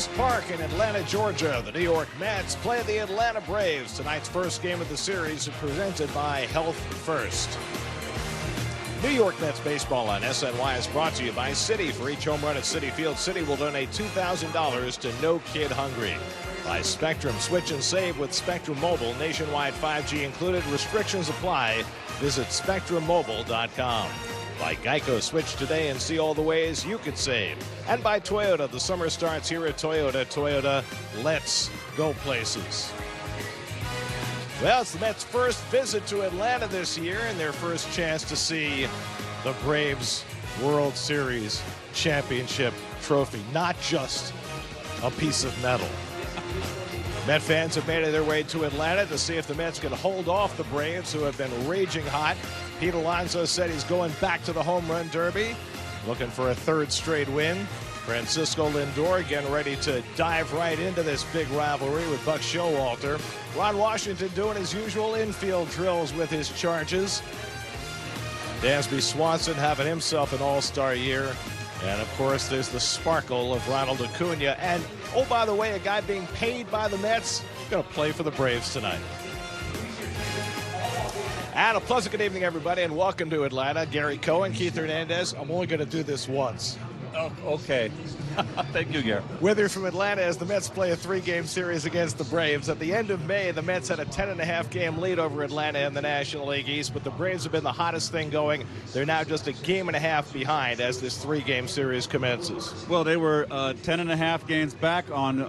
Truist Park in Atlanta, Georgia. The New York Mets play the Atlanta Braves. Tonight's first game of the series is presented by Health First. New York Mets baseball on SNY is brought to you by Citi. For each home run at Citi Field, Citi will donate $2,000 to No Kid Hungry. By Spectrum, switch and save with Spectrum Mobile. Nationwide 5G included. Restrictions apply. Visit SpectrumMobile.com. By Geico, switch today and see all the ways you could save. And by Toyota, the summer starts here at Toyota. Toyota, let's go places. Well, it's the Mets' first visit to Atlanta this year and their first chance to see the Braves World Series championship trophy, not just a piece of metal. Met fans have made their way to Atlanta to see if the Mets can hold off the Braves, who have been raging hot. Pete Alonso said he's going back to the home run derby, looking for a third straight win. Francisco Lindor getting ready to dive right into this big rivalry with Buck Showalter. Ron Washington doing his usual infield drills with his charges. Dansby Swanson having himself an all-star year. And, of course, there's the sparkle of Ronald Acuna. And, oh, by the way, a guy being paid by the Mets going to play for the Braves tonight. And a pleasant good evening, everybody, and welcome to Atlanta. Gary Cohen, Keith Hernandez. I'm only going to do this once. Oh, okay. Thank you, Gary. With you from Atlanta as the Mets play a three-game series against the Braves. At the end of May, the Mets had a 10.5-game lead over Atlanta in the National League East, but the Braves have been the hottest thing going. They're now just a game and a half behind as this three-game series commences. Well, they were 10.5 games back on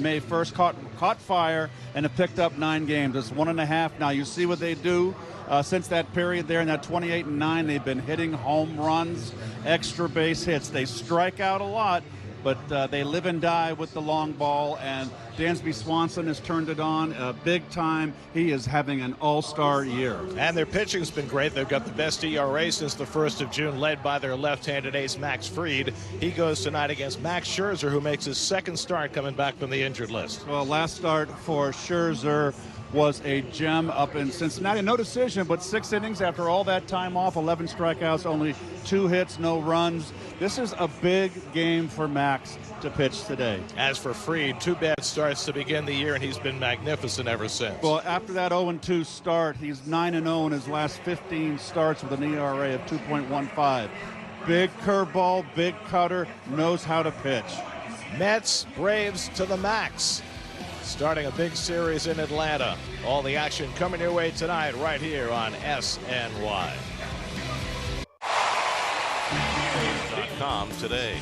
May 1st, caught fire, and have picked up 9 games. It's 1.5 now. You see what they do. Since that period there in that 28-9, they've been hitting home runs, extra base hits. They strike out a lot, but they live and die with the long ball, and Dansby Swanson has turned it on big time. He is having an all-star year. And their pitching's been great. They've got the best ERA since the 1st of June, led by their left-handed ace, Max Fried. He goes tonight against Max Scherzer, who makes his second start coming back from the injured list. Well, last start for Scherzer was a gem up in Cincinnati. No decision, but 6 innings after all that time off, 11 strikeouts, only 2 hits, no runs. This is a big game for Max to pitch today. As for Fried, 2 bad starts to begin the year, and he's been magnificent ever since. Well, after that 0-2 start, he's 9-0 in his last 15 starts with an ERA of 2.15. Big curveball, big cutter, knows how to pitch. Mets, Braves to the max. Starting a big series in Atlanta. All the action coming your way tonight right here on SNY. .com today.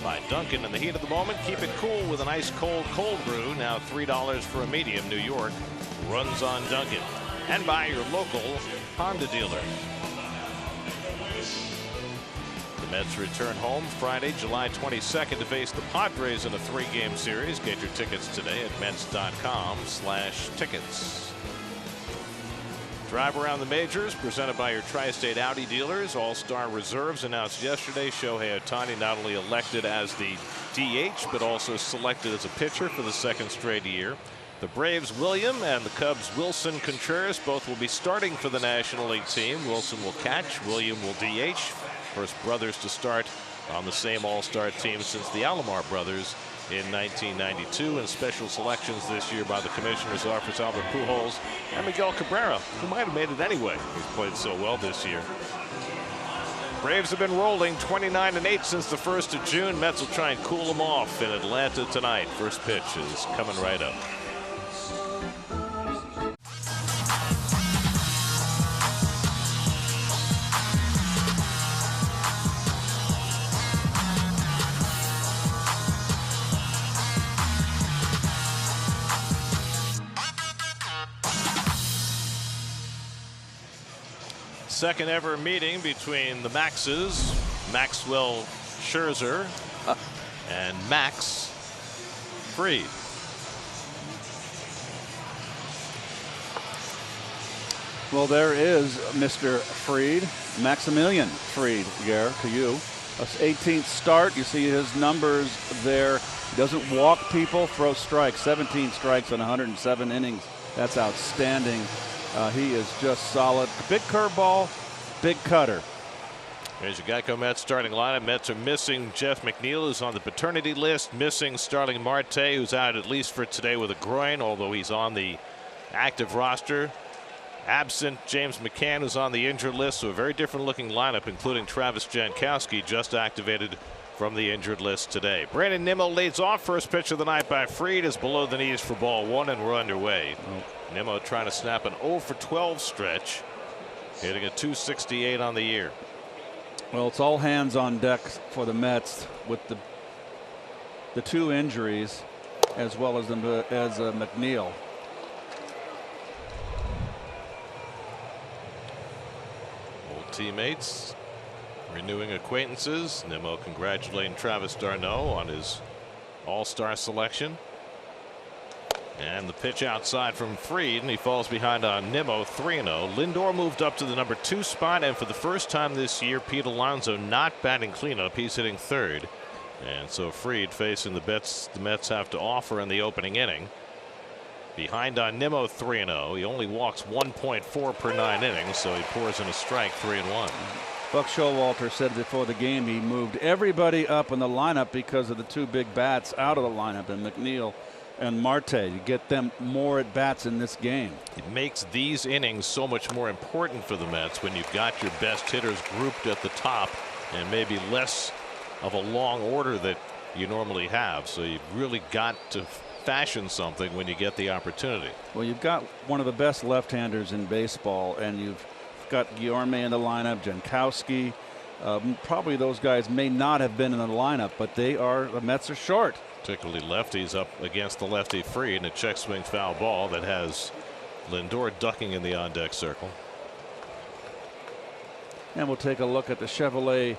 By Dunkin' in the heat of the moment. Keep it cool with an ice cold brew. Now $3 for a medium. New York runs on Dunkin'. And by your local Honda dealer. The Mets return home Friday, July 22nd to face the Padres in a 3-game series. Get your tickets today at Mets.com/tickets. Drive around the majors presented by your Tri-State Audi dealers. All-Star reserves announced yesterday. Shohei Ohtani not only elected as the DH, but also selected as a pitcher for the 2nd straight year. The Braves, William, and the Cubs, Wilson Contreras, both will be starting for the National League team. Wilson will catch, William will DH. First brothers to start on the same All-Star team since the Alomar brothers in 1992, and special selections this year by the Commissioner's Office, Albert Pujols and Miguel Cabrera, who might have made it anyway. He's played so well this year. Braves have been rolling 29-8 since the 1st of June. Mets will try and cool them off in Atlanta tonight. First pitch is coming right up. Second ever meeting between the Maxes, Maxwell Scherzer and Max Fried. Well, there is Mr. Fried, Maximilian Fried, Gare, to you. That's 18th start. You see his numbers there. He doesn't walk people, throw strikes. 17 strikes in 107 innings. That's outstanding. He is just solid. Big curveball, big cutter. There's your Geico Mets starting lineup. Mets are missing Jeff McNeil, who's on the paternity list. Missing Starling Marte, who's out at least for today with a groin, although he's on the active roster. Absent James McCann, who's on the injured list. So a very different looking lineup, including Travis Jankowski, just activated from the injured list today. Brandon Nimmo leads off. First pitch of the night by Fried is below the knees for ball one, and we're underway. Nimmo trying to snap an 0 for 12 stretch, hitting a .268 on the year. Well, it's all hands on deck for the Mets with the two injuries, as well as McNeil. Old teammates, renewing acquaintances. Nimmo congratulating Travis d'Arnaud on his all-star selection. And the pitch outside from Fried, and he falls behind on Nimmo, 3-0. Lindor moved up to the number 2 spot, and for the first time this year, Pete Alonso not batting cleanup. He's hitting third. And so Fried facing the Mets have to offer in the opening inning. Behind on Nimmo, 3-0. He only walks 1.4 per 9 innings, so he pours in a strike, 3-1. Buck Showalter said before the game he moved everybody up in the lineup because of the two big bats out of the lineup, and McNeil and Marte, to get them more at bats in this game. It makes these innings so much more important for the Mets when you've got your best hitters grouped at the top and maybe less of a long order that you normally have. So you've really got to fashion something when you get the opportunity. Well, you've got one of the best left-handers in baseball, and you've got Guillorme in the lineup, Jankowski. Probably those guys may not have been in the lineup, but the Mets are short. Particularly lefties up against the lefty Fried, and a check swing foul ball that has Lindor ducking in the on deck circle. And we'll take a look at the Chevrolet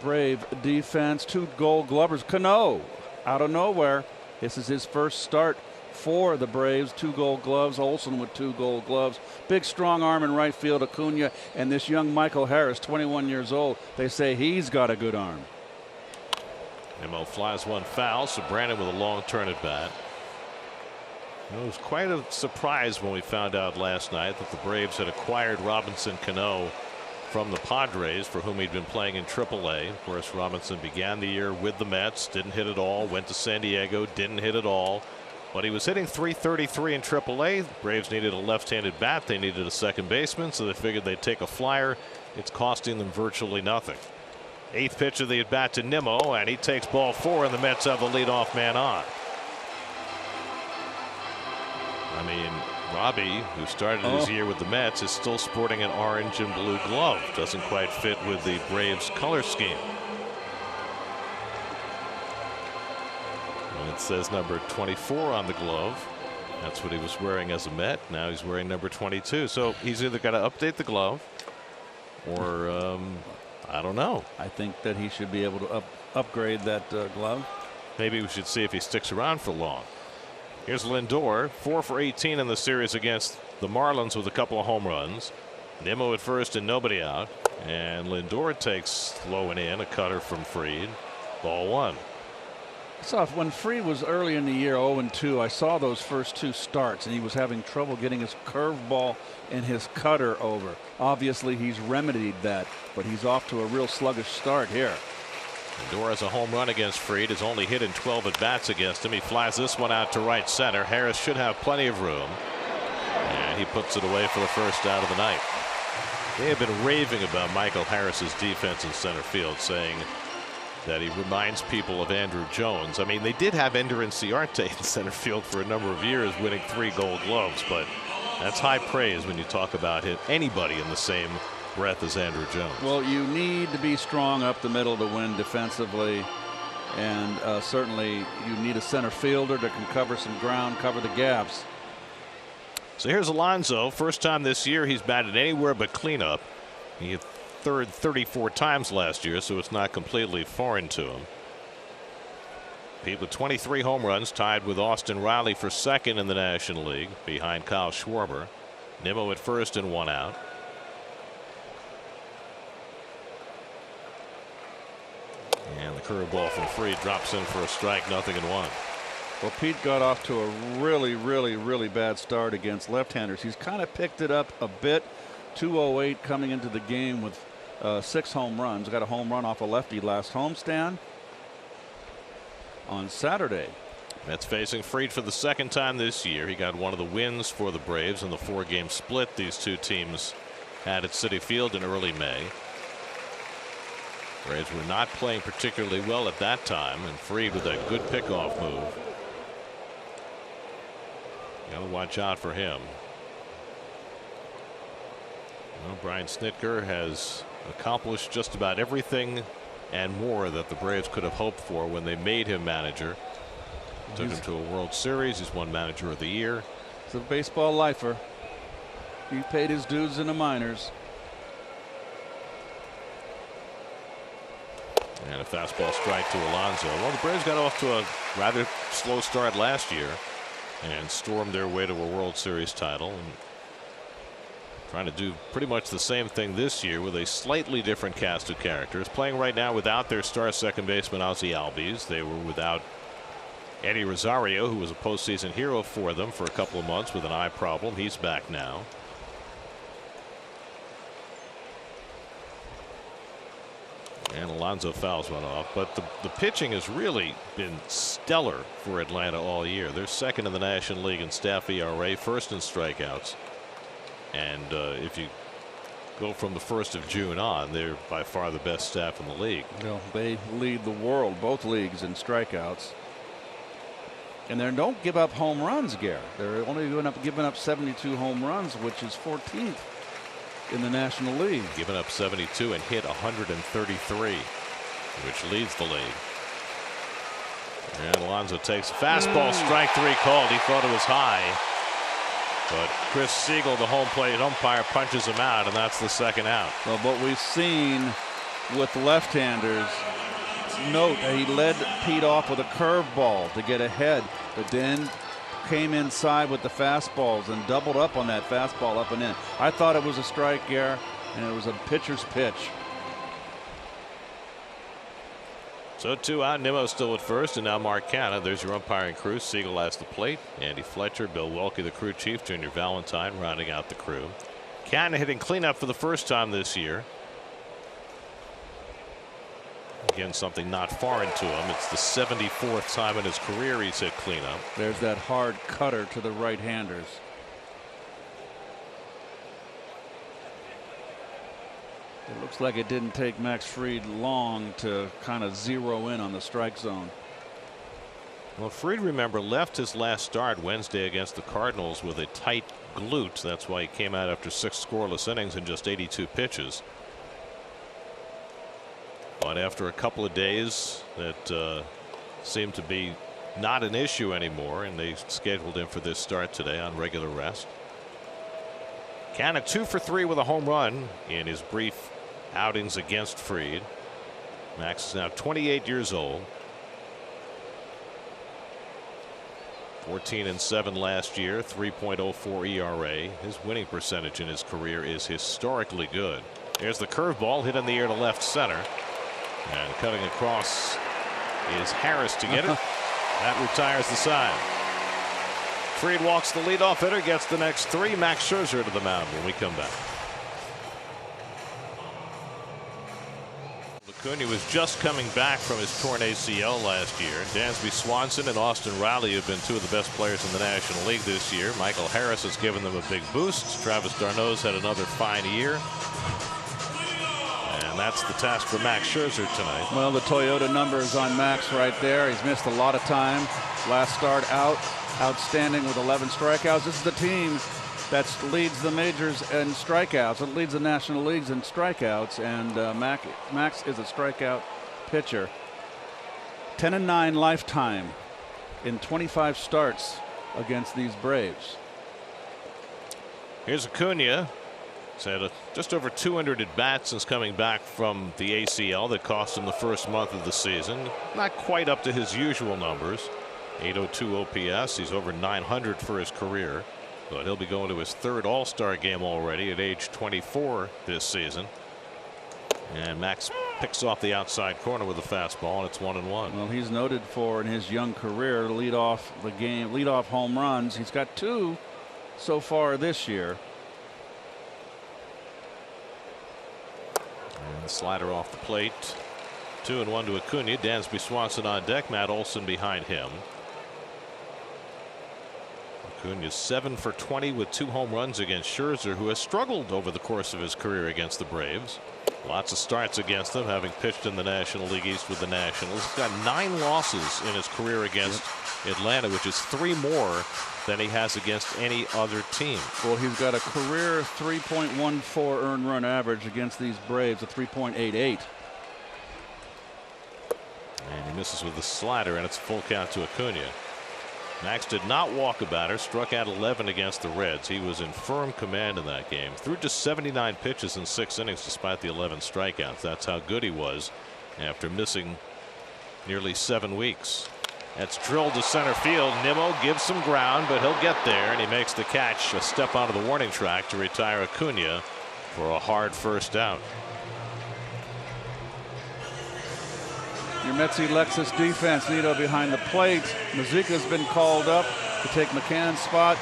Brave defense. 2 Gold Glovers. Cano out of nowhere. This is his first start for the Braves. 2 Gold Gloves. Olson with 2 Gold Gloves. Big strong arm in right field. Acuna and this young Michael Harris, 21 years old. They say he's got a good arm. Nimmo flies one foul, so Brandon with a long turn at bat. It was quite a surprise when we found out last night that the Braves had acquired Robinson Cano from the Padres, for whom he'd been playing in AAA. Of course, Robinson began the year with the Mets, didn't hit at all, went to San Diego, didn't hit at all. But he was hitting .333 in AAA. The Braves needed a left-handed bat. They needed a second baseman, so they figured they'd take a flyer. It's costing them virtually nothing. 8th pitch of the at bat to Nimmo, and he takes ball 4, and the Mets have the leadoff man on. I mean, Robbie, who started his year with the Mets, is still sporting an orange and blue glove. Doesn't quite fit with the Braves color scheme. And it says number 24 on the glove. That's what he was wearing as a Met. Now he's wearing number 22. So he's either got to update the glove or I don't know. I think that he should be able to upgrade that glove. Maybe we should see if he sticks around for long. Here's Lindor, 4 for 18 in the series against the Marlins with a couple of home runs. Nimmo at first and nobody out. And Lindor takes low and in, a cutter from Fried. Ball 1. So when Fried was early in the year 0-2, I saw those first 2 starts, and he was having trouble getting his curveball and his cutter over. Obviously, he's remedied that, but he's off to a real sluggish start here. Lindor has a home run against Fried. Has only hit in 12 at bats against him. He flies this one out to right center. Harris should have plenty of room, and he puts it away for the first out of the night. They have been raving about Michael Harris's defense in center field, saying that he reminds people of Andrew Jones. I mean, they did have Ender Inciarte in center field for a number of years, winning 3 Gold Gloves, but that's high praise when you talk about anybody in the same breath as Andrew Jones. Well, you need to be strong up the middle to win defensively, and certainly you need a center fielder that can cover some ground, cover the gaps. So here's Alonso. First time this year he's batted anywhere but cleanup. He hit third 34 times last year, so it's not completely foreign to him. Pete with 23 home runs, tied with Austin Riley for second in the National League, behind Kyle Schwarber. Nimmo at first and 1 out. And the curveball from Fried drops in for a strike, 0-1. Well, Pete got off to a really bad start against left-handers. He's kind of picked it up a bit. 208 coming into the game with 6 home runs. Got a home run off a lefty last homestand on Saturday. Mets facing Fried for the second time this year. He got one of the wins for the Braves in the 4-game split these two teams had at Citi Field in early May. Braves were not playing particularly well at that time, and Fried with a good pickoff move. You got to watch out for him. Well, Brian Snitker has accomplished just about everything and more that the Braves could have hoped for when they made him manager. Took him to a World Series. He's won Manager of the Year. He's a baseball lifer. He paid his dues in the minors. And a fastball strike to Alonso. Well, the Braves got off to a rather slow start last year and stormed their way to a World Series title. And trying to do pretty much the same thing this year with a slightly different cast of characters. Playing right now without their star second baseman Ozzie Albies. They were without Eddie Rosario, who was a postseason hero for them for a couple of months with an eye problem. He's back now. And Alonso fouls one off, but the pitching has really been stellar for Atlanta all year. They're second in the National League in staff ERA, first in strikeouts. And if you go from the 1st of June on, they're by far the best staff in the league. Well, they lead the world, both leagues, in strikeouts. And they don't give up home runs, Gare. They're only giving up 72 home runs, which is 14th in the National League. Given up 72 and hit 133, which leads the league. And Alonso takes a fastball, strike 3 called. He thought it was high, but Chris Siegel, the home plate umpire, punches him out, and that's the second out. Well, what we've seen with left-handers, note he led Pete off with a curveball to get ahead, but then came inside with the fastballs and doubled up on that fastball up and in. I thought it was a strike, Gare, and it was a pitcher's pitch. So 2 out. Nimmo still at first, and now Mark Canha. There's your umpiring crew. Siegel has the plate. Andy Fletcher, Bill Welke, the crew chief, Junior Valentine rounding out the crew. Canha hitting cleanup for the first time this year. Again, something not foreign to him. It's the 74th time in his career he's hit cleanup. There's that hard cutter to the right-handers. It looks like it didn't take Max Fried long to kind of zero in on the strike zone. Well, Fried, remember, left his last start Wednesday against the Cardinals with a tight glute. That's why he came out after 6 scoreless innings and just 82 pitches. But after a couple of days that seemed to be not an issue anymore, and they scheduled him for this start today on regular rest. Canha 2 for 3 with a home run in his brief outings against Fried. Max is now 28 years old. 14-7 last year, 3.04 ERA. His winning percentage in his career is historically good. There's the curveball hit in the air to left center. And cutting across is Harris to get it. That retires the side. Fried walks the leadoff hitter, gets the next 3. Max Scherzer to the mound when we come back. Acuna was just coming back from his torn ACL last year. Dansby Swanson and Austin Riley have been 2 of the best players in the National League this year. Michael Harris has given them a big boost. Travis d'Arnaud's had another fine year. And that's the task for Max Scherzer tonight. Well, the Toyota numbers on Max right there. He's missed a lot of time. Last start out, outstanding with 11 strikeouts. This is the team that leads the majors in strikeouts. It leads the National Leagues in strikeouts, and Max is a strikeout pitcher. 10-9 lifetime in 25 starts against these Braves. Here's Acuna. He's had just over 200 at bats since coming back from the ACL that cost him the first month of the season. Not quite up to his usual numbers. 802 OPS. He's over 900 for his career. But he'll be going to his 3rd All-Star game already at age 24 this season. And Max picks off the outside corner with a fastball, and it's 1-1. Well, he's noted for in his young career to lead off the game, lead off home runs. He's got 2 so far this year. And the slider off the plate. 2-1 to Acuna. Dansby Swanson on deck. Matt Olson behind him. Acuna 7 for 20 with 2 home runs against Scherzer, who has struggled over the course of his career against the Braves. Lots of starts against them, having pitched in the National League East with the Nationals. He's got 9 losses in his career against Atlanta, which is 3 more than he has against any other team. Well, he's got a career 3.14 earned run average against these Braves, a 3.88. And he misses with the slider, and it's a full count to Acuna. Max did not walk a batter, struck out 11 against the Reds. He was in firm command in that game. Threw just 79 pitches in 6 innings despite the 11 strikeouts. That's how good he was after missing nearly 7 weeks. That's drilled to center field. Nimmo gives some ground, but he'll get there, and he makes the catch, a step onto the warning track to retire Acuna for a hard first out. Your Metsy Lexus defense, Nito behind the plate. Mazika's been called up to take McCann's spot.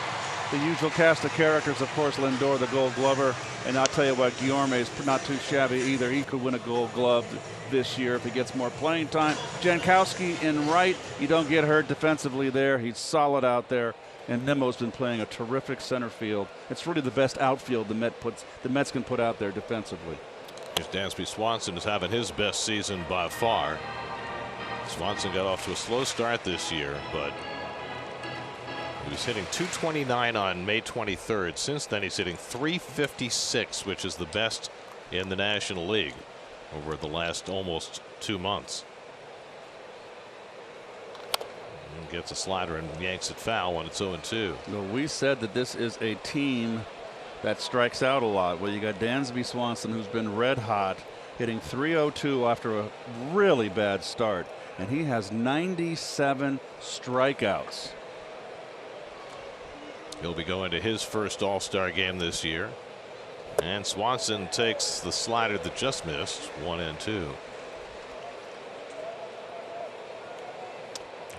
The usual cast of characters, of course, Lindor, the Gold Glover, and I'll tell you what, Guillorme's not too shabby either. He could win a Gold Glove this year if he gets more playing time. Jankowski in right, you don't get hurt defensively there. He's solid out there, and Nimmo's been playing a terrific center field. It's really the best outfield the Mets can put out there defensively. Here's Dansby Swanson is having his best season by far. Swanson got off to a slow start this year, but he was hitting .229 on May 23rd. Since then, he's hitting .356, which is the best in the National League over the last almost 2 months. And gets a slider and yanks it foul when it's 0-2. Well, we said that this is a team that strikes out a lot. Well, you got Dansby Swanson, who's been red hot, hitting .302 after a really bad start. And he has 97 strikeouts. He'll be going to his first All-Star game this year. And Swanson takes the slider that just missed, 1-2.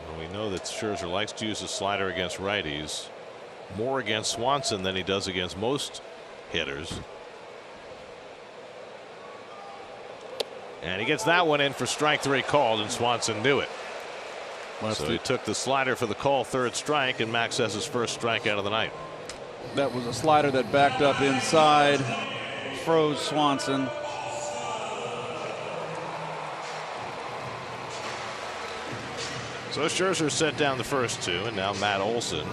Well, we know that Scherzer likes to use the slider against righties more against Swanson than he does against most hitters. And he gets that one in for strike 3 called, and Swanson knew it. So he took the slider for the call, 3rd strike, and Max has his first strikeout of the night. That was a slider that backed up inside, froze Swanson. So Scherzer set down the first 2, and now Matt Olson.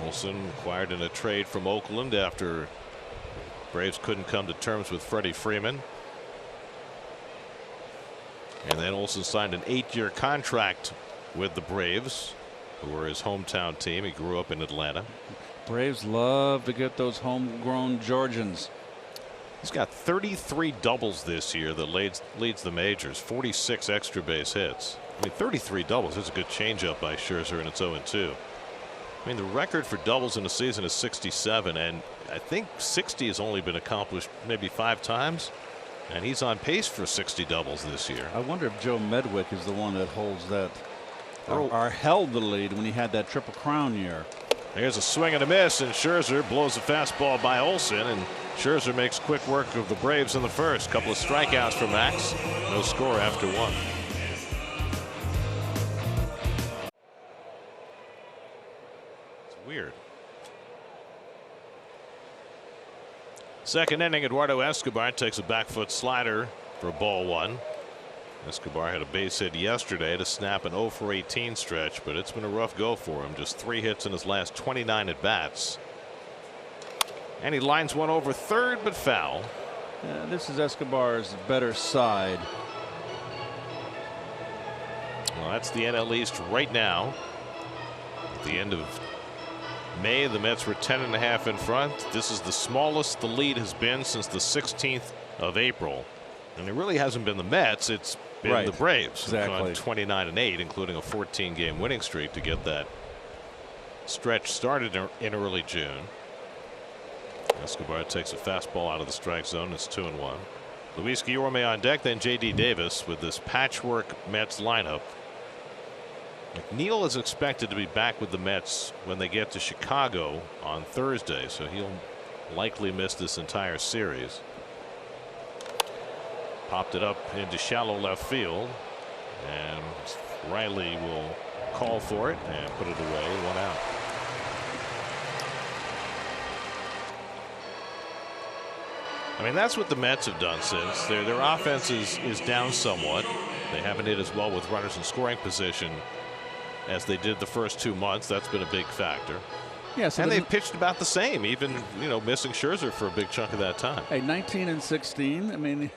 Olson acquired in a trade from Oakland after Braves couldn't come to terms with Freddie Freeman. And then Olson signed an 8-year contract with the Braves, who were his hometown team. He grew up in Atlanta. Braves love to get those homegrown Georgians. He's got 33 doubles this year that leads the majors, 46 extra base hits. I mean, 33 doubles is a good changeup by Scherzer, and it's 0-2. I mean, the record for doubles in a season is 67, and I think 60 has only been accomplished maybe 5 times, and he's on pace for 60 doubles this year. I wonder if Joe Medwick is the one that holds that, or held the lead when he had that Triple Crown year. Here's a swing and a miss, and Scherzer blows a fastball by Olson, and Scherzer makes quick work of the Braves in the first. Couple of strikeouts for Max. No score after 1. Weird. Second inning, Eduardo Escobar takes a back foot slider for ball 1. Escobar had a base hit yesterday to snap an 0 for 18 stretch, but it's been a rough go for him. Just 3 hits in his last 29 at bats. And he lines one over third, but foul. Yeah, this is Escobar's better side. Well, that's the NL East right now. At the end of May, the Mets were 10.5 in front. This is the smallest the lead has been since the 16th of April. And it really hasn't been the Mets, it's been the Braves. Exactly. 29-8, including a 14-game winning streak to get that stretch started in early June. Escobar takes a fastball out of the strike zone. It's 2-1. Luis Guillorme on deck, then J.D. Davis with this patchwork Mets lineup. McNeil is expected to be back with the Mets when they get to Chicago on Thursday, so he'll likely miss this entire series. Popped it up into shallow left field, and Riley will call for it and put it away. 1 out. I mean, that's what the Mets have done since their offense is down somewhat. They haven't hit as well with runners in scoring position as they did the first 2 months. That's been a big factor. Yeah, so and they've pitched about the same, even missing Scherzer for a big chunk of that time. Hey, 19-16. I mean,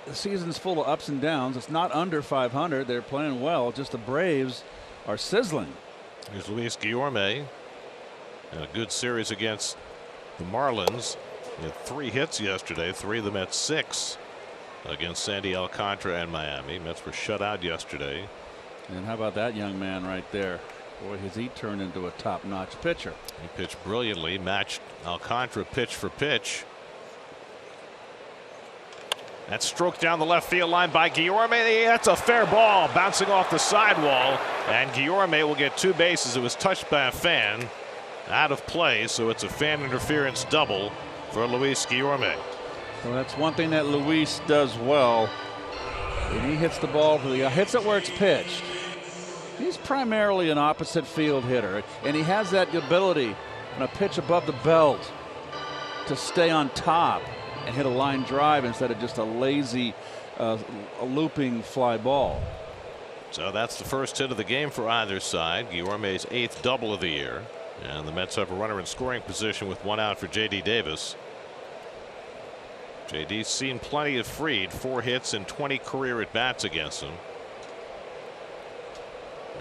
the season's full of ups and downs. It's not under 500. They're playing well. Just the Braves are sizzling. Here's Luis Guillorme, and a good series against the Marlins. He had 3 hits yesterday. 3 of them at 6 against Sandy Alcantara and Miami. Mets were shut out yesterday. And how about that young man right there? Boy, has he turned into a top-notch pitcher. He pitched brilliantly, matched Alcantara pitch for pitch. That's stroked down the left field line by Guillorme. That's a fair ball, bouncing off the sidewall, and Guillorme will get 2 bases. It was touched by a fan, out of play, so it's a fan interference double for Luis Guillorme. Well, that's one thing that Luis does well. When he hits the ball, hits it where it's pitched. He's primarily an opposite field hitter, and he has that ability on a pitch above the belt to stay on top and hit a line drive instead of just a lazy a looping fly ball. So that's the first hit of the game for either side. Guillorme's 8th double of the year, and the Mets have a runner in scoring position with 1 out for J.D. Davis. J.D.'s seen plenty of Fried, 4 hits and 20 career at bats against him.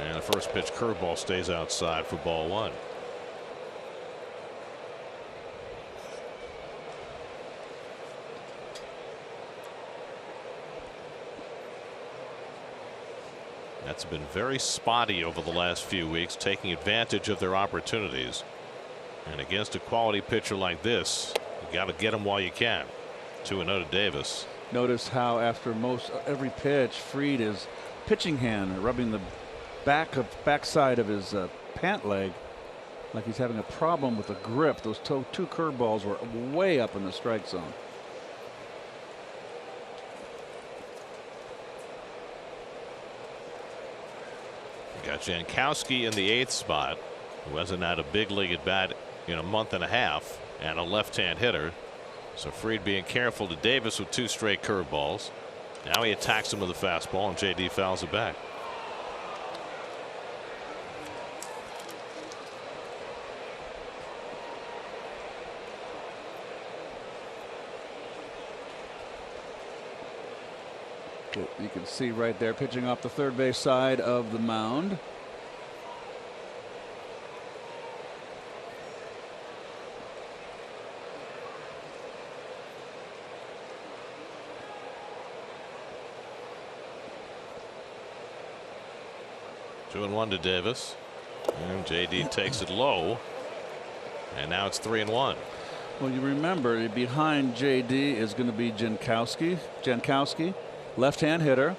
And the first pitch curveball stays outside for ball 1. That's been very spotty over the last few weeks, taking advantage of their opportunities. And against a quality pitcher like this, you got to get him while you can. 2-0 to Davis. Notice how after every pitch, Fried is pitching hand rubbing the backside of his pant leg like he's having a problem with the grip. Those 2 curveballs were way up in the strike zone. You got Jankowski in the 8th spot, who hasn't had a big league at bat in a month and a half, and a left-hand hitter. So Fried being careful to Davis with 2 straight curveballs. Now he attacks him with a fastball, and JD fouls it back. You can see right there pitching off the third base side of the mound. Two and 1 to Davis, and JD takes it low, and now it's 3-1. Well, you remember behind JD is going to be Jankowski, left-hand hitter,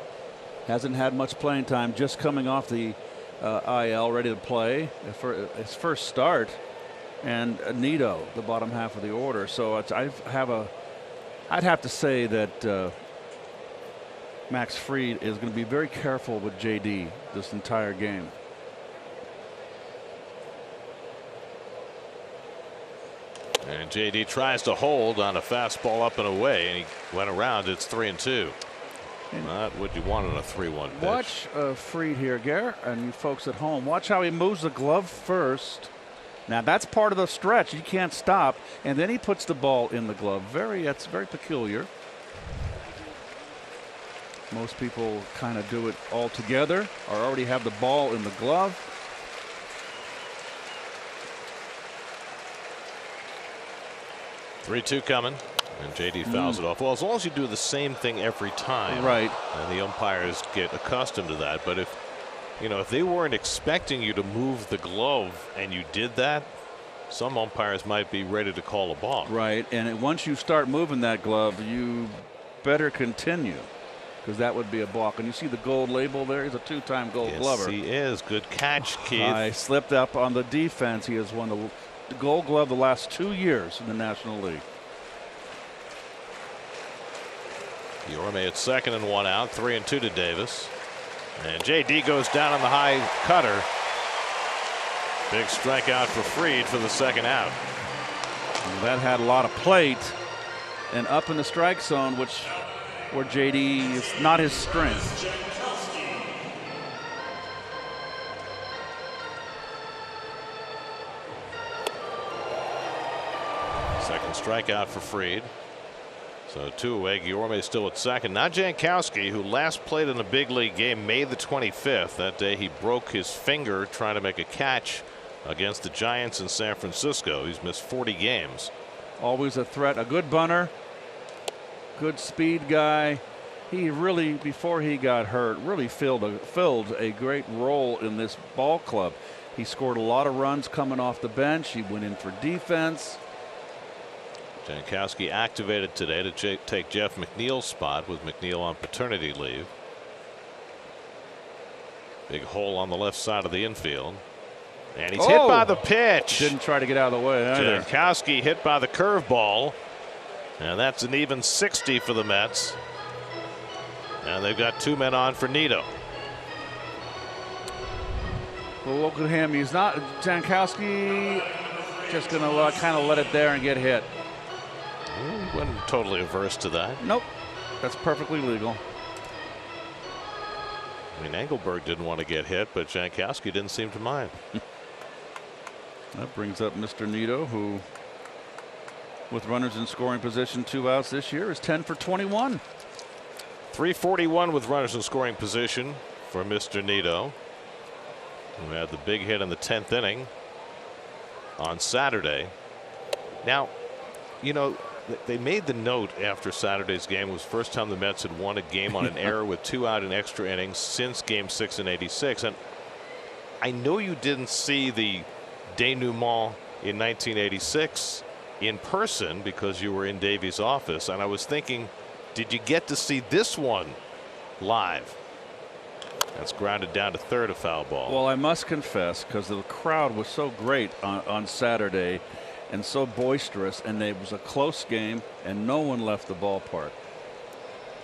hasn't had much playing time, just coming off the IL, ready to play for his first start, and Nido, the bottom half of the order. So I'd have to say that Max Fried is going to be very careful with JD this entire game. And JD tries to hold on a fastball up and away, and he went around. It's 3-2. Not what you want on a 3-1 pitch. Watch Fried here, Garrett, and you folks at home. Watch how he moves the glove first. Now that's part of the stretch. You can't stop, and then he puts the ball in the glove. That's very peculiar. Most people kind of do it all together or already have the ball in the glove. Three-2 coming, and JD fouls it off. Well, as long as you do the same thing every time, right, and the umpires get accustomed to that. But if they weren't expecting you to move the glove and you did that, some umpires might be ready to call a ball. Right, and once you start moving that glove, you better continue, because that would be a balk. And you see the gold label there? He's a 2-time gold glover. Yes, he is. Good catch, Keith. I slipped up on the defense. He has won the gold glove the last 2 years in the National League. Yorme at second and 1 out, 3-2 to Davis. And JD goes down on the high cutter. Big strikeout for Fried for the second out. That had a lot of plate and up in the strike zone, where JD is not his strength. Second strikeout for Fried. So 2 away. Guillorme still at second. Now Jankowski, who last played in a big league game May the 25th. That day he broke his finger trying to make a catch against the Giants in San Francisco. He's missed 40 games. Always a threat, a good bunter, good speed guy. He really, before he got hurt, really filled a great role in this ball club. He scored a lot of runs coming off the bench. He went in for defense. Jankowski activated today to take Jeff McNeil's spot, with McNeil on paternity leave. Big hole on the left side of the infield. And he's hit by the pitch. Didn't try to get out of the way either. Jankowski hit by the curveball. And that's an even 60 for the Mets. And they've got 2 men on for Nido. Well, look at him. He's not Jankowski. Just going to kind of let it there and get hit. He wasn't totally averse to that. Nope. That's perfectly legal. I mean, Engelberg didn't want to get hit, but Jankowski didn't seem to mind. That brings up Mr. Nido, who, with runners in scoring position, 2 outs this year, is 10 for 21. 341 with runners in scoring position for Mr. Nido, who had the big hit in the 10th inning on Saturday. Now, you know, they made the note after Saturday's game. It was the first time the Mets had won a game on an error with 2 out in extra innings since Game 6 in '86. And I know you didn't see the denouement in 1986 in person because you were in Davey's office. And I was thinking, did you get to see this one live? That's grounded down to third, a foul ball. Well, I must confess, because the crowd was so great on Saturday and so boisterous, and it was a close game, and no one left the ballpark.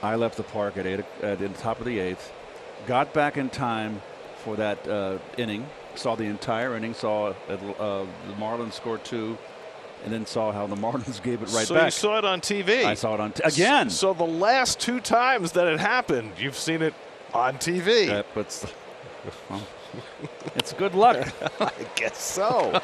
I left the park at the top of the 8th, got back in time for that inning, saw the entire inning, saw the Marlins score 2, and then saw how the Marlins gave it right back. So you saw it on TV? I saw it on again. So the last 2 times that it happened, you've seen it on TV. Well, it's good luck. I guess so.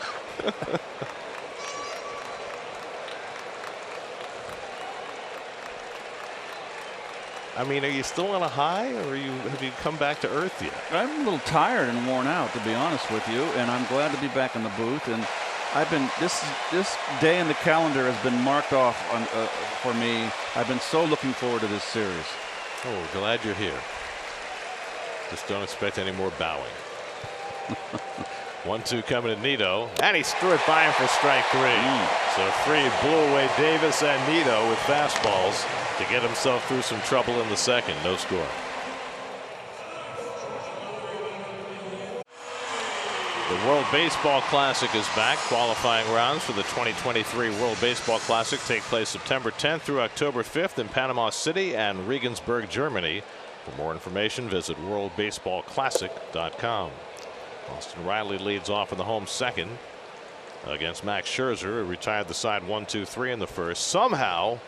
I mean, are you still on a high, or have you come back to earth yet? I'm a little tired and worn out, to be honest with you, and I'm glad to be back in the booth. And I've been this day in the calendar has been marked off for me. I've been so looking forward to this series. Oh, glad you're here. Just don't expect any more bowing. 1-2 coming to Nido, and he threw it by him for strike 3. So Fried blew away Davis and Nido with fastballs to get himself through some trouble in the second. No score. The World Baseball Classic is back. Qualifying rounds for the 2023 World Baseball Classic take place September 10th through October 5th in Panama City and Regensburg, Germany. For more information, visit worldbaseballclassic.com. Austin Riley leads off in the home second against Max Scherzer, who retired the side 1-2-3 in the first. Somehow,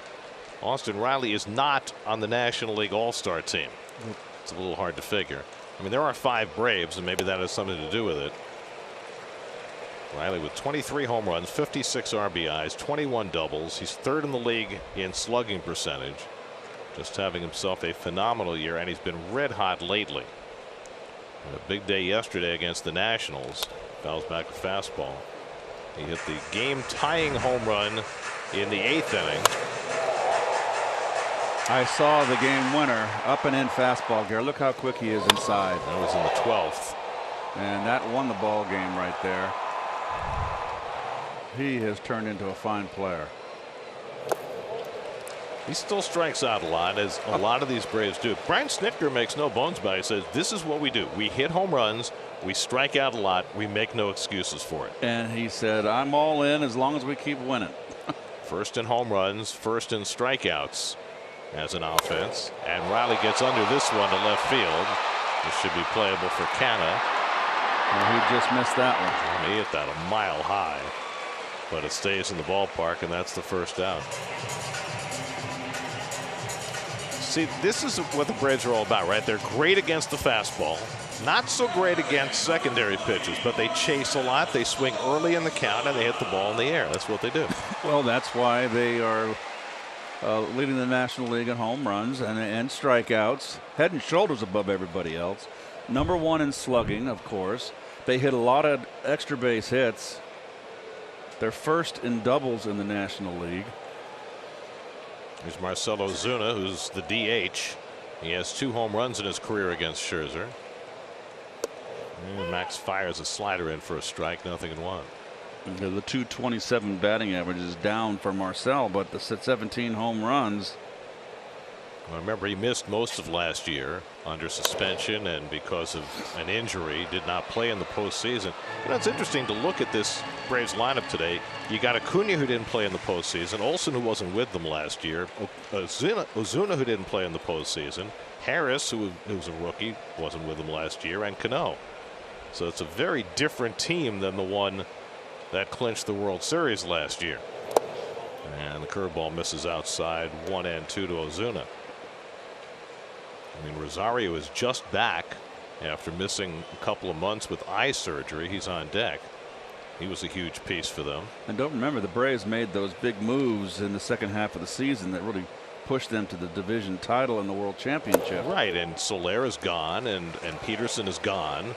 Austin Riley is not on the National League All-Star team. It's a little hard to figure. I mean, there are 5 Braves, and maybe that has something to do with it. Riley with 23 home runs, 56 RBIs, 21 doubles. He's 3rd in the league in slugging percentage. Just having himself a phenomenal year, and he's been red hot lately. And a big day yesterday against the Nationals. Fouls back a fastball. He hit the game-tying home run in the 8th inning. I saw the game winner, up and in fastball, Gary. Look how quick he is inside. That was in the 12th. And that won the ball game right there. He has turned into a fine player. He still strikes out a lot, as a lot of these Braves do. Brian Snitker makes no bones about it. He says, this is what we do. We hit home runs. We strike out a lot. We make no excuses for it. And he said, I'm all in as long as we keep winning. 1st in home runs, 1st in strikeouts. as an offense. And Riley gets under this one to left field. This should be playable for Canha. Well, he just missed that one. He hit that a mile high, but it stays in the ballpark, and that's the first out. See, this is what the Braves are all about, right? They're great against the fastball, not so great against secondary pitches, but they chase a lot. They swing early in the count, and they hit the ball in the air. That's what they do. Well, that's why they are leading the National League in home runs and strikeouts, head and shoulders above everybody else. Number one in slugging, of course. They hit a lot of extra base hits. They're first in doubles in the National League. Here's Marcell Ozuna, who's the DH. He has 2 home runs in his career against Scherzer. And Max fires a slider in for a strike, 0-1. The 227 batting average is down for Marcell, but the 17 home runs. Well, remember, he missed most of last year under suspension and because of an injury, did not play in the postseason. You know, it's interesting to look at this Braves lineup today. You got Acuna, who didn't play in the postseason, Olson, who wasn't with them last year, Ozuna, who didn't play in the postseason, Harris, who was a rookie, wasn't with them last year, and Cano. So it's a very different team than the one that clinched the World Series last year. And the curveball misses outside, 1-2 to Ozuna. I mean, Rosario is just back after missing a couple of months with eye surgery. He's on deck. He was a huge piece for them. And don't remember, the Braves made those big moves in the second half of the season that really pushed them to the division title and the World Championship. Right, and Soler is gone, and Peterson is gone.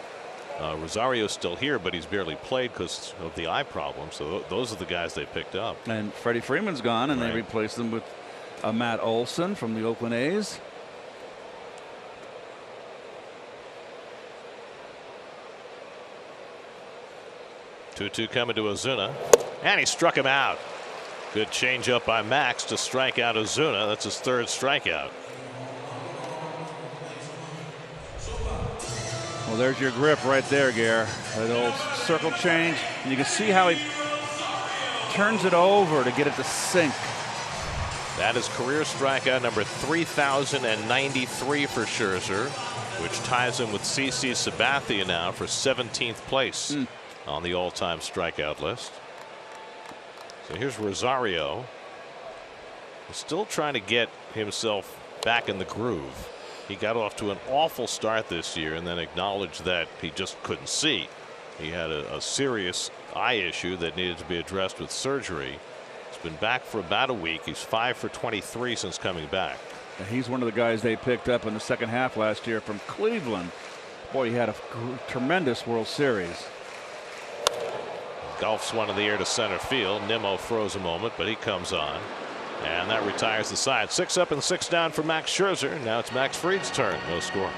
Rosario's still here, but he's barely played because of the eye problem. So those are the guys they picked up. And Freddie Freeman's gone, and right. They replaced him with Matt Olson from the Oakland A's. Two coming to Ozuna, and he struck him out. Good changeup by Max to strike out Ozuna. That's his 3rd strikeout. Well, there's your grip right there, Gare. That old circle change, and you can see how he turns it over to get it to sink. That is career strikeout number 3,093 for Scherzer, which ties him with CC Sabathia now for 17th place on the all-time strikeout list. So here's Rosario. He's still trying to get himself back in the groove. He got off to an awful start this year and then acknowledged that he just couldn't see. He had a serious eye issue that needed to be addressed with surgery. He's been back for about a week. He's 5 for 23 since coming back. And he's one of the guys they picked up in the second half last year from Cleveland. Boy, he had a tremendous World Series. Golfs one in the air to center field. Nimmo froze a moment, but he comes on. And that retires the side. 6 up and 6 down for Max Scherzer. Now it's Max Fried's turn. No score.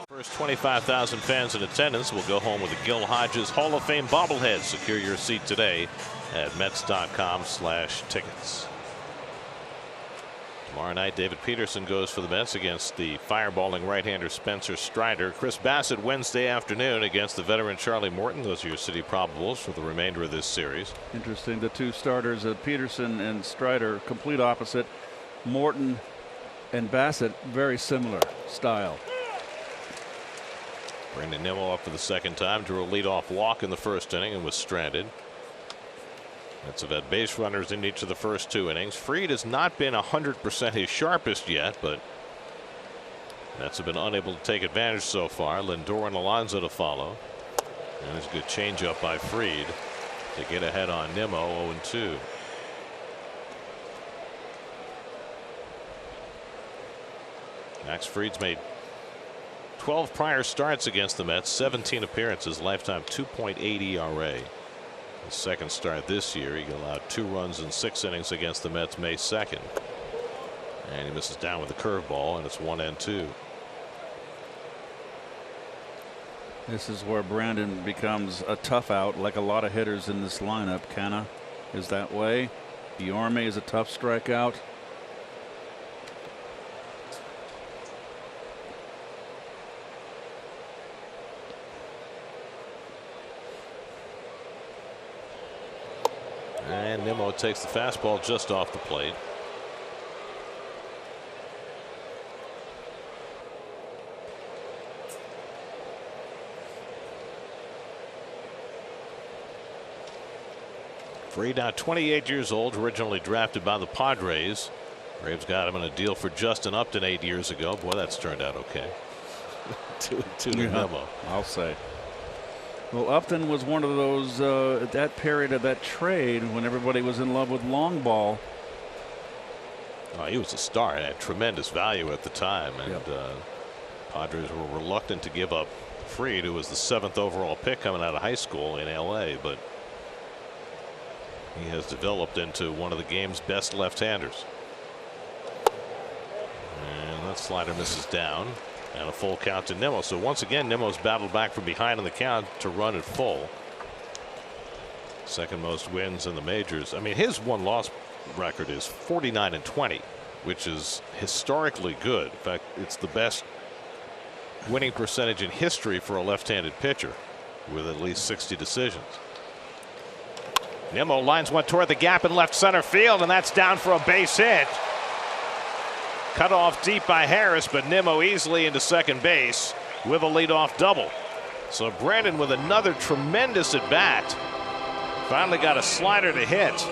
First 25,000 fans in attendance will go home with a Gil Hodges Hall of Fame bobblehead. Secure your seat today at Mets.com/tickets. Tomorrow night, David Peterson goes for the Mets against the fireballing right-hander Spencer Strider. Chris Bassett Wednesday afternoon against the veteran Charlie Morton. Those are your city probables for the remainder of this series. Interesting. The 2 starters, Peterson and Strider, complete opposite. Morton and Bassett, very similar style. Brandon Nimmo up for the second time. Drew a leadoff walk in the first inning and was stranded. Mets have had base runners in each of the first 2 innings. Fried has not been 100% his sharpest yet, but Mets have been unable to take advantage so far. Lindor and Alonso to follow. And there's a good changeup by Fried to get ahead on Nimmo. 0-2. Max Fried's made 12 prior starts against the Mets, 17 appearances, lifetime 2.8 ERA. His second start this year, he allowed 2 runs in 6 innings against the Mets May 2nd. And he misses down with a curveball, and it's 1-2. This is where Brandon becomes a tough out, like a lot of hitters in this lineup. Canha is that way. Yorme is a tough strikeout. And Nimmo takes the fastball just off the plate. Fried, now 28 years old, originally drafted by the Padres. Braves got him in a deal for Justin Upton 8 years ago. Boy, that's turned out okay. 2-2 to Nimmo. I'll say. Well, Upton was one of those at that period of that trade when everybody was in love with long ball. Oh, he was a star. He had tremendous value at the time, and Padres were reluctant to give up Fried, who was the 7th overall pick coming out of high school in L.A., but he has developed into one of the game's best left-handers. And that slider misses down, and a full count to Nimmo. So once again, Nimmo's battled back from behind in the count to run it full. Second most wins in the majors. I mean, his one-loss record is 49-20, which is historically good. In fact, it's the best winning percentage in history for a left-handed pitcher, with at least 60 decisions. Nimmo lines one toward the gap in left center field, and that's down for a base hit. Cut off deep by Harris, but Nimmo easily into second base with a leadoff double. So Brandon with another tremendous at bat. Finally got a slider to hit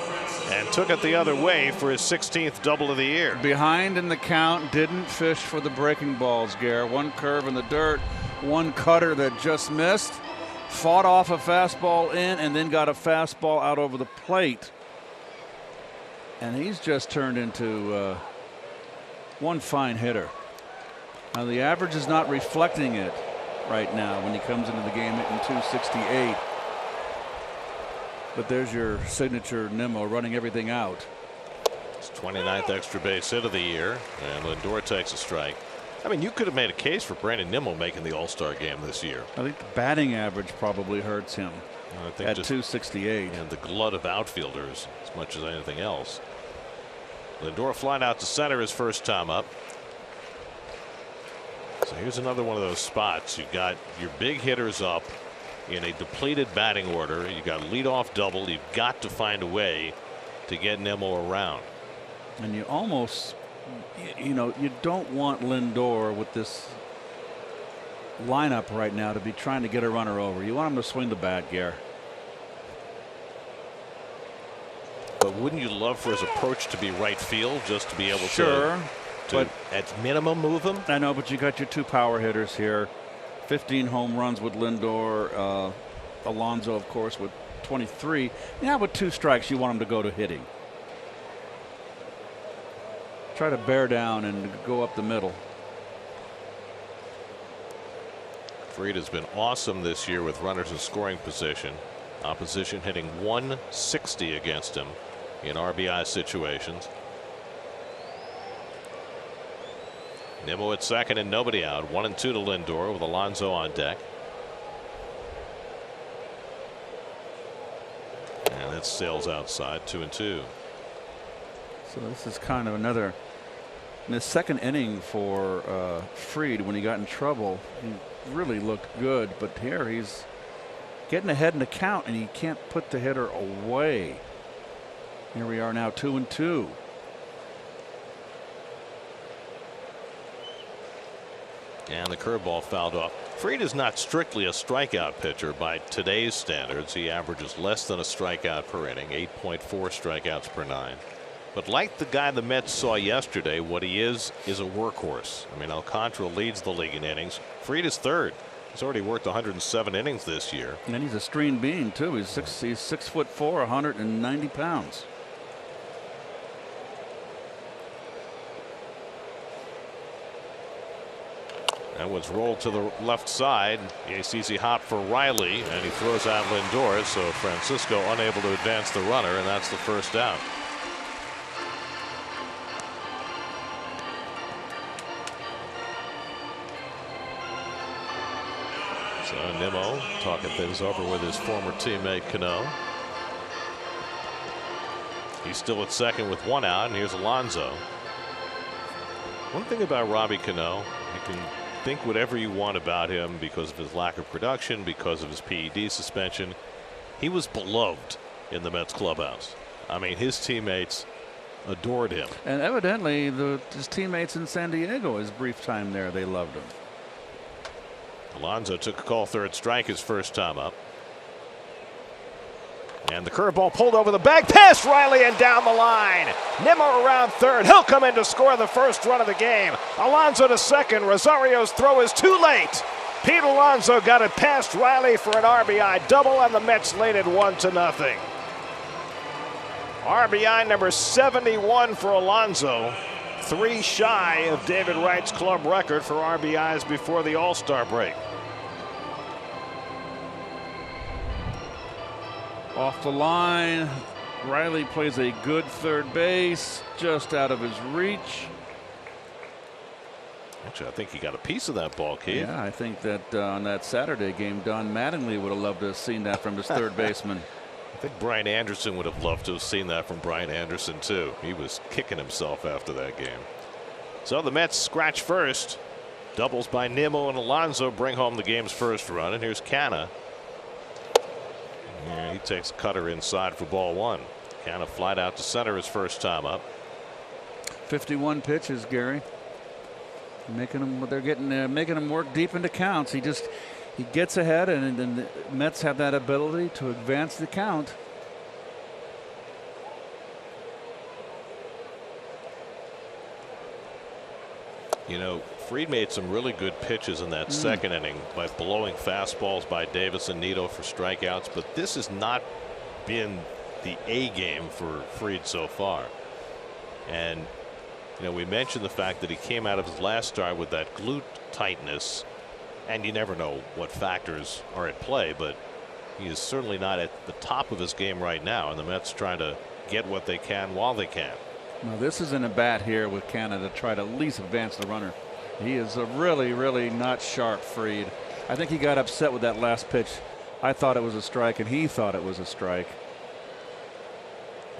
and took it the other way for his 16th double of the year. Behind in the count, didn't fish for the breaking balls, Gare. One curve in the dirt, one cutter that just missed. Fought off a fastball in and then got a fastball out over the plate. And he's just turned into one fine hitter. Now the average is not reflecting it right now when he comes into the game hitting 268. But there's your signature Nimmo running everything out. His 29th extra base hit of the year, and Lindor takes a strike. I mean, you could have made a case for Brandon Nimmo making the All-Star game this year. I think the batting average probably hurts him I think at just, 268. And the glut of outfielders as much as anything else. Lindor flying out to center his first time up. So here's another one of those spots. You've got your big hitters up in a depleted batting order. You got a leadoff double. You've got to find a way to get Nimmo around. And you almost, you know, you don't want Lindor with this lineup right now to be trying to get a runner over. You want him to swing the bat, Gare. But wouldn't you love for his approach to be right field, just to be able to but at minimum move him? I know, but you got your two power hitters here. 15 home runs with Lindor. Alonso, of course, with 23. Now with 2 strikes, you want him to go to hitting. Try to bear down and go up the middle. Fried has been awesome this year with runners in scoring position. Opposition hitting 160 against him in RBI situations. Nimmo at second and nobody out. 1-2 to Lindor with Alonso on deck. And that sails outside. 2-2. So this is kind of another. In the second inning for Fried, when he got in trouble, he really looked good. But here he's getting ahead in the count, and he can't put the hitter away. Here we are now, 2-2. And the curveball fouled off. Fried is not strictly a strikeout pitcher by today's standards. He averages less than a strikeout per inning, 8.4 strikeouts per 9. But like the guy the Mets saw yesterday, what he is a workhorse. I mean, Alcantara leads the league in innings. Fried is third. He's already worked 107 innings this year. And he's a stream bean too. He's 6'4", 190 pounds. That was rolled to the left side. It's easy hop for Riley, and he throws out Lindor. So Francisco unable to advance the runner, and that's the first out. So Nimmo talking things over with his former teammate Cano. He's still at second with 1 out, and here's Alonso. One thing about Robbie Cano, you can think whatever you want about him because of his lack of production, because of his PED suspension. He was beloved in the Mets clubhouse. I mean, his teammates adored him. And evidently, his teammates in San Diego, his brief time there, they loved him. Alonso took a call, third strike, his first time up. And the curveball pulled over the bag, past Riley and down the line. Nimmo around third. He'll come in to score the first run of the game. Alonso to second. Rosario's throw is too late. Pete Alonso got it past Riley for an RBI double, and the Mets lead it 1-0. RBI number 71 for Alonso. 3 shy of David Wright's club record for RBIs before the All-Star break. Off the line, Riley plays a good third base, just out of his reach. Actually, I think he got a piece of that ball, Keith. Yeah, I think that on that Saturday game, Don Mattingly would have loved to have seen that from his third baseman. I think Brian Anderson would have loved to have seen that from Brian Anderson, too. He was kicking himself after that game. So the Mets scratch first. Doubles by Nimmo and Alonso bring home the game's first run. And here's Canha. Yeah, he takes a cutter inside for ball 1. Canha flied out to center his first time up. 51 pitches, Gary. Making him, making him work deep into counts. He gets ahead, and the Mets have that ability to advance the count. You know, Fried made some really good pitches in that second inning by blowing fastballs by Davis and Nido for strikeouts, but this has not been the A game for Fried so far. And you know, we mentioned the fact that he came out of his last start with that glute tightness, and you never know what factors are at play, but he is certainly not at the top of his game right now, and the Mets trying to get what they can while they can. Now this is an at bat here with Canha to try to at least advance the runner. He is a really not sharp, Fried. I think he got upset with that last pitch. I thought it was a strike, and he thought it was a strike.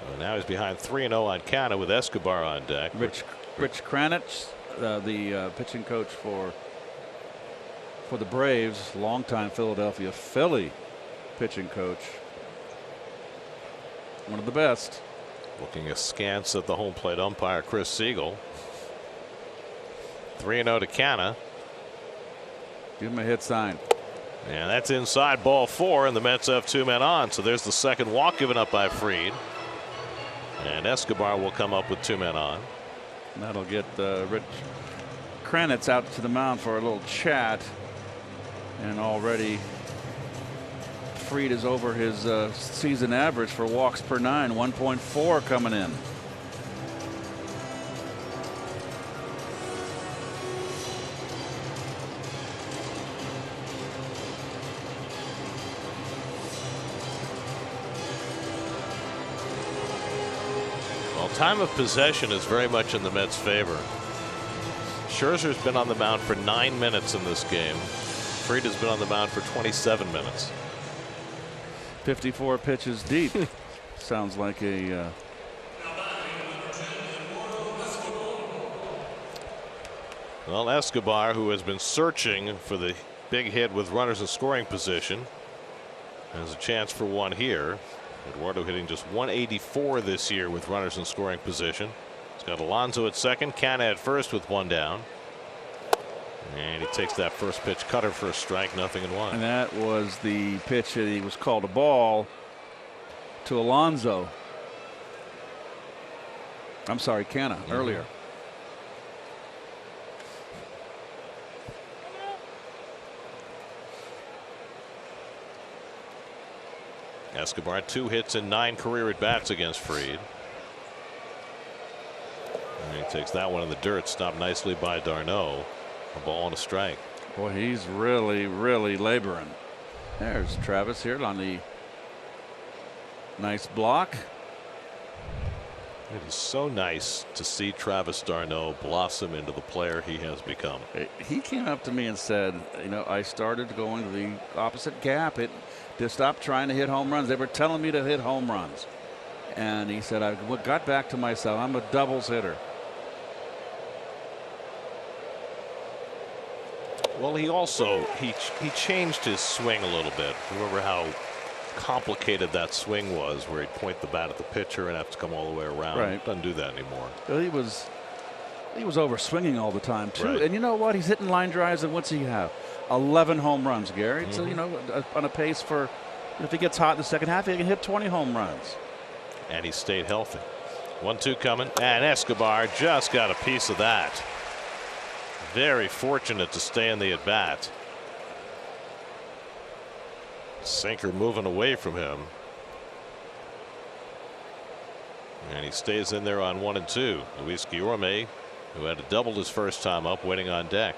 Well, now he's behind 3-0 on Canha with Escobar on deck. Rich Kranich, the pitching coach for the Braves, longtime Philadelphia Philly pitching coach. One of the best. Looking askance at the home plate umpire, Chris Siegel. 3-0 to Canha. Give him a hit sign. And that's inside, ball 4, and the Mets have 2 men on. So there's the second walk given up by Fried. And Escobar will come up with 2 men on. That'll get Rich Kranich out to the mound for a little chat. And already Fried is over his season average for walks per 9, 1.4 coming in. Well, time of possession is very much in the Mets' favor. Scherzer's been on the mound for 9 minutes in this game. Fried has been on the mound for 27 minutes. 54 pitches deep. Sounds like a well, Escobar, who has been searching for the big hit with runners in scoring position, has a chance for one here. Eduardo hitting just 184 this year with runners in scoring position. He's got Alonso at second, Canha at first with 1 down. And he takes that first pitch cutter for a strike, 0-1. And that was the pitch that he was called a ball to Alonso. I'm sorry, Canha earlier. Escobar 2 hits and 9 career at bats against Fried. And he takes that one in the dirt, stopped nicely by d'Arnaud. A ball and a strike. Boy, he's really laboring. There's Travis here on the nice block. It is so nice to see Travis d'Arnaud blossom into the player he has become. He came up to me and said, you know, I started going to the opposite gap. To stop trying to hit home runs. They were telling me to hit home runs. And he said, I got back to myself. I'm a doubles hitter. Well, he also he changed his swing a little bit. Remember how complicated that swing was, where he'd point the bat at the pitcher and have to come all the way around. Right. Doesn't do that anymore. Well, he was over swinging all the time too. Right. And you know what? He's hitting line drives, and what's he have? 11 home runs, Gary. So you know, on a pace for, if he gets hot in the second half, he can hit 20 home runs. And he stayed healthy. 1-2 coming, and Escobar just got a piece of that. Very fortunate to stay in the at bat. Sinker moving away from him. And he stays in there on 1-2. Luis Guillorme, who had doubled his first time up, waiting on deck.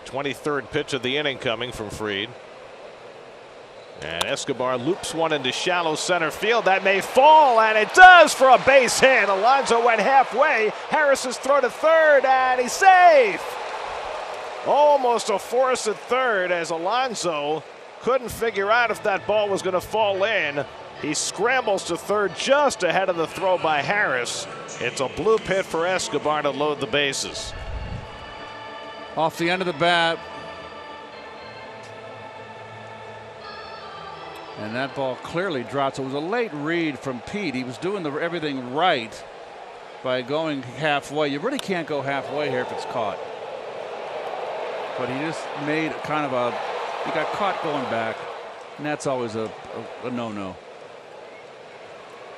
'23rd pitch of the inning coming from Fried. And Escobar loops one into shallow center field. That may fall, and it does for a base hit. Alonso went halfway. Harris's throw to third, and he's safe. Almost a force at third as Alonso couldn't figure out if that ball was going to fall in. He scrambles to third just ahead of the throw by Harris. It's a bloop hit for Escobar to load the bases. Off the end of the bat. And that ball clearly dropped. So it was a late read from Pete. He was doing everything right by going halfway. You really can't go halfway here if it's caught. But he just made kind of he got caught going back. And that's always a no-no.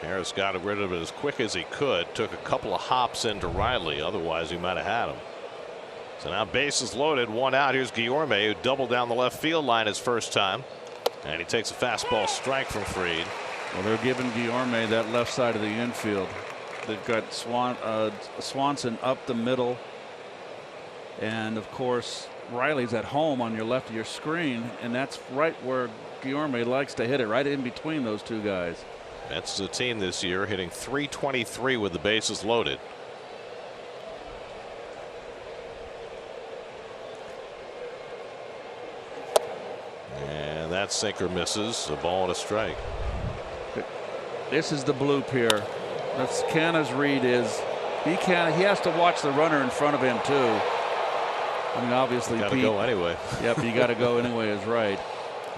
Harris got rid of it as quick as he could. Took a couple of hops into Riley. Otherwise, he might have had him. So now bases loaded, one out. Here's Guillorme, who doubled down the left field line his first time. And he takes a fastball strike from Fried. Well, they're giving Guillorme that left side of the infield. They've got Swanson up the middle. And, of course, Riley's at home on your left of your screen. And that's right where Guillorme likes to hit it, right in between those two guys. That's the team this year, hitting .323 with the bases loaded. And that sinker misses. A ball and a strike. This is the bloop here. That's Canna's read is he has to watch the runner in front of him too. I mean, obviously Got to go anyway. Yep, you got to go anyway is right.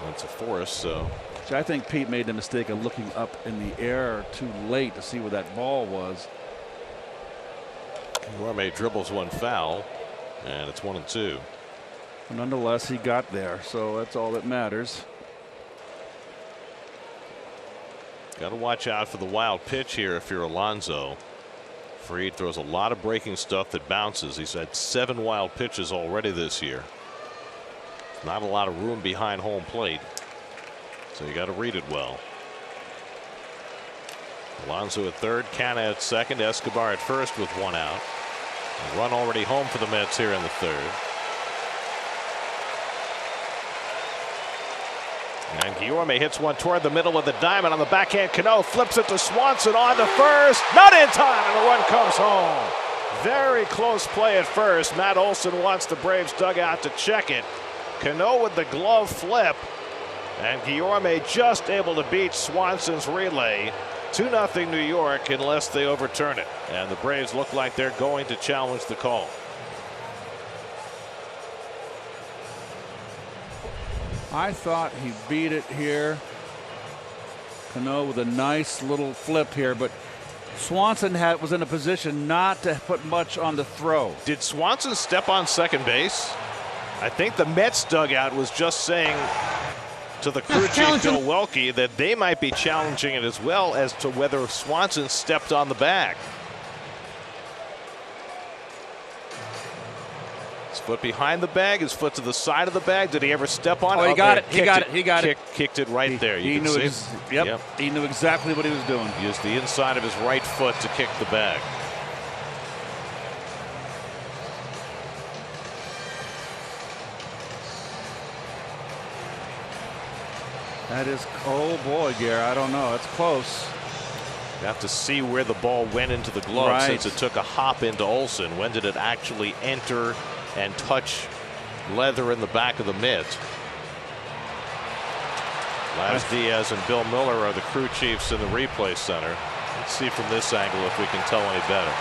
That's a force. So I think Pete made the mistake of looking up in the air too late to see where that ball was. Guillorme dribbles one foul, and it's 1-2. Nonetheless, he got there, so that's all that matters. Got to watch out for the wild pitch here if you're Alonso. Fried throws a lot of breaking stuff that bounces. He's had 7 wild pitches already this year. Not a lot of room behind home plate, so you got to read it well. Alonso at third, Canna at second, Escobar at first with one out. A run already home for the Mets here in the third. And Guillorme hits one toward the middle of the diamond on the backhand. Cano flips it to Swanson on the first. Not in time, and the run comes home. Very close play at first. Matt Olson wants the Braves dugout to check it. Cano with the glove flip. And Guillorme just able to beat Swanson's relay. 2-0 New York unless they overturn it. And the Braves look like they're going to challenge the call. I thought he beat it here. Cano with a nice little flip here, but Swanson was in a position not to put much on the throw. Did Swanson step on second base? I think the Mets dugout was just saying to the crew chief, Bill Welke, that they might be challenging it as well as to whether Swanson stepped on the bag. His foot behind the bag, his foot to the side of the bag. Did he ever step on it? Oh, he got it. He got it. Kicked it right there. He knew he knew exactly what he was doing. Used the inside of his right foot to kick the bag. That is, oh boy, Gary, I don't know. It's close. You have to see where the ball went into the glove, right, since it took a hop into Olson. When did it actually enter and touch leather in the back of the mitt? Laz Diaz and Bill Miller are the crew chiefs in the replay center. Let's see from this angle if we can tell any better.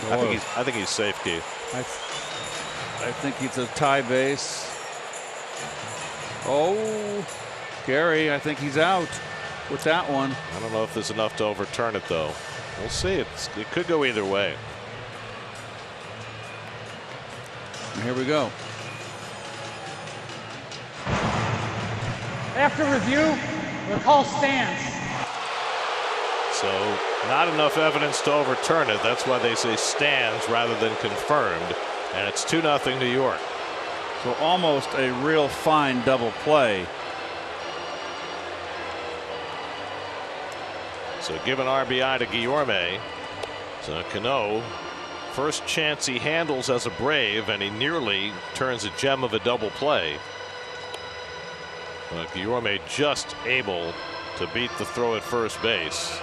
I think he's safe, Keith. I think he's a tie base. Oh, Gary, I think he's out with that one. I don't know if there's enough to overturn it, though. We'll see. It could go either way. And here we go. After review, the call stands. So not enough evidence to overturn it. That's why they say stands rather than confirmed. And it's 2-0 New York. So almost a real fine double play. So give an RBI to Guillorme. So Cano, first chance he handles as a Brave, and he nearly turns a gem of a double play. But Guillorme just able to beat the throw at first base.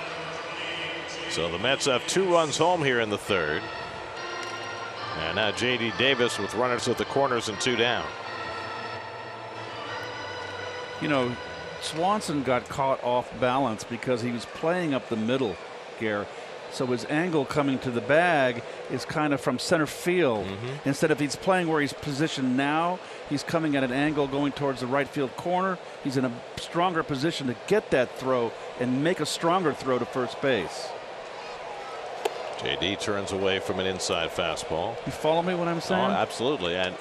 So the Mets have 2 runs home here in the third. And now J.D. Davis with runners at the corners and 2 down. You know, Swanson got caught off balance because he was playing up the middle, Gare. So his angle coming to the bag is kind of from center field. Instead of he's playing where he's positioned now, he's coming at an angle going towards the right field corner. He's in a stronger position to get that throw and make a stronger throw to first base. J.D. turns away from an inside fastball. You follow me what I'm saying? Oh, absolutely. And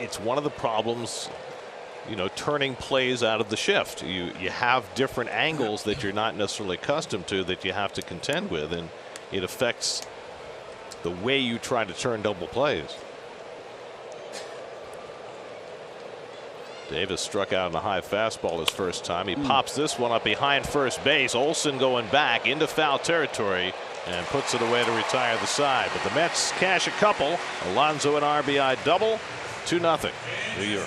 it's one of the problems, you know, turning plays out of the shift. You have different angles that you're not necessarily accustomed to that you have to contend with, and it affects the way you try to turn double plays. Davis struck out on a high fastball his first time. He pops this one up behind first base. Olsen going back into foul territory and puts it away to retire the side. But the Mets cash a couple. Alonso an RBI double. 2-0 New York.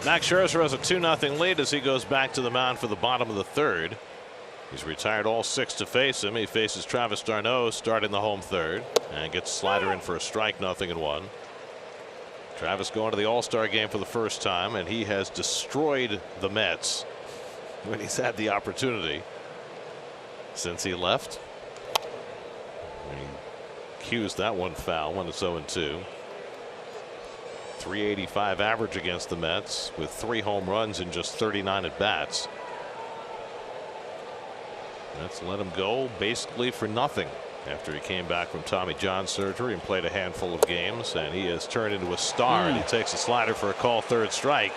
Max Scherzer has a 2-0 lead as he goes back to the mound for the bottom of the third. He's retired all 6 to face him. He faces Travis d'Arnaud starting the home third and gets Slider in for a strike, 0-1. Travis going to the All-Star game for the first time, and he has destroyed the Mets when he's had the opportunity since he left. He cues that one foul when it's 0-2. 385 average against the Mets with 3 home runs in just 39 at bats. Let's let him go basically for nothing after he came back from Tommy John surgery and played a handful of games, and he has turned into a star. And he takes a slider for a call, third strike.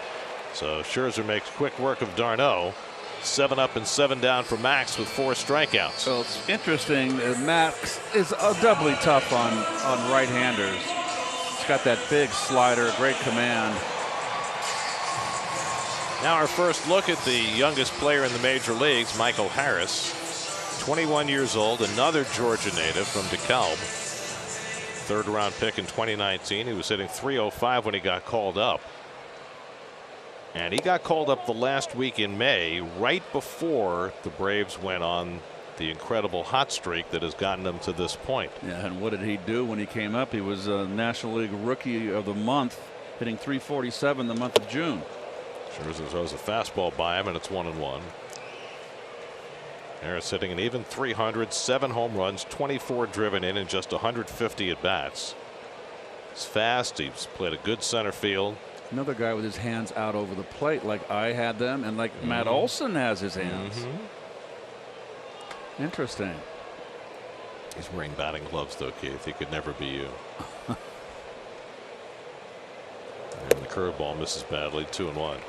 So Scherzer makes quick work of d'Arnaud. 7 up and 7 down for Max with 4 strikeouts. So it's interesting. Max is doubly tough on right-handers. He's got that big slider, great command. Now our first look at the youngest player in the major leagues, Michael Harris. 21 years old, another Georgia native from DeKalb. 3rd round pick in 2019. He was hitting .305 when he got called up. And he got called up the last week in May, right before the Braves went on the incredible hot streak that has gotten them to this point. Yeah, and what did he do when he came up? He was a National League Rookie of the Month, hitting .347 the month of June. Scherzer throws a fastball by him, and it's 1-1. Harris hitting an even .300, 7 home runs, 24 driven in just 150 at bats. He's fast. He's played a good center field. Another guy with his hands out over the plate, like I had them, and like Matt Olson has his hands. Interesting. He's wearing batting gloves, though, Keith. He could never be you. And the curveball misses badly, 2-1.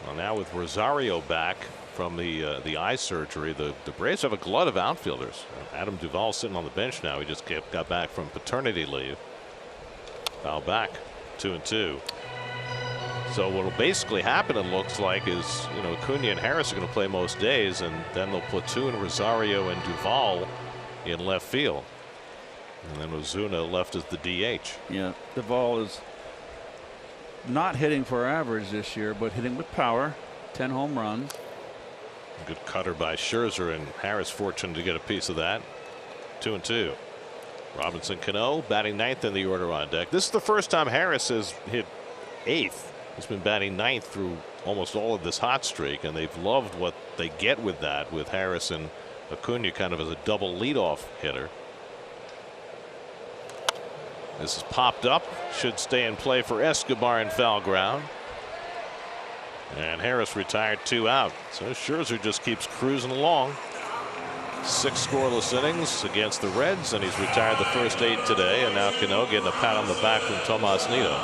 Well, now with Rosario back from the eye surgery, the Braves have a glut of outfielders. Adam Duvall sitting on the bench now. He just got back from paternity leave. Foul back, 2-2. So what will basically happen, it looks like, is, you know, Acuna and Harris are going to play most days, and then they'll platoon Rosario and Duvall in left field. And then Ozuna left as the DH. Yeah, Duvall is not hitting for average this year, but hitting with power. 10 home runs. Good cutter by Scherzer, and Harris fortunate to get a piece of that. 2-2. Robinson Cano batting ninth in the order on deck. This is the first time Harris has hit eighth. He's been batting ninth through almost all of this hot streak, and they've loved what they get with that, with Harris and Acuna kind of as a double leadoff hitter. This is popped up, should stay in play for Escobar in foul ground. And Harris retired 2 out. So Scherzer just keeps cruising along. 6 scoreless innings against the Reds, and he's retired the first 8 today. And now Cano getting a pat on the back from Tomas Nido.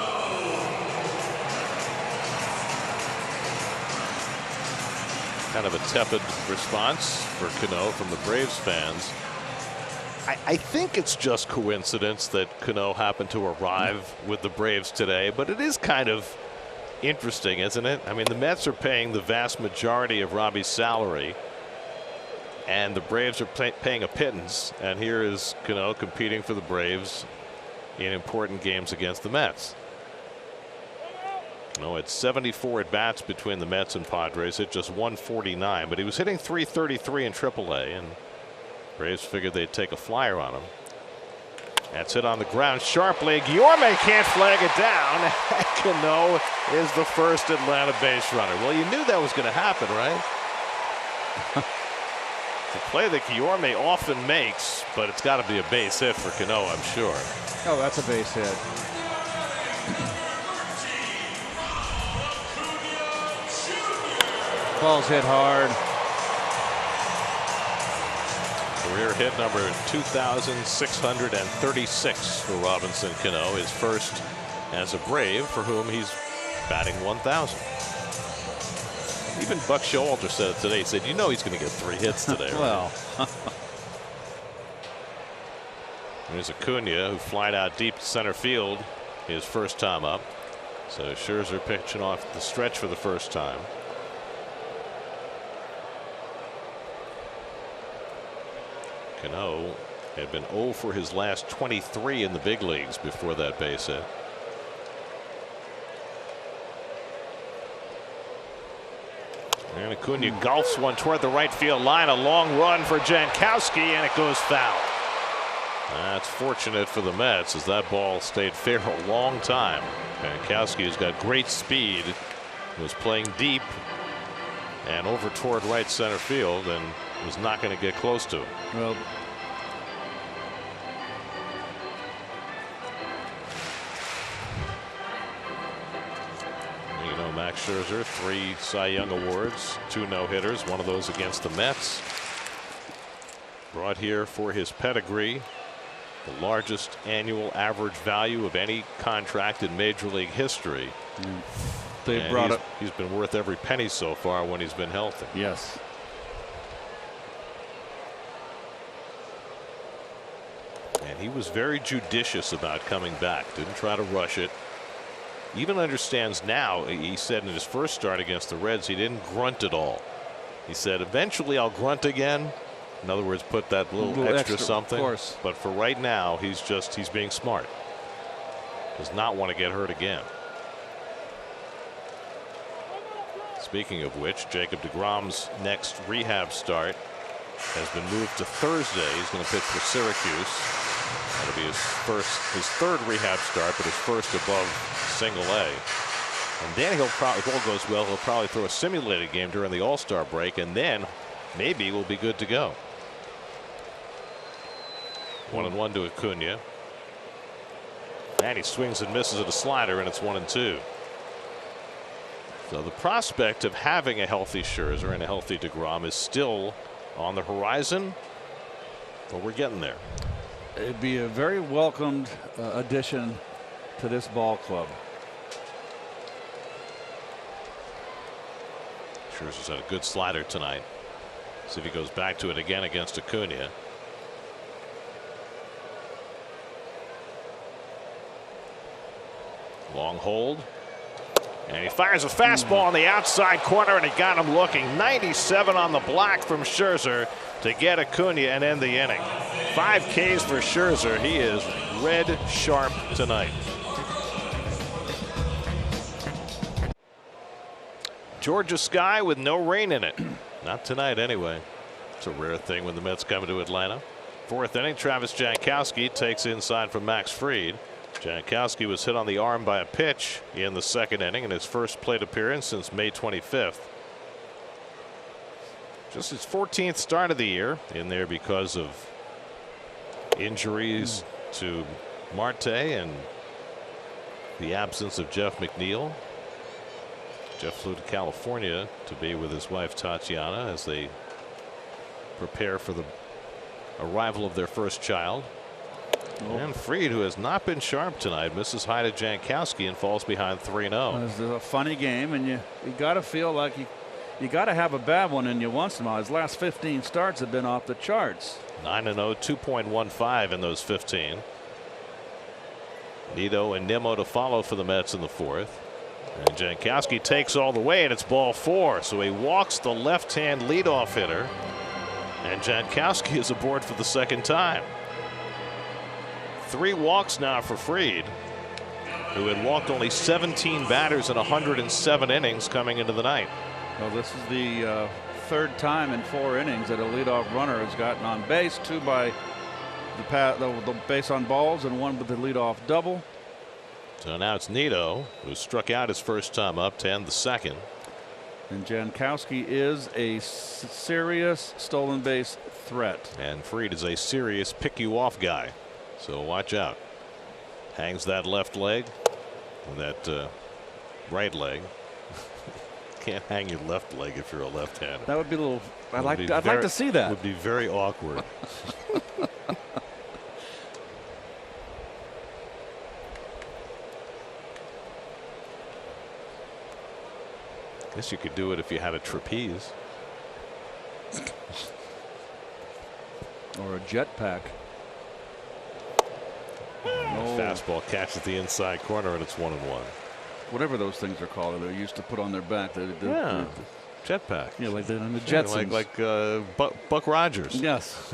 Kind of a tepid response for Cano from the Braves fans. I think it's just coincidence that Cano happened to arrive with the Braves today, but it is kind of interesting, isn't it? I mean, the Mets are paying the vast majority of Robbie's salary, and the Braves are paying a pittance, and here is Cano competing for the Braves in important games against the Mets. Cano had 74 at bats between the Mets and Padres, hit just 149, but he was hitting .333 in AAA, and Braves figured they'd take a flyer on him. That's hit on the ground sharply. Guillorme can't flag it down. Cano is the first Atlanta base runner. Well, you knew that was going to happen, right? It's a play that Guillorme often makes, but it's got to be a base hit for Cano, I'm sure. Oh, that's a base hit. Ball's hit hard. Career hit number 2,636 for Robinson Cano, his first as a Brave, for whom he's batting 1,000. Even Buck Showalter said it today. He said, you know, he's going to get 3 hits today. Right? Well, there's Acuna, who flied out deep to center field his first time up. So Scherzer pitching off the stretch for the first time. Cano had been 0 for his last 23 in the big leagues before that base hit. And Acuna golfs one toward the right field line. A long run for Jankowski, and it goes foul. That's fortunate for the Mets, as that ball stayed fair a long time. Jankowski has got great speed, was playing deep and over toward right center field, and was not going to get close to it. well, You know, Max Scherzer, 3 Cy Young awards, 2 no-hitters, one of those against the Mets. Brought here for his pedigree, the largest annual average value of any contract in Major League history. they brought it. He's been worth every penny so far when he's been healthy. Yes. And he was very judicious about coming back. Didn't try to rush it. Even understands now, he said in his first start against the Reds, he didn't grunt at all. He said, eventually I'll grunt again. In other words, put that little extra something. Of course. But for right now, he's being smart. Does not want to get hurt again. Speaking of which, Jacob deGrom's next rehab start has been moved to Thursday. He's going to pitch for Syracuse. That'll be his third rehab start, but his first above Single-A. And then he'll probably, if all goes well, he'll probably throw a simulated game during the All-Star break, and then maybe we'll be good to go. 1-1 to Acuna. And he swings and misses at a slider, and it's 1-2. So the prospect of having a healthy Scherzer and a healthy deGrom is still on the horizon, but we're getting there. It'd be a very welcomed addition to this ball club. Scherzer's had a good slider tonight. See if he goes back to it again against Acuna. Long hold. And he fires a fastball on the outside corner, and he got him looking. 97 on the block from Scherzer to get Acuna and end the inning. 5 Ks for Scherzer. He is red sharp tonight. Georgia sky with no rain in it. Not tonight anyway. It's a rare thing when the Mets come to Atlanta. Fourth inning, Travis Jankowski takes inside from Max Fried. Jankowski was hit on the arm by a pitch in the second inning in his first plate appearance since May 25th. Just his 14th start of the year in there because of injuries to Marte and the absence of Jeff McNeil. Jeff flew to California to be with his wife Tatiana as they prepare for the arrival of their first child. And Fried, who has not been sharp tonight, misses high to Jankowski and falls behind 3-0. This is a funny game, and you got to feel like you got to have a bad one in you once in a while. His last 15 starts have been off the charts. 9-0, 2.15 in those 15. Nido and Nimmo to follow for the Mets in the fourth. And Jankowski takes all the way, and it's ball 4. So he walks the left-hand leadoff hitter, and Jankowski is aboard for the second time. 3 walks now for Fried, who had walked only 17 batters in 107 innings coming into the night. Well, this is the third time in 4 innings that a leadoff runner has gotten on base. 2 by the base on balls and 1 with the leadoff double. So now it's Nido, who struck out his first time up to end the second. And Jankowski is a serious stolen base threat. And Fried is a serious pick you off guy. So watch out. Hangs that left leg and that right leg. Can't hang your left leg if you're a left-hander. That would be a little. I'd like to see that. Would be very awkward. Guess you could do it if you had a trapeze. Or a jetpack. Fastball catches the inside corner, and it's 1-1. Whatever those things are called, they used to put on their back. Yeah, jetpack. Yeah, like they're on the Jetsons. Like Buck Rogers. Yes.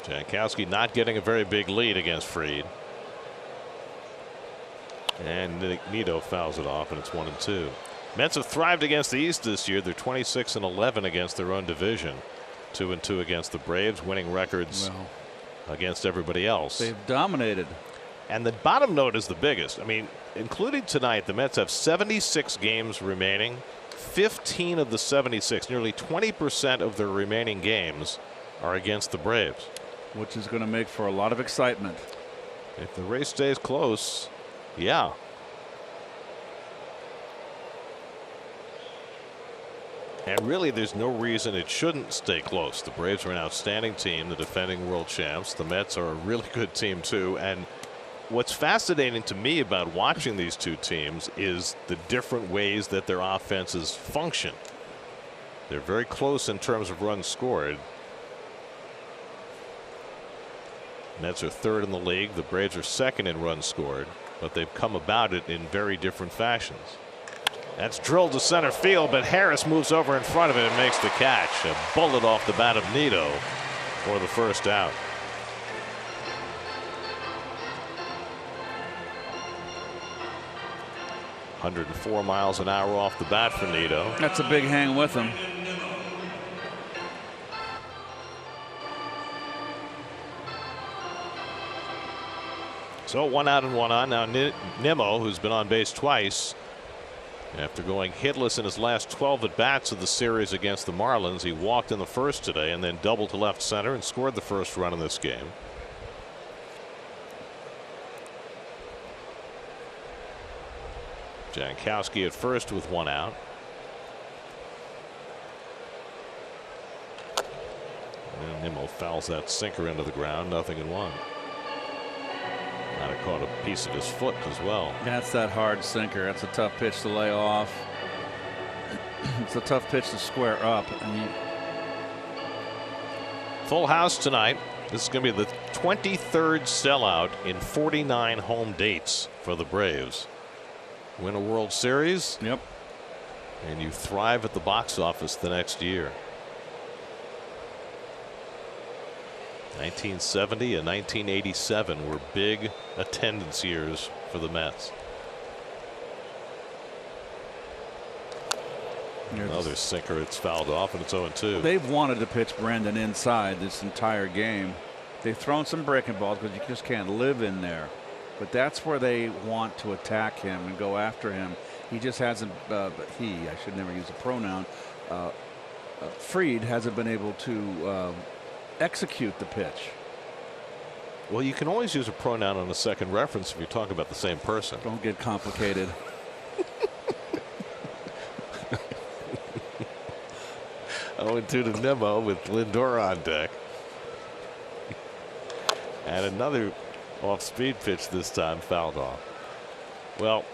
Jankowski not getting a very big lead against Fried. And Nido fouls it off, and it's 1-2. Mets have thrived against the East this year. They're 26-11 against their own division. 2-2 against the Braves, winning records against everybody else. They've dominated. And the bottom note is the biggest. I mean, including tonight, the Mets have 76 games remaining. 15 of the 76, nearly 20% of their remaining games, are against the Braves. Which is going to make for a lot of excitement. If the race stays close, yeah. And really, there's no reason it shouldn't stay close. The Braves are an outstanding team, the defending world champs. The Mets are a really good team, too. And what's fascinating to me about watching these two teams is the different ways that their offenses function. They're very close in terms of runs scored. Mets are third in the league. The Braves are second in runs scored, but they've come about it in very different fashions. That's drilled to center field, but Harris moves over in front of it and makes the catch. A bullet off the bat of Nido for the first out. .104 miles an hour off the bat for Nido. That's a big hang with him. So 1 out and 1 on. Now Nimmo, who's been on base twice, after going hitless in his last 12 at bats of the series against the Marlins. He walked in the first today and then doubled to left center and scored the first run in this game. Jankowski at first with 1 out. And Nimmo fouls that sinker into the ground. 0-1. Might have caught a piece of his foot as well. That's that hard sinker. That's a tough pitch to lay off. It's a tough pitch to square up. Full house tonight. This is going to be the 23rd sellout in 49 home dates for the Braves. Win a World Series. Yep. And you thrive at the box office the next year. 1970 and 1987 were big attendance years for the Mets. Another sinker. It's fouled off, and it's 0-2. They've wanted to pitch Brandon inside this entire game. They've thrown some breaking balls because you just can't live in there. But that's where they want to attack him and go after him. He just hasn't. I should never use a pronoun. Fried hasn't been able to execute the pitch. Well, you can always use a pronoun on a second reference if you're talking about the same person. Don't get complicated. 0-2 to Nimmo with Lindor on deck. And another off-speed pitch this time fouled off. Well,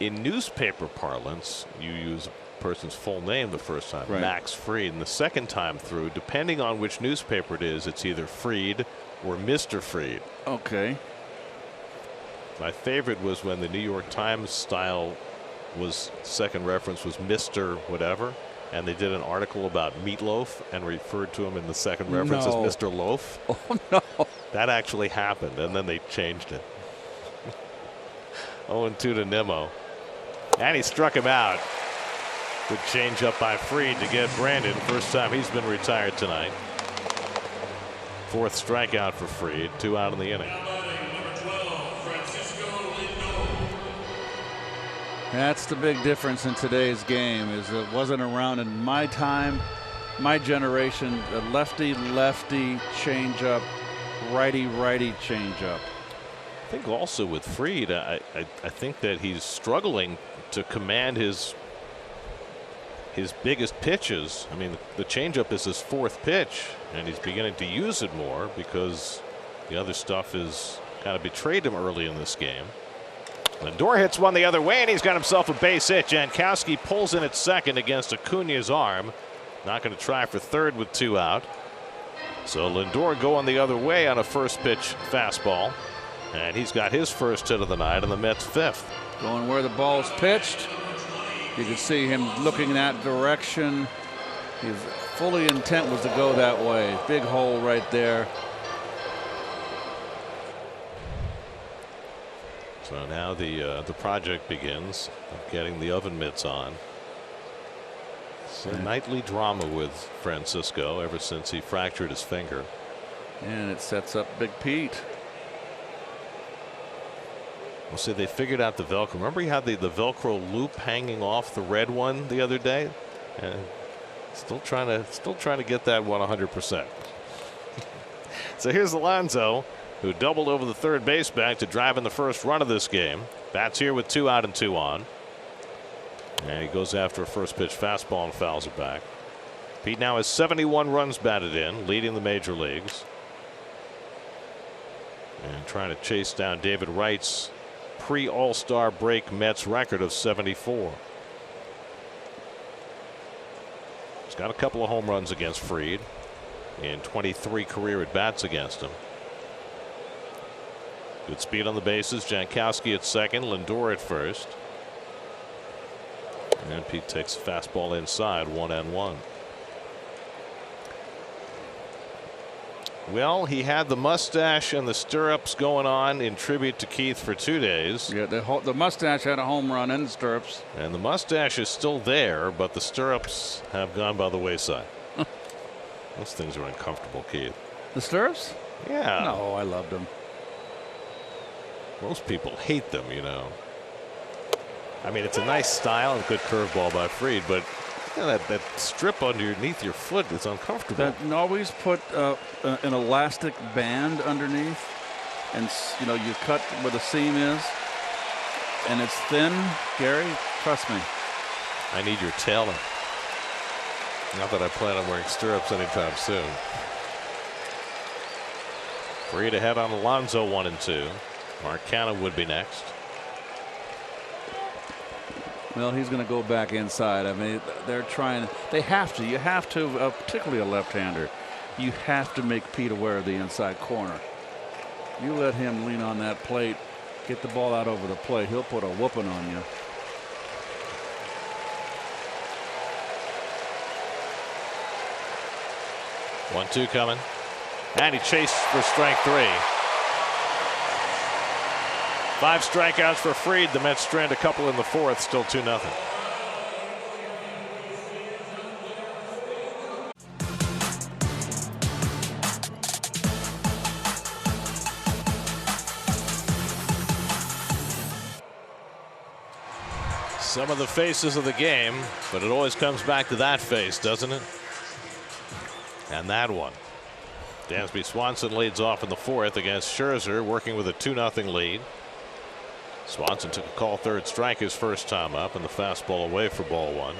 in newspaper parlance, you use a person's full name the first time, right. Max Fried. And the second time through, depending on which newspaper it is, it's either Fried or Mr. Fried. Okay. My favorite was when the New York Times style was second reference was Mr. whatever, and they did an article about Meatloaf and referred to him in the second reference as Mr. Loaf. Oh no. That actually happened, and then they changed it. 0-2 to Nimmo. And he struck him out. Good change up by Fried to get Brandon. First time he's been retired tonight. Fourth strikeout for Fried. 2 out in the inning. That's the big difference in today's game. Is it wasn't around in my time, my generation. A lefty-lefty changeup, righty-righty changeup. I think also with Fried, I think that he's struggling to command his biggest pitches. I mean, the changeup is his fourth pitch, and he's beginning to use it more because the other stuff is kind of betrayed him early in this game. Lindor hits one the other way, and he's got himself a base hit. Jankowski pulls in at second against Acuna's arm. Not going to try for third with 2 out. So Lindor going the other way on a first pitch fastball. And he's got his first hit of the night, and the Mets 5th. Going where the ball's pitched. You can see him looking in that direction. His fully intent was to go that way. Big hole right there. So now the project begins of getting the oven mitts on. It's a nightly drama with Francisco ever since he fractured his finger. And it sets up Big Pete. Well, see, they figured out the Velcro. Remember he had the Velcro loop hanging off the red one the other day? And still trying to get that one 100%. So here's Alonso, who doubled over the third base back to drive in the first run of this game. Bats here with 2 out and 2 on. And he goes after a first pitch fastball and fouls it back. Pete now has 71 runs batted in, leading the major leagues. And trying to chase down David Wright's pre-All-Star break Mets record of 74. He's got a couple of home runs against Fried in 23 career at-bats against him. Good speed on the bases. Jankowski at second, Lindor at first. And Pete takes a fastball inside, 1-1. Well, he had the mustache and the stirrups going on in tribute to Keith for 2 days. Yeah, the mustache had a home run in the stirrups. And the mustache is still there, but the stirrups have gone by the wayside. Those things are uncomfortable, Keith. The stirrups? Yeah. No, I loved them. Most people hate them, you know. I mean, it's a nice style and good curveball by Fried, but you know, that strip underneath your foot is uncomfortable. Always put an elastic band underneath, and you know you cut where the seam is, and it's thin. Gary, trust me. I need your tailor. Not that I plan on wearing stirrups anytime soon. Fried ahead on Alonso 1-2. Marcano would be next. Well, he's going to go back inside. I mean, they're trying. They have to. You have to, particularly a left-hander. You have to make Pete aware of the inside corner. You let him lean on that plate, get the ball out over the plate. He'll put a whooping on you. One-two coming, and he chased for strike 3. 5 strikeouts for Fried. The Mets strand a couple in the fourth. Still 2-0. Some of the faces of the game, but it always comes back to that face, doesn't it? And that one. Dansby Swanson leads off in the 4th against Scherzer, working with a 2-0 lead. Swanson took a call third strike his first time up, and the fastball away for ball 1.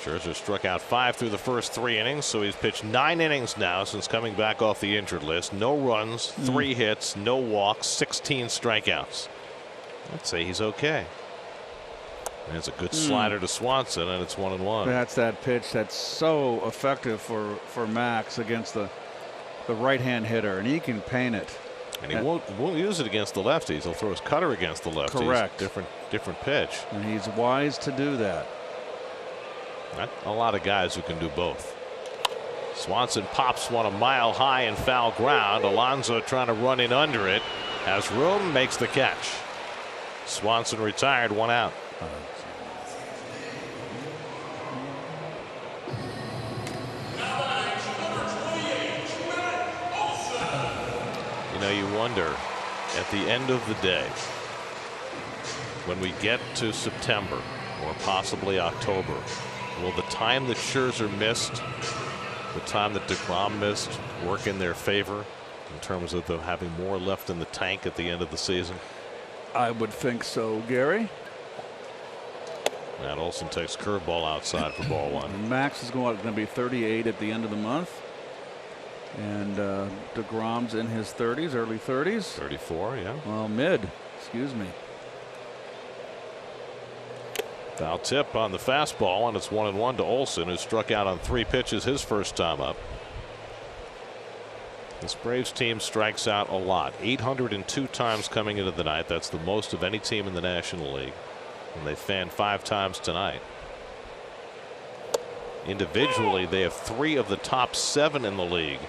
Scherzer struck out 5 through the first 3 innings, so he's pitched 9 innings now since coming back off the injured list. No runs, 3 hits, no walks, 16 strikeouts. I'd say he's okay. And it's a good slider to Swanson, and it's 1-1. That's that pitch that's so effective for Max against the right-hand hitter, and he can paint it. And he won't use it against the lefties. He'll throw his cutter against the lefties. Correct. Different pitch. And he's wise to do that. Not a lot of guys who can do both. Swanson pops one a mile high in foul ground. Alonso trying to run in under it. Has room, makes the catch. Swanson retired, 1 out. You know, you wonder at the end of the day, when we get to September or possibly October, will the time that Scherzer missed, the time that DeGrom missed, work in their favor in terms of them having more left in the tank at the end of the season? I would think so, Gary. Matt Olson takes curveball outside for ball 1. And Max is going to be 38 at the end of the month. And DeGrom's in his 30s, early 30s. 34, yeah. Well, mid, excuse me. Foul tip on the fastball, and it's 1-1 to Olson, who struck out on 3 pitches his first time up. This Braves team strikes out a lot. 802 times coming into the night. That's the most of any team in the National League. And they fanned 5 times tonight. Individually, they have 3 of the top 7 in the league.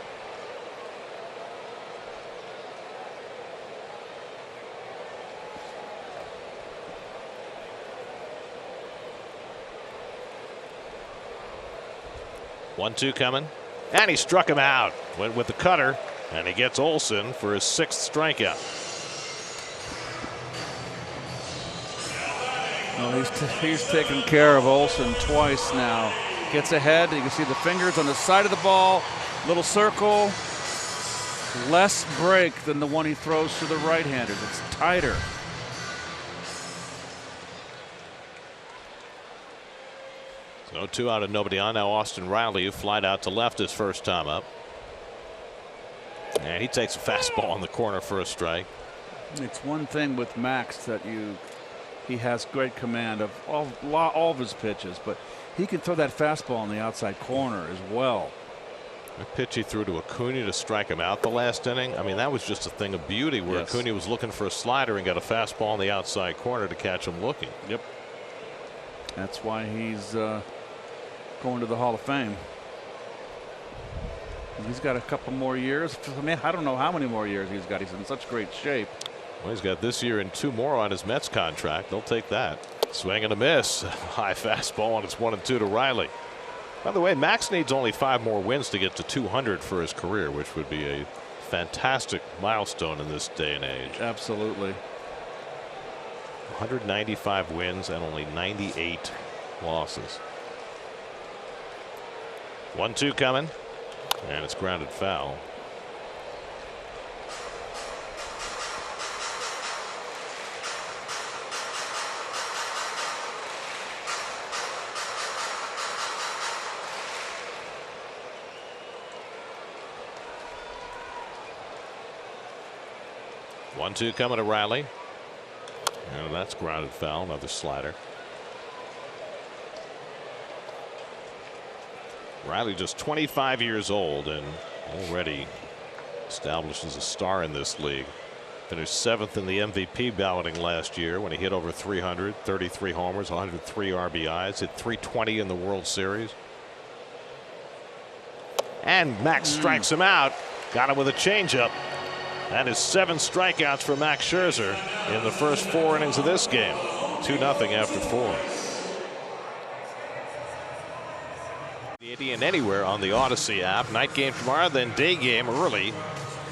One-two coming, and he struck him out. Went with the cutter, and he gets Olson for his 6th strikeout. Well, he's taken care of Olson twice now. Gets ahead. You can see the fingers on the side of the ball. Little circle. Less break than the one he throws to the right-handers. It's tighter. So 2 out and nobody on. Now Austin Riley, who flied out to left his first time up. And he takes a fastball in the corner for a strike. It's one thing with Max that he has great command of all of his pitches, but he can throw that fastball in the outside corner as well. The pitch he threw to Acuna to strike him out the last inning. I mean, that was just a thing of beauty where Acuna was looking for a slider and got a fastball in the outside corner to catch him looking. Yep. That's why he's going to the Hall of Fame. He's got a couple more years. I mean, I don't know how many more years he's got. He's in such great shape. Well, he's got this year and 2 more on his Mets contract. They'll take that. Swing and a miss. High fastball, and it's 1-2 to Riley. By the way, Max needs only 5 more wins to get to 200 for his career, which would be a fantastic milestone in this day and age. Absolutely. 195 wins and only 98 losses. 1-2 coming, and it's grounded foul. One-two coming to Riley. And that's grounded foul. Another slider. Riley just 25 years old and already established as a star in this league. Finished 7th in the MVP balloting last year when he hit over 300, 33 homers, 103 RBIs, hit 320 in the World Series. And Max strikes him out. Got him with a changeup. That is 7 strikeouts for Max Scherzer in the first 4 innings of this game. 2-0 after 4. The Indian Anywhere on the Odyssey app. Night game tomorrow, then day game early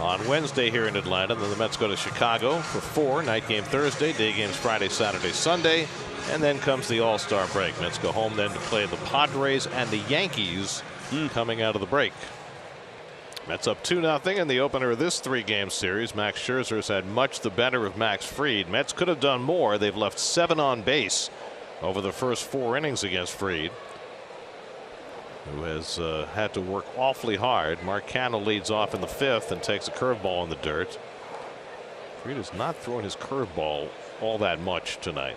on Wednesday here in Atlanta. Then the Mets go to Chicago for 4. Night game Thursday, day games Friday, Saturday, Sunday. And then comes the All-Star break. Mets go home then to play the Padres and the Yankees coming out of the break. Mets up 2-0 in the opener of this 3-game series. Max Scherzer's had much the better of Max Fried. Mets could have done more. They've left 7 on base over the first 4 innings against Fried, who has had to work awfully hard. Mark Canha leads off in the 5th and takes a curveball in the dirt. Fried has not thrown his curveball all that much tonight.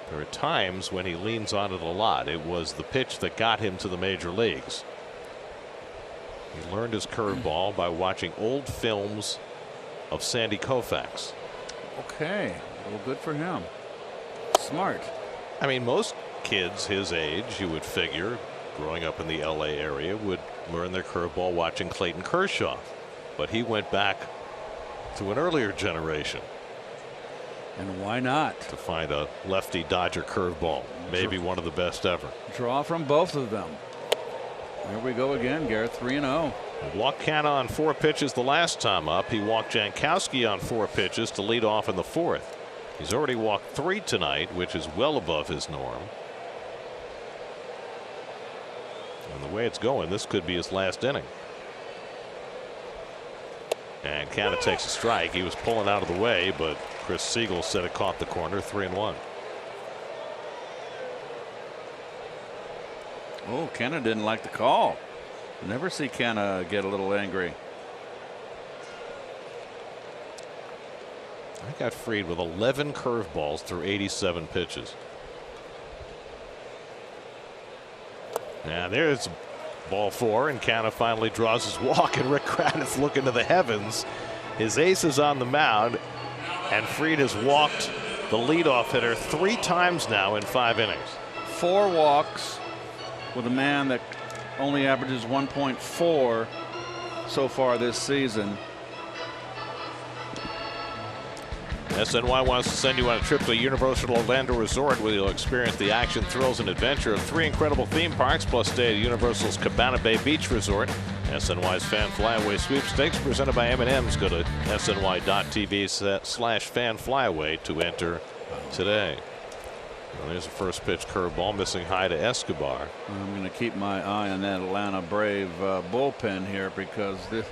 There are times when he leans on it a lot. It was the pitch that got him to the major leagues. He learned his curveball by watching old films of Sandy Koufax. Okay, well, good for him. Smart. I mean, most kids his age, you would figure, growing up in the LA area, would learn their curveball watching Clayton Kershaw. But he went back to an earlier generation. And why not? To find a lefty Dodger curveball. Maybe one of the best ever. Draw from both of them. Here we go again, Garrett. 3-0. Walked Canha on 4 pitches the last time up. He walked Jankowski on 4 pitches to lead off in the 4th. He's already walked 3 tonight, which is well above his norm. And the way it's going, this could be his last inning. And Canha takes a strike. He was pulling out of the way, but Chris Siegel said it caught the corner. 3-1. Oh, Canha didn't like the call. Never see Canha get a little angry. I got Fried with 11 curveballs through 87 pitches. Now there's ball 4, and Canha finally draws his walk, and Rick Kratitz looking to the heavens. His ace is on the mound, and Fried has walked the leadoff hitter 3 times now in 5 innings. 4 walks with a man that only averages 1.4 so far this season. SNY wants to send you on a trip to Universal Orlando Resort, where you'll experience the action, thrills, and adventure of 3 incredible theme parks, plus stay at Universal's Cabana Bay Beach Resort. SNY's Fan Flyaway Sweepstakes presented by M&M's. Go to sny.tv/Fan Flyaway to enter today. Well, there's a first pitch curveball missing high to Escobar. I'm going to keep my eye on that Atlanta Brave bullpen here, because this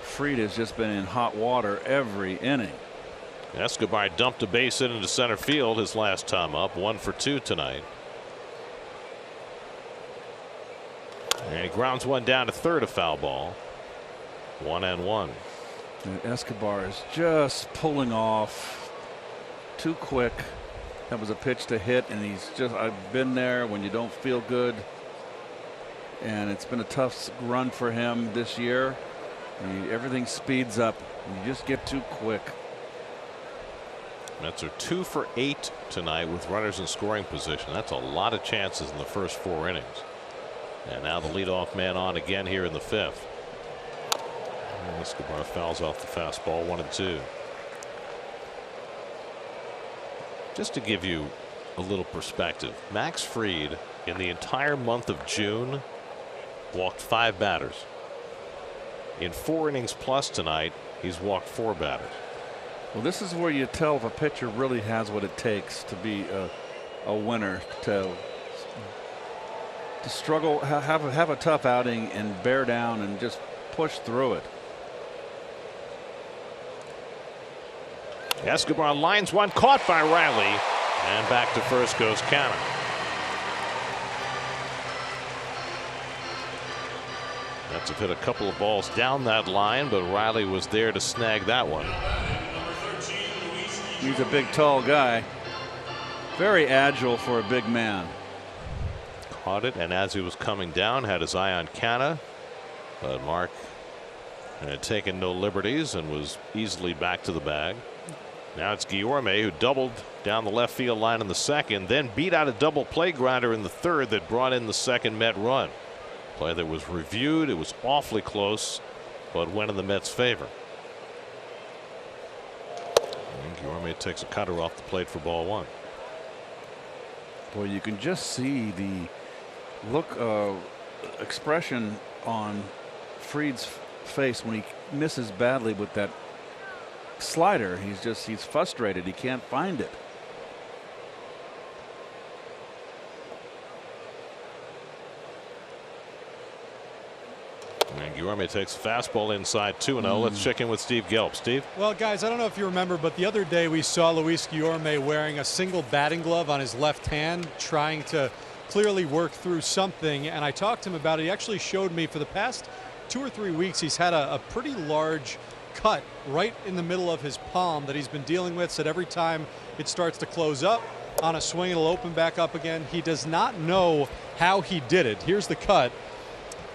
Fried has just been in hot water every inning. Escobar dumped a base hit into center field his last time up. 1 for 2 tonight. And he grounds one down to third, a foul ball. 1-1. And Escobar is just pulling off too quick. That was a pitch to hit, and he's just, I've been there when you don't feel good, and it's been a tough run for him this year. Everything speeds up. You just get too quick. Mets are 2 for 8 tonight with runners in scoring position. That's a lot of chances in the first 4 innings. And now the leadoff man on again here in the 5th. And Escobar fouls off the fastball. 1-2. Just to give you a little perspective, Max Fried in the entire month of June walked 5 batters. In 4 innings plus tonight, he's walked 4 batters. Well, this is where you tell if a pitcher really has what it takes to be a winner, to struggle, have a tough outing, and bear down and just push through it. Escobar lines one, caught by Riley, and back to first goes Canha. Mets have hit a couple of balls down that line, but Riley was there to snag that one. He's a big, tall guy. Very agile for a big man. Caught it, and as he was coming down, had his eye on Canha, but Mark had taken no liberties and was easily back to the bag. Now it's Guillorme, who doubled down the left field line in the 2nd, then beat out a double play grounder in the 3rd that brought in the 2nd Met run. Play that was reviewed. It was awfully close, but went in the Mets' favor. And Guillorme takes a cutter off the plate for ball 1. Boy, you can just see the expression on Fried's face when he misses badly with that slider. He's frustrated. He can't find it. And Guillorme takes a fastball inside 2-0. Let's check in with Steve Gelb. Steve? Well, guys, I don't know if you remember, but the other day we saw Luis Guillorme wearing a single batting glove on his left hand, trying to clearly work through something. And I talked to him about it. He actually showed me for the past 2 or 3 weeks he's had a pretty large cut right in the middle of his palm that he's been dealing with. Said every time it starts to close up on a swing, it'll open back up again. He does not know how he did it. Here's the cut.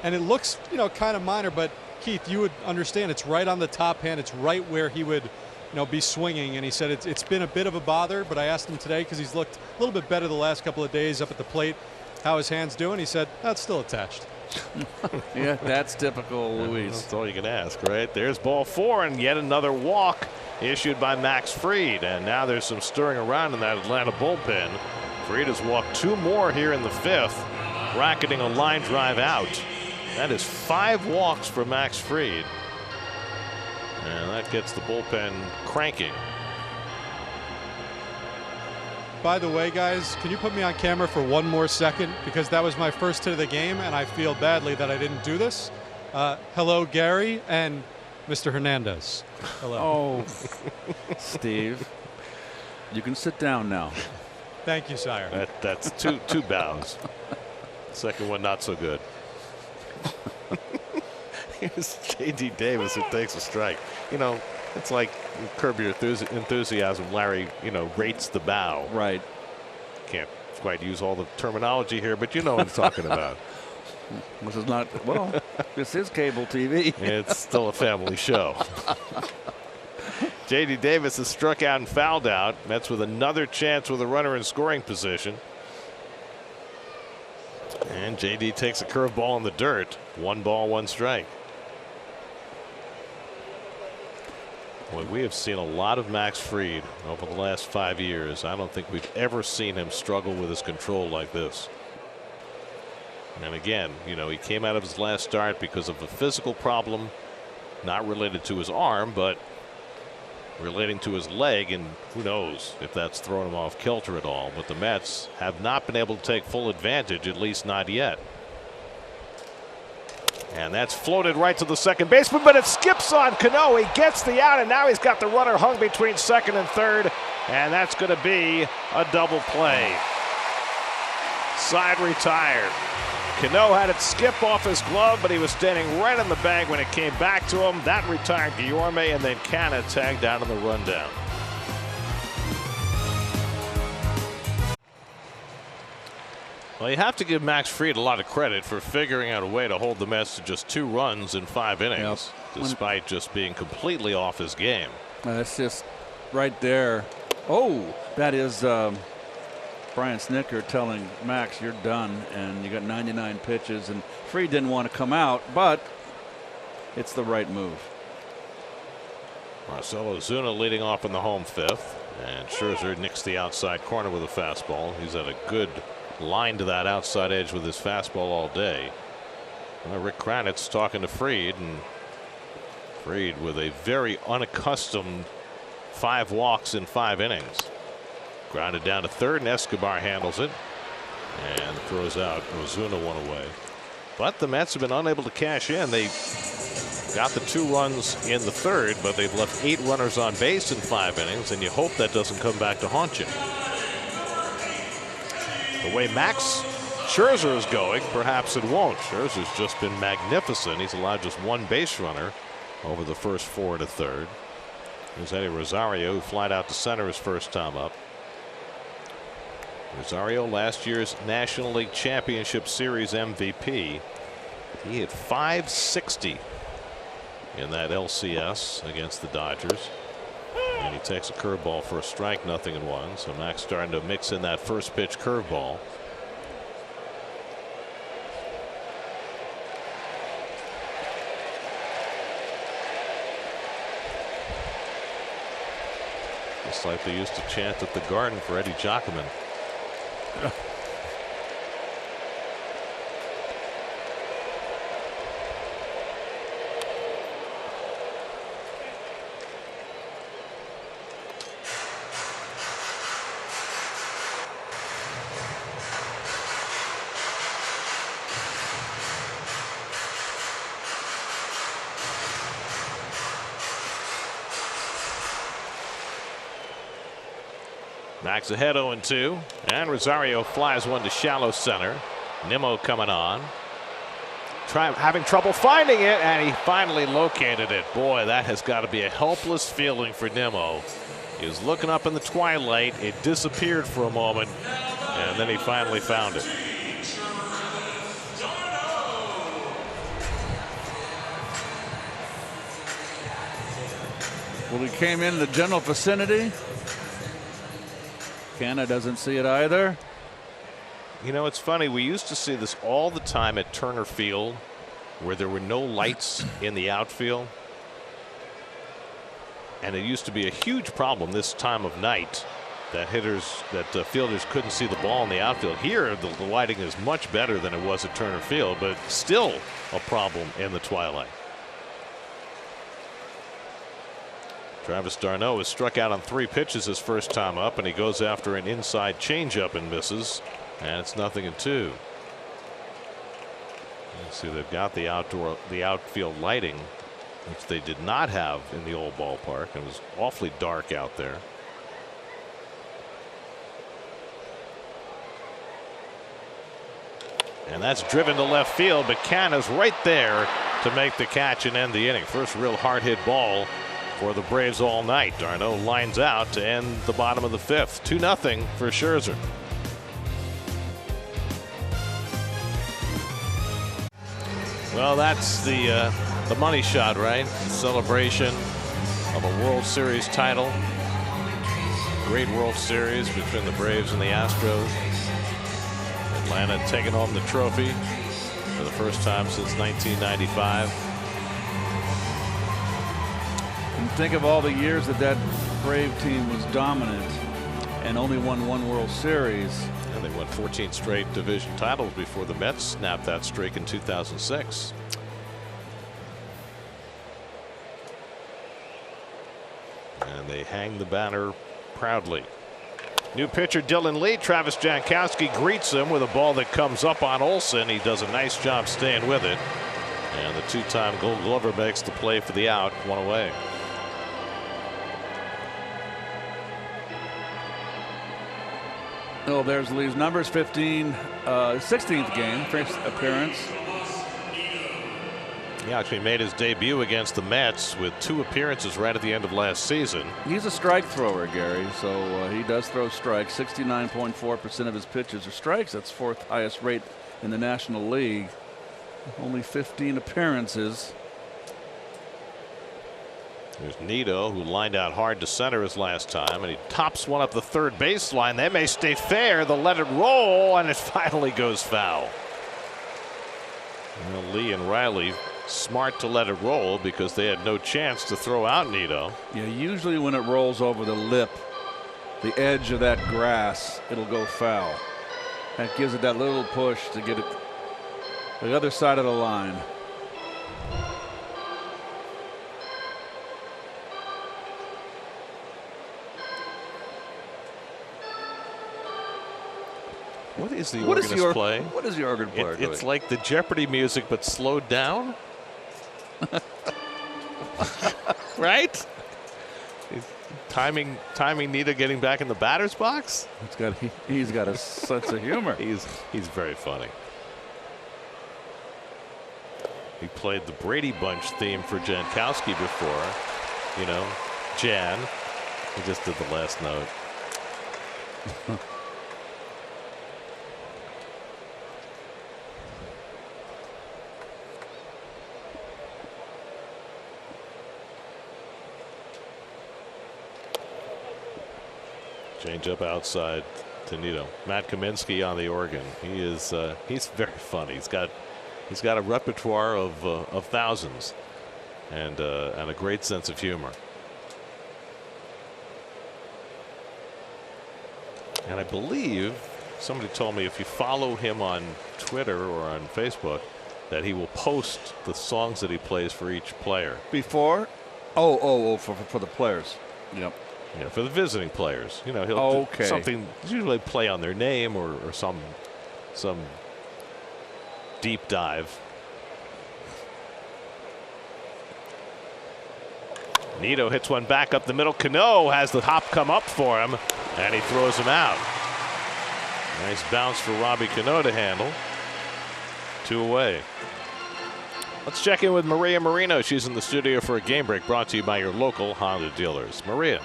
And it looks, kind of minor, but Keith, you would understand it's right on the top hand. It's right where he would, be swinging. And he said it's been a bit of a bother, but I asked him today because he's looked a little bit better the last couple of days up at the plate, how his hand's doing. He said, that's still attached. Yeah, that's typical Luis. That's all you can ask, right? There's ball 4 and yet another walk issued by Max Fried. And now there's some stirring around in that Atlanta bullpen. Fried has walked 2 more here in the 5th, bracketing a line drive out. That is 5 walks for Max Fried. And that gets the bullpen cranking. By the way, guys, can you put me on camera for 1 more second? Because that was my first hit of the game, and I feel badly that I didn't do this. Hello, Gary and Mr. Hernandez. Hello. Oh, Steve, you can sit down now. Thank you, sire. That's two bows. Second one not so good. Here's J.D. Davis who takes a strike. It's like Curb Your Enthusiasm. Larry, rates the bow. Right. Can't quite use all the terminology here, but you know what I'm talking about. This is not, well, this is cable TV. It's still a family show. J.D. Davis is struck out and fouled out. Mets with another chance with a runner in scoring position. And J.D. takes a curveball in the dirt. 1 ball, 1 strike. Well, we have seen a lot of Max Fried over the last 5 years. I don't think we've ever seen him struggle with his control like this. And again, he came out of his last start because of a physical problem, not related to his arm, but relating to his leg, and who knows if that's thrown him off kilter at all. But the Mets have not been able to take full advantage, at least not yet. And that's floated right to the second baseman, but it skips on Cano. He gets the out, and now he's got the runner hung between second and third, and that's going to be a double play. Side retired. Cano had it skip off his glove, but he was standing right on the bag when it came back to him. That retired Guillorme, and then Canha tagged out on the rundown. Well, you have to give Max Fried a lot of credit for figuring out a way to hold the Mets to just 2 runs in 5 innings, despite just being completely off his game. That's just right there. Oh, that is Brian Snitker telling Max, you're done, and you got 99 pitches, and Fried didn't want to come out, but it's the right move. Marcell Ozuna leading off in the home 5th, and Scherzer nicks the outside corner with a fastball. He's had a good line to that outside edge with his fastball all day. Rick Kranitz talking to Fried, and Fried with a very unaccustomed 5 walks in 5 innings. Grounded down to third, and Escobar handles it and throws out Ozuna 1 away. But the Mets have been unable to cash in. They got the 2 runs in the 3rd, but they've left 8 runners on base in 5 innings, and you hope that doesn't come back to haunt you. The way Max Scherzer is going, perhaps it won't. Scherzer's just been magnificent. He's allowed just 1 base runner over the first 4 and a third. There's Eddie Rosario, who flied out to center his first time up. Rosario, last year's National League Championship Series MVP. He hit .560 in that LCS against the Dodgers. And he takes a curveball for a strike, 0-1. So Max starting to mix in that first pitch curveball. Just like they used to chant at the Garden for Eddie Giacomin. Max ahead 0-2, and Rosario flies one to shallow center. Nimmo coming on. Having trouble finding it, and he finally located it. Boy, that has got to be a helpless feeling for Nimmo. He was looking up in the twilight. It disappeared for a moment, and then he finally found it. Well, he came in the general vicinity. Canna doesn't see it either. You know, it's funny. We used to see this all the time at Turner Field, where there were no lights in the outfield. And it used to be a huge problem this time of night that fielders couldn't see the ball in the outfield. Here, the lighting is much better than it was at Turner Field, but still a problem in the twilight. Travis d'Arnaud has struck out on 3 pitches his first time up, and he goes after an inside changeup and misses, and it's 0-2. You see, they've got the outfield lighting, which they did not have in the old ballpark. It was awfully dark out there. And that's driven to left field, but Canna's right there to make the catch and end the inning. First real hard hit ball for the Braves all night. d'Arnaud lines out to end the bottom of the 5th. 2-0 for Scherzer. Well, that's the money shot, right? The celebration of a World Series title. Great World Series between the Braves and the Astros. Atlanta taking home the trophy for the first time since 1995. And think of all the years that Brave team was dominant and only won 1 World Series. And they won 14 straight division titles before the Mets snapped that streak in 2006. And they hang the banner proudly. New pitcher Dylan Lee. Travis Jankowski greets him with a ball that comes up on Olson. He does a nice job staying with it. And the 2-time Gold Glover makes the play for the out, 1 away. Oh, there's Lee's numbers. 16th game, first appearance. He actually made his debut against the Mets with 2 appearances right at the end of last season. He's a strike thrower, Gary, so he does throw strikes. 69.4% of his pitches are strikes. That's 4th highest rate in the National League. Only 15 appearances. There's Nido, who lined out hard to center his last time, and he tops one up the third baseline. They may stay fair. They'll let it roll, and it finally goes foul. Well, Lee and Riley smart to let it roll because they had no chance to throw out Nido. Yeah, usually when it rolls over the lip, the edge of that grass, it'll go foul. That gives it that little push to get it the other side of the line. What is the organist play? What is the organ player doing? It's like the Jeopardy music, but slowed down. Right? Timing Nido getting back in the batter's box. He's got a sense of humor. He's very funny. He played the Brady Bunch theme for Jankowski before. You know, Jan. He just did the last note. Change up outside to Nido. Matt Kaminsky on the organ. He's very funny. He's got a repertoire of thousands, and a great sense of humor. And I believe somebody told me if you follow him on Twitter or on Facebook, that he will post the songs that he plays for each player. Before? Oh, for the players. Yep. Yeah, for the visiting players, you know, he'll do something, usually play on their name or some deep dive. Nido hits one back up the middle. Cano has the hop come up for him, And he throws him out. Nice bounce for Robbie Cano to handle. 2 away. Let's check in with Maria Marino. She's in the studio for a game break brought to you by your local Honda dealers. Maria.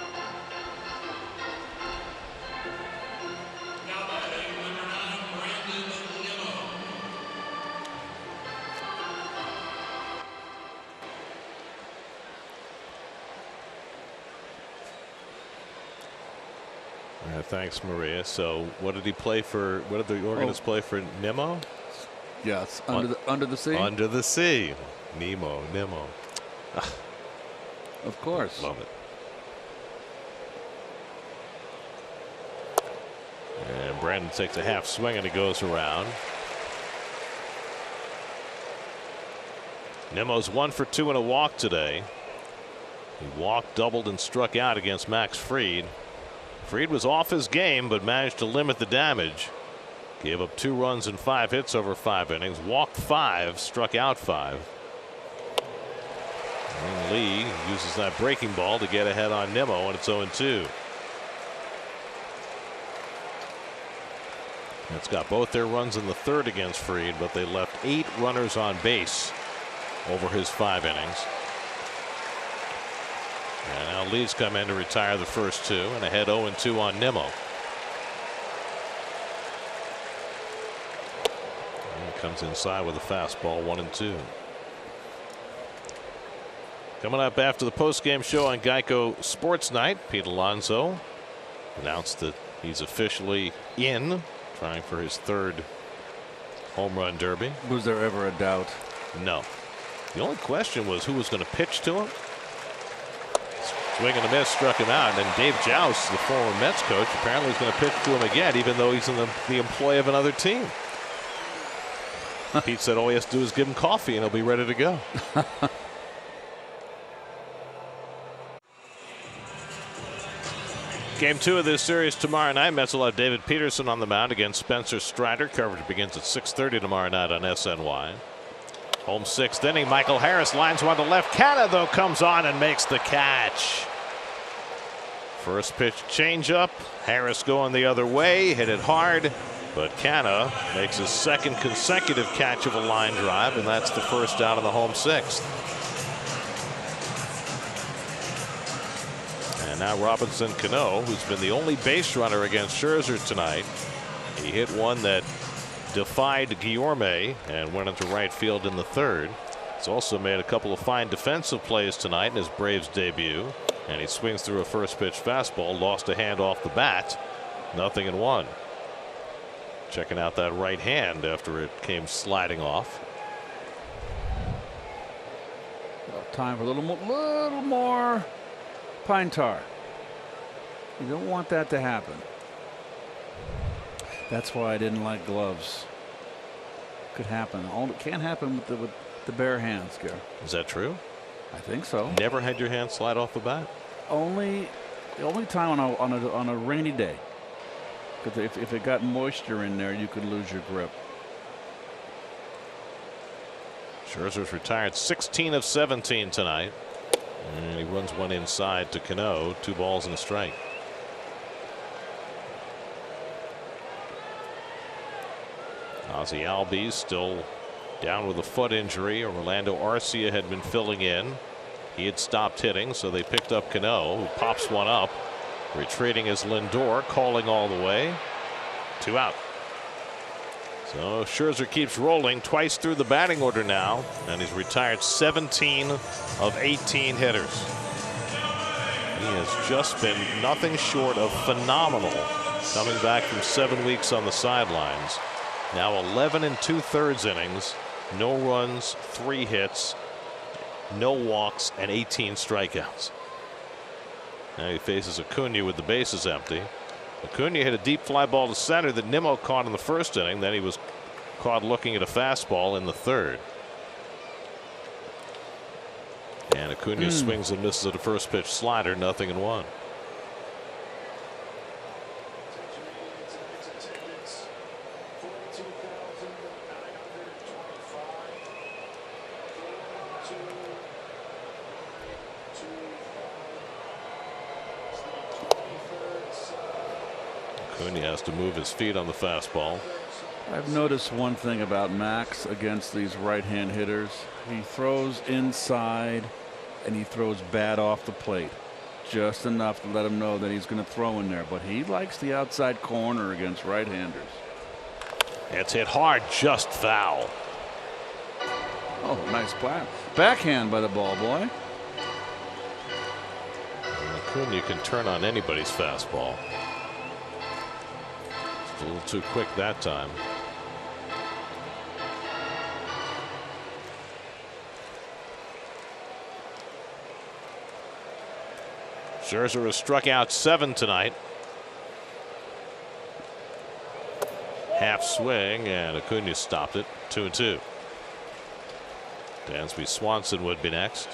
Thanks, Maria. So, what did he play for? What did the organist play for Nimmo? Yes, under the sea. Under the sea, Nimmo. Of course. Love it. And Brandon takes a half swing and he goes around. Nimmo's 1 for 2 in a walk today. He walked, doubled, and struck out against Max Fried. Fried was off his game, but managed to limit the damage. Gave up 2 runs and 5 hits over 5 innings. Walked 5, struck out 5. And Lee uses that breaking ball to get ahead on Nimmo, and it's 0-2. It's got both their runs in the 3rd against Fried, but they left 8 runners on base over his 5 innings. And now Lee's come in to retire the first 2 and ahead 0-2 on Nimmo. And comes inside with a fastball, 1-2. Coming up after the postgame show on Geico Sports Night, Pete Alonso announced that he's officially in, trying for his 3rd home run derby. Was there ever a doubt? No. The only question was who was going to pitch to him. Swing and a miss, struck him out. And then Dave Joust, the former Mets coach, apparently is going to pitch to him again, even though he's in the employ of another team. Pete said all he has to do is give him coffee and he'll be ready to go. Game 2 of this series tomorrow night. Mets will have David Peterson on the mound against Spencer Strider. Coverage begins at 6:30 tomorrow night on SNY. Home 6th inning. Michael Harris lines one to left. Canha, though, comes on and makes the catch. First pitch changeup. Harris going the other way. Hit it hard. But Canha makes his 2nd consecutive catch of a line drive, and that's the first out of the home 6th. And now Robinson Cano, who's been the only base runner against Scherzer tonight. He hit one that defied Guillorme and went into right field in the 3rd. He's also made a couple of fine defensive plays tonight in his Braves debut. And he swings through a first pitch fastball, lost a hand off the bat. 0-1. Checking out that right hand after it came sliding off. Time for a little more pine tar. You don't want that to happen. That's why I didn't like gloves. Could happen. It can't happen with the bare hands, Gary. Is that true? I think so. Never had your hand slide off the bat? The only time on a rainy day. Because if it got moisture in there, you could lose your grip. Scherzer's retired 16 of 17 tonight. And he runs one inside to Cano. 2 balls and a strike. Ozzie Albies still down with a foot injury. Orlando Arcia had been filling in. He had stopped hitting, so they picked up Cano, who pops one up. Retreating is Lindor, calling all the way. 2 out. So Scherzer keeps rolling twice through the batting order now, and he's retired 17 of 18 hitters. He has just been nothing short of phenomenal, coming back from 7 weeks on the sidelines. Now 11 2/3 innings, no runs, 3 hits, no walks, and 18 strikeouts. Now he faces Acuna with the bases empty. Acuna hit a deep fly ball to center that Nimmo caught in the 1st inning. Then he was caught looking at a fastball in the 3rd. And Acuna swings and misses at a first pitch slider, 0-1. Acuna has to move his feet on the fastball. I've noticed one thing about Max against these right-hand hitters. He throws inside and he throws bad off the plate. Just enough to let him know that he's going to throw in there. But he likes the outside corner against right-handers. It's hit hard, just foul. Oh, nice backhand by the ball boy. Acuna can turn on anybody's fastball. It's a little too quick that time. Scherzer has struck out 7 tonight. Half swing, and Acuna stopped it. 2-2. Dansby Swanson would be next.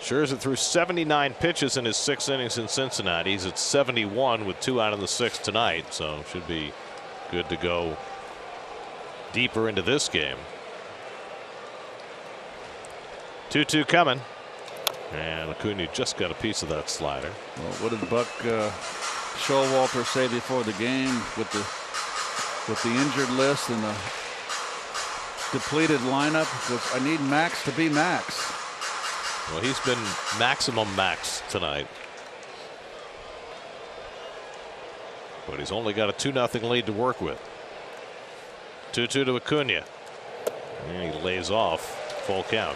Scherzer threw 79 pitches in his 6 innings in Cincinnati. He's at 71 with 2 out in the 6th tonight, so should be good to go deeper into this game. 2-2 coming. And Acuna just got a piece of that slider. Well, what did Buck Showalter say before the game with the injured list and the depleted lineup? I need Max to be Max. Well, he's been maximum Max tonight. But he's only got a 2-0 lead to work with. 2-2 to Acuna. And he lays off. Full count.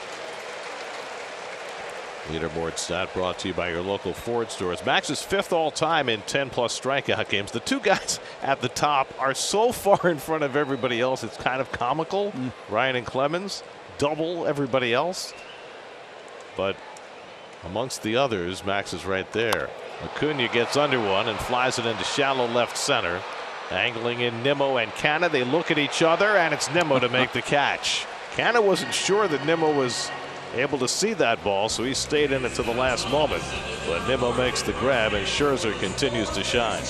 Leaderboard stat brought to you by your local Ford stores. Max is 5th all time in 10+ strikeout games. The 2 guys at the top are so far in front of everybody else, it's kind of comical. Ryan and Clemens double everybody else. But amongst the others, Max is right there. Acuna gets under one and flies it into shallow left center. Angling in Nimmo and Canha. They look at each other, and it's Nimmo to make the catch. Canha wasn't sure that Nimmo was able to see that ball, so he stayed in it to the last moment. But Nimmo makes the grab, and Scherzer continues to shine.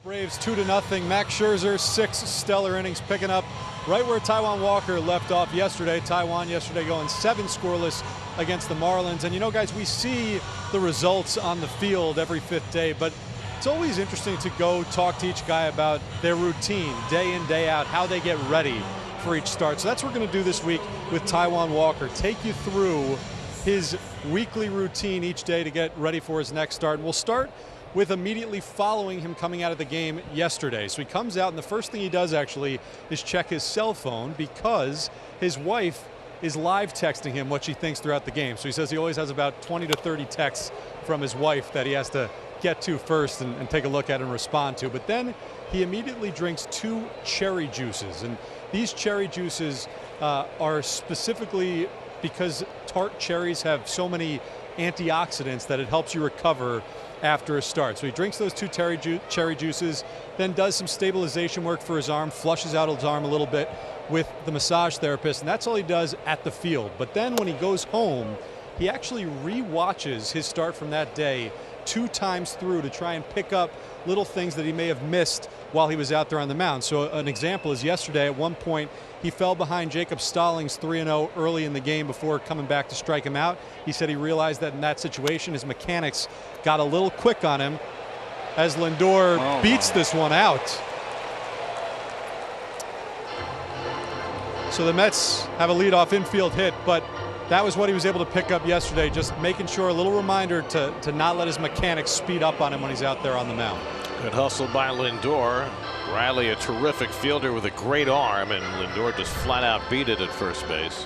Braves 2-0. Max Scherzer, 6 stellar innings, picking up right where Taijuan Walker left off yesterday. Taijuan yesterday going 7 scoreless against the Marlins. And you know, guys, we see the results on the field every 5th day, but it's always interesting to go talk to each guy about their routine, day in, day out, how they get ready for each start. So that's what we're going to do this week with Taijuan Walker. Take you through his weekly routine each day to get ready for his next start. And we'll start with immediately following him coming out of the game yesterday. So he comes out, and the first thing he does actually is check his cell phone because his wife is live texting him what she thinks throughout the game. So he says he always has about 20 to 30 texts from his wife that he has to get to first and take a look at and respond to. But then he immediately drinks 2 cherry juices. And these cherry juices are specifically because tart cherries have so many antioxidants that it helps you recover after a start. So he drinks those 2 cherry juices, then does some stabilization work for his arm, flushes out his arm a little bit with the massage therapist, and that's all he does at the field. But then when he goes home, he actually re-watches his start from that day 2 times through to try and pick up little things that he may have missed while he was out there on the mound. So an example is yesterday at one point he fell behind Jacob Stallings 3-0 early in the game before coming back to strike him out. He said he realized that in that situation his mechanics got a little quick on him as Lindor beats this one out. So the Mets have a leadoff infield hit, but that was what he was able to pick up yesterday, just making sure, a little reminder to not let his mechanics speed up on him when he's out there on the mound. Good hustle by Lindor. Riley, a terrific fielder with a great arm, and Lindor just flat out beat it at first base.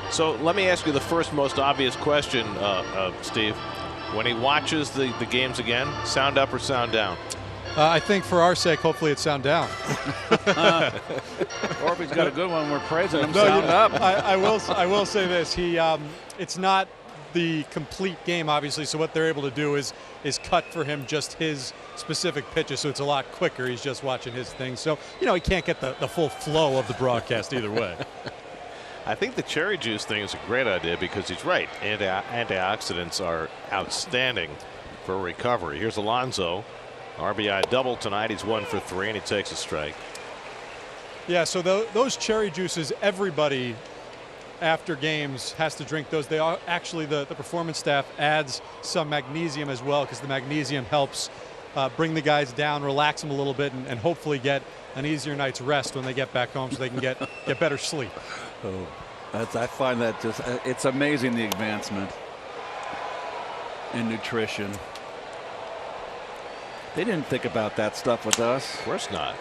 So let me ask you the first most obvious question, Steve. When he watches the games again, sound up or sound down? I think for our sake, hopefully it's sound down. Or if he's got a good one, we're praising him, sound up. I will say this. It's not the complete game, obviously, so what they're able to do is cut for him just his specific pitches, so it's a lot quicker. He's just watching his thing. So, you know, he can't get the full flow of the broadcast either way. I think the cherry juice thing is a great idea because he's right. Antioxidants are outstanding for recovery. Here's Alonso. RBI double tonight. He's 1 for 3, and he takes a strike. Yeah, so those cherry juices, everybody after games has to drink those. They are actually, the performance staff adds some magnesium as well, because the magnesium helps bring the guys down, relax them a little bit, and hopefully get an easier night's rest when they get back home so they can get better sleep. Oh, I find that just, it's amazing the advancement in nutrition. They didn't think about that stuff with us. Of course not.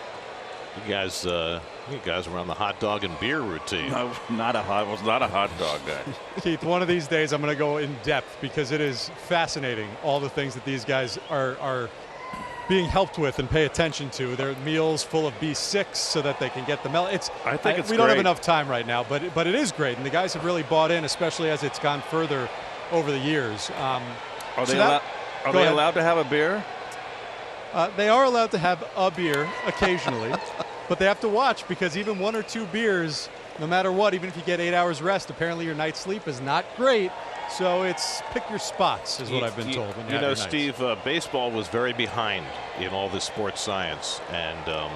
You guys were on the hot dog and beer routine. I was not a hot dog guy. Keith, one of these days I'm going to go in depth because it is fascinating, all the things that these guys are being helped with and pay attention to. Their meals full of B6 so that they can get the melatonin. I think it's we great. don't have enough time right now, but it is great, and the guys have really bought in, especially as it's gone further over the years. Are they allowed to have a beer? They are allowed to have a beer occasionally, but they have to watch because even 1 or 2 beers, no matter what, even if you get 8 hours rest, apparently your night's sleep is not great. So it's pick your spots is what I've been told. You know, Steve, baseball was very behind in all this sports science, and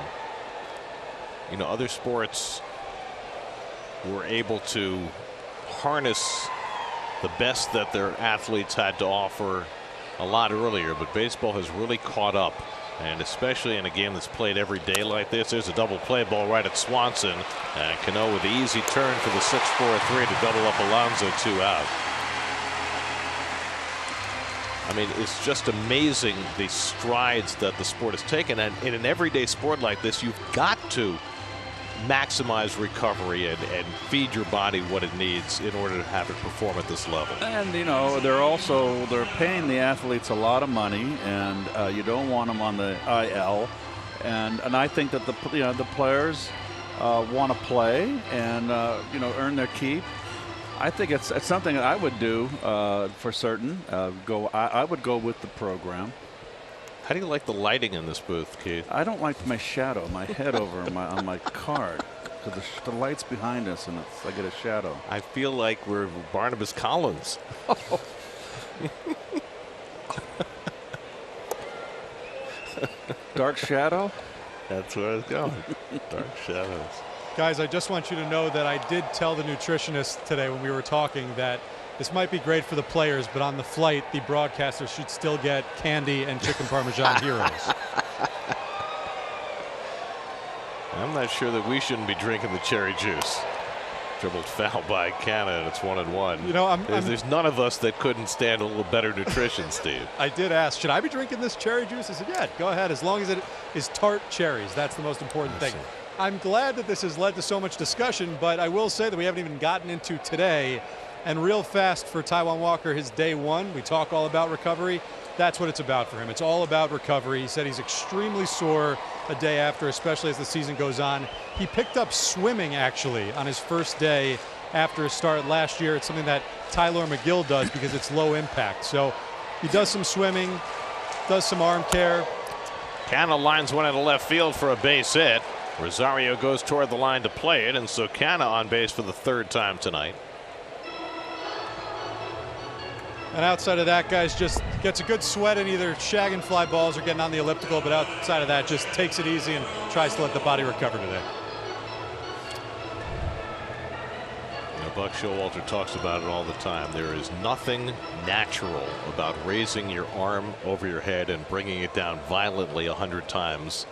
you know, other sports were able to harness the best that their athletes had to offer a lot earlier, but baseball has really caught up, and especially in a game that's played every day like this. There's a double play ball right at Swanson, and Cano with the easy turn for the 6-4-3 to double up Alonso, 2 out. I mean, it's just amazing the strides that the sport has taken, and in an everyday sport like this, you've got to maximize recovery and feed your body what it needs in order to have it perform at this level. And you know, they're paying the athletes a lot of money, and you don't want them on the IL. And I think that the players want to play and earn their keep. I think it's something that I would do for certain. I would go with the program. How do you like the lighting in this booth, Keith? I don't like my shadow, my head over on my card. Because the light's behind us and I get a shadow. I feel like we're Barnabas Collins. Dark shadow? That's where it's going. Dark shadows. Guys, I just want you to know that I did tell the nutritionist today when we were talking that this might be great for the players, but on the flight, the broadcasters should still get candy and chicken Parmesan heroes. I'm not sure that we shouldn't be drinking the cherry juice. Dribbled foul by Canna, and it's 1-1. You know, there's none of us that couldn't stand a little better nutrition, Steve. I did ask, should I be drinking this cherry juice? I said, yeah, go ahead, as long as it is tart cherries. That's the most important thing. I'm glad that this has led to so much discussion, but I will say that we haven't even gotten into today. And real fast for Taijuan Walker, his day 1, we talk all about recovery. That's what it's about for him. It's all about recovery. He said he's extremely sore a day after, especially as the season goes on. He picked up swimming, actually, on his first day after his start last year. It's something that Tyler McGill does because it's low impact. So he does some swimming, does some arm care. Canna lines one into left field for a base hit. Rosario goes toward the line to play it, and so Canna on base for the 3rd time tonight. And outside of that, guys, just gets a good sweat in either shagging fly balls or getting on the elliptical, but outside of that, just takes it easy and tries to let the body recover today. You know, Buck Showalter talks about it all the time. There is nothing natural about raising your arm over your head and bringing it down violently 100 times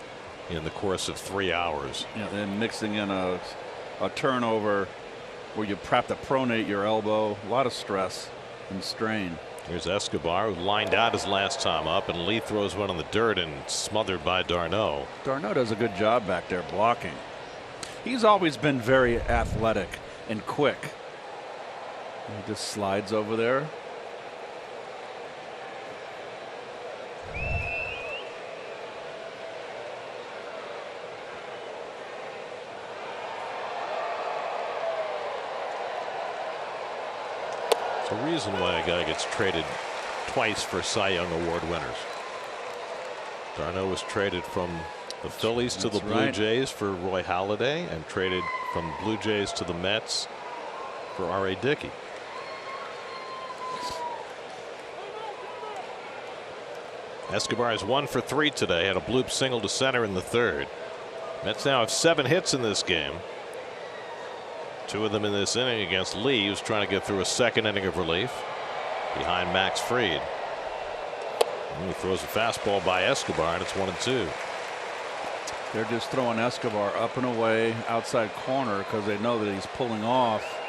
in the course of 3 hours. Yeah, then mixing in a turnover where you have to pronate your elbow, a lot of stress and strain. Here's Escobar, who lined out his last time up, and Lee throws one in the dirt and smothered by d'Arnaud. D'Arnaud does a good job back there blocking. He's always been very athletic and quick. He just slides over there. It's a reason why a guy gets traded twice for Cy Young Award winners. d'Arnaud was traded from the Phillies to the Blue Jays for Roy Halladay, and traded from Blue Jays to the Mets for R.A. Dickey. Escobar is 1 for 3 today. Had a bloop single to center in the 3rd. Mets now have 7 hits in this game. 2 of them in this inning against Lee, who's trying to get through a 2nd inning of relief behind Max Fried. And he throws a fastball by Escobar, and it's 1-2. They're just throwing Escobar up and away outside corner because they know that he's pulling off.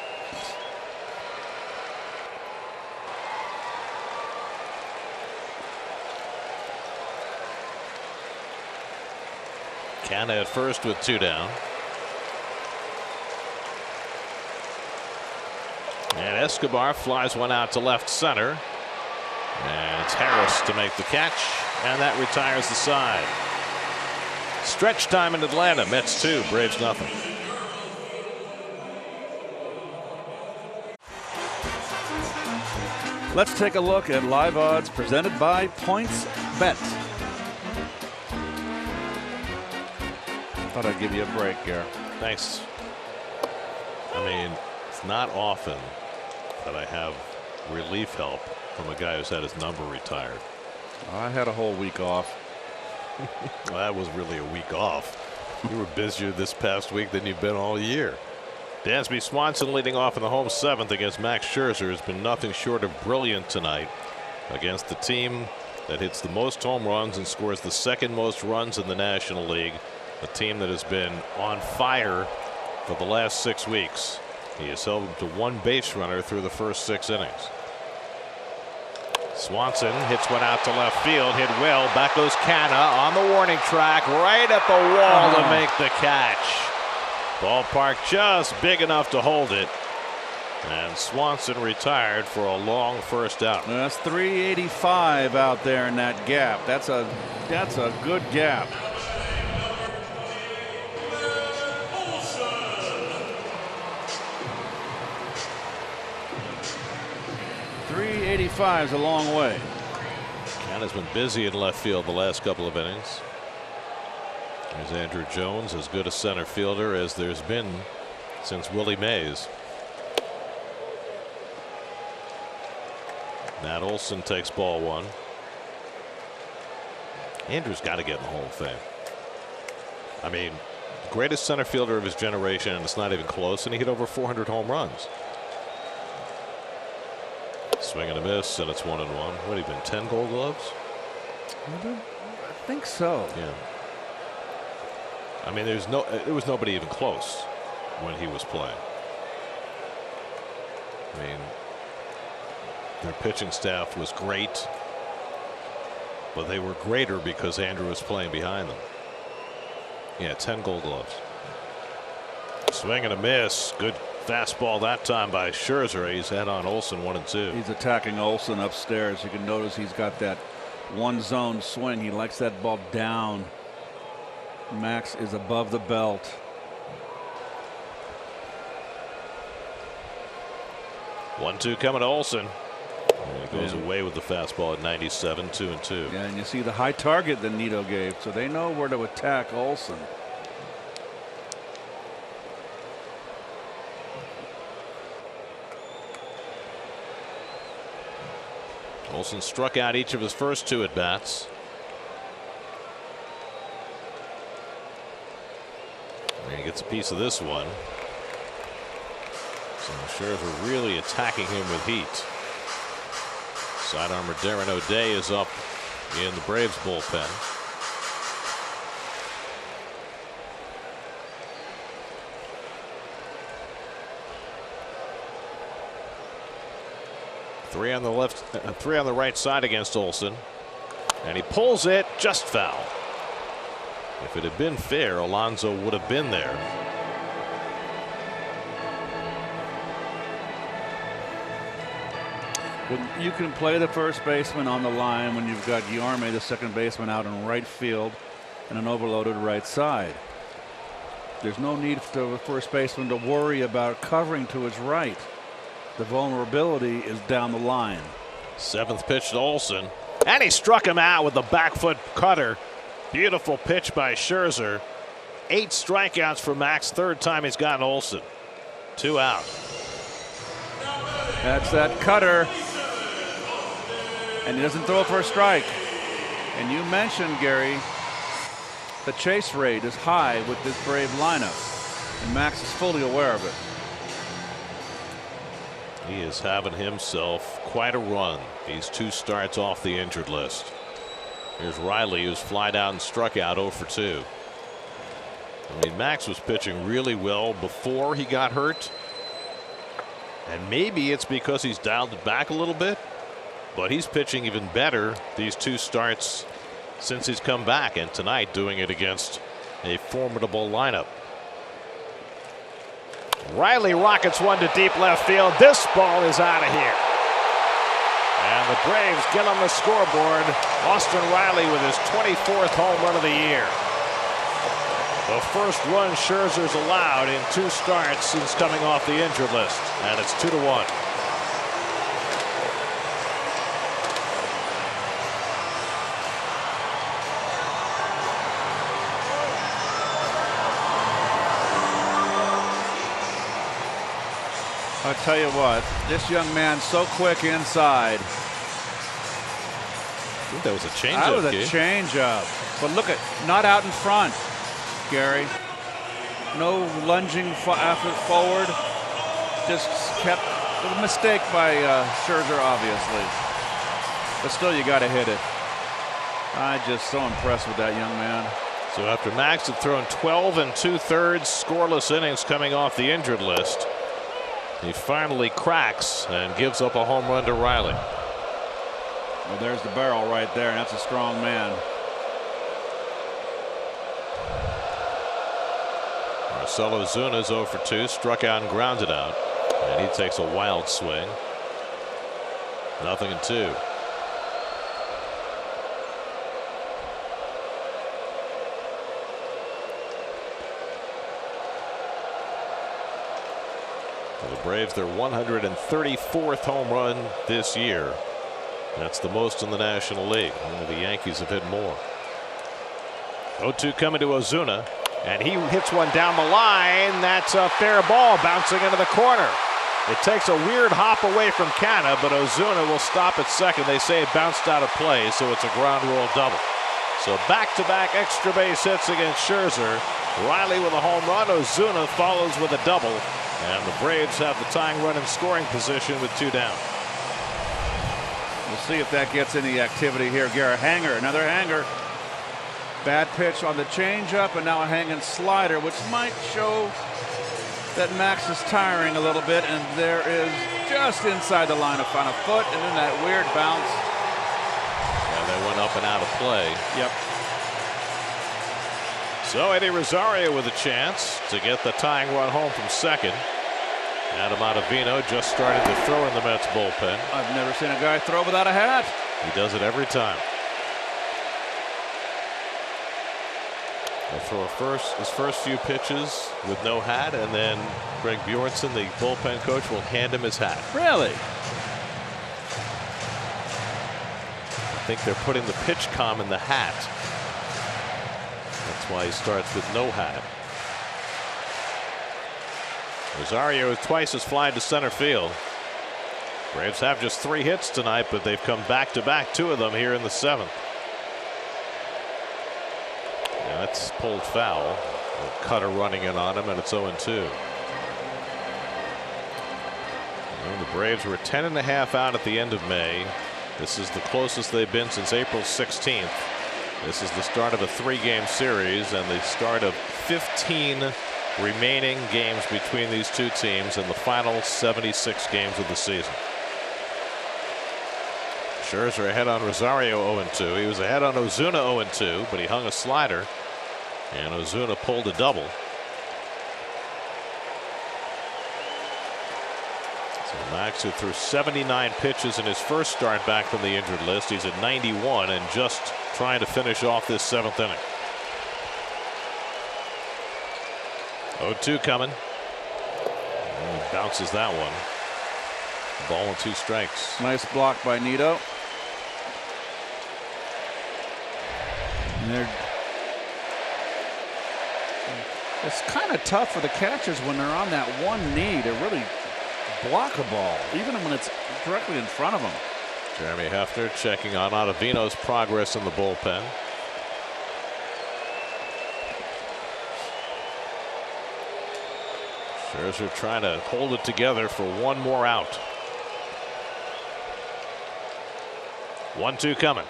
Canha at first with 2 down. And Escobar flies one out to left center. And it's Harris to make the catch, and that retires the side. Stretch time in Atlanta. Mets 2, Braves nothing. Let's take a look at live odds presented by PointsBet. Thought I'd give you a break, Gary. Thanks. I mean, it's not often that I have relief help from a guy who's had his number retired. I had a whole week off. Well, that was really a week off. You were busier this past week than you've been all year. Dansby Swanson leading off in the home 7th against Max Scherzer has been nothing short of brilliant tonight against the team that hits the most home runs and scores the 2nd most runs in the National League. A team that has been on fire for the last 6 weeks. He has held them to 1 base runner through the first 6 innings. Swanson hits one out to left field, hit well. Back goes Canha on the warning track, right at the wall to make the catch. Ballpark just big enough to hold it. And Swanson retired for a long first out. That's 385 out there in that gap. That's a good gap. .385 is a long way. Canha's been busy in left field the last couple of innings. There's Andrew Jones, as good a center fielder as there's been since Willie Mays. Matt Olson takes ball 1. Andrew's got to get in the Hall of Fame. I mean, greatest center fielder of his generation, and it's not even close, and he hit over 400 home runs. Swing and a miss, and it's 1-1. What have he been, 10 Gold Gloves? I think so. Yeah. I mean, there was nobody even close when he was playing. I mean, their pitching staff was great, but they were greater because Andrew was playing behind them. Yeah, 10 Gold Gloves. Swing and a miss. Good fastball that time by Scherzer. He's had on Olson 1-2. He's attacking Olson upstairs. You can notice he's got that one zone swing. He likes that ball down. Max is above the belt. One-two coming to Olson. And he goes away with the fastball at 97, 2-2. Yeah, and you see the high target that Nito gave, so they know where to attack Olson. Olson struck out each of his first 2 at bats. And he gets a piece of this one. So Scherzer really attacking him with heat. Sidearmer Darren O'Day is up in the Braves bullpen. Three on the left, 3 on the right side against Olson, and he pulls it just foul. If it had been fair, Alonso would have been there. Well, you can play the first baseman on the line when you've got Guillorme, the second baseman, out in right field and an overloaded right side. There's no need for the first baseman to worry about covering to his right. The vulnerability is down the line. 7th pitch to Olson, and he struck him out with the back foot cutter. Beautiful pitch by Scherzer. 8 strikeouts for Max. 3rd time he's gotten Olson. 2 out. That's that cutter. And he doesn't throw for a strike. And you mentioned, Gary, the chase rate is high with this Brave lineup. And Max is fully aware of it. He is having himself quite a run. These 2 starts off the injured list. Here's Riley, who's flied out and struck out 0 for 2. I mean, Max was pitching really well before he got hurt. And maybe it's because he's dialed it back a little bit. But he's pitching even better these 2 starts since he's come back. And tonight doing it against a formidable lineup. Riley rockets one to deep left field. This ball is out of here. And the Braves get on the scoreboard. Austin Riley with his 24th home run of the year. The first run Scherzer's allowed in 2 starts since coming off the injured list. And it's 2-1. I'll tell you what, this young man's so quick inside. I think that was a changeup. That was a changeup. But look at, not out in front, Gary. No lunging effort forward. Just kept a mistake by Scherzer, obviously. But still, you got to hit it. I'm just so impressed with that young man. So after Max had thrown 12 2/3 scoreless innings coming off the injured list, he finally cracks and gives up a home run to Riley. Well, there's the barrel right there, and that's a strong man. Marcell Ozuna's 0 for 2, struck out and grounded out. And he takes a wild swing. 0-2. For the Braves, their 134th home run this year. That's the most in the National League. Only the Yankees have hit more. 0-2 coming to Ozuna. And he hits one down the line. That's a fair ball bouncing into the corner. It takes a weird hop away from Canha, but Ozuna will stop at second. They say it bounced out of play, so it's a ground rule double. So back-to-back extra base hits against Scherzer. Riley with a home run. Ozuna follows with a double. And the Braves have the tying run in scoring position with 2 down. We'll see if that gets any activity here. Garrett hanger, another hanger. Bad pitch on the changeup, and now a hanging slider, which might show that Max is tiring a little bit. And there is just inside the line on a foot, and then that weird bounce. And they went up and out of play. Yep. So Eddie Rosario with a chance to get the tying run home from second. Adam Ottavino just started to throw in the Mets bullpen. I've never seen a guy throw without a hat. He does it every time. He'll throw his first few pitches with no hat, and then Greg Bjornson, the bullpen coach, will hand him his hat. Really? I think they're putting the pitch comm in the hat. That's why he starts with no hat. Rosario is twice as fly to center field. Braves have just 3 hits tonight, but they've come back-to-back, 2 of them here in the 7th. Yeah, that's pulled foul. Cutter running in on him, and it's 0-2. Well, the Braves were 10.5 out at the end of May. This is the closest they've been since April 16th. This is the start of a 3-game series and the start of 15 remaining games between these 2 teams in the final 76 games of the season. Scherzer ahead on Rosario 0-2. He was ahead on Ozuna 0-2, but he hung a slider, and Ozuna pulled a double. So Max, who threw 79 pitches in his first start back from the injured list, he's at 91 and just trying to finish off this 7th inning. 0-2 coming. And he bounces that one. Ball and 2 strikes. Nice block by Nito. And it's kind of tough for the catchers when they're on that one knee to really block a ball, even when it's directly in front of them. Jeremy Hefner checking on Ottavino's progress in the bullpen. Scherzer trying to hold it together for one more out. 1-2 coming.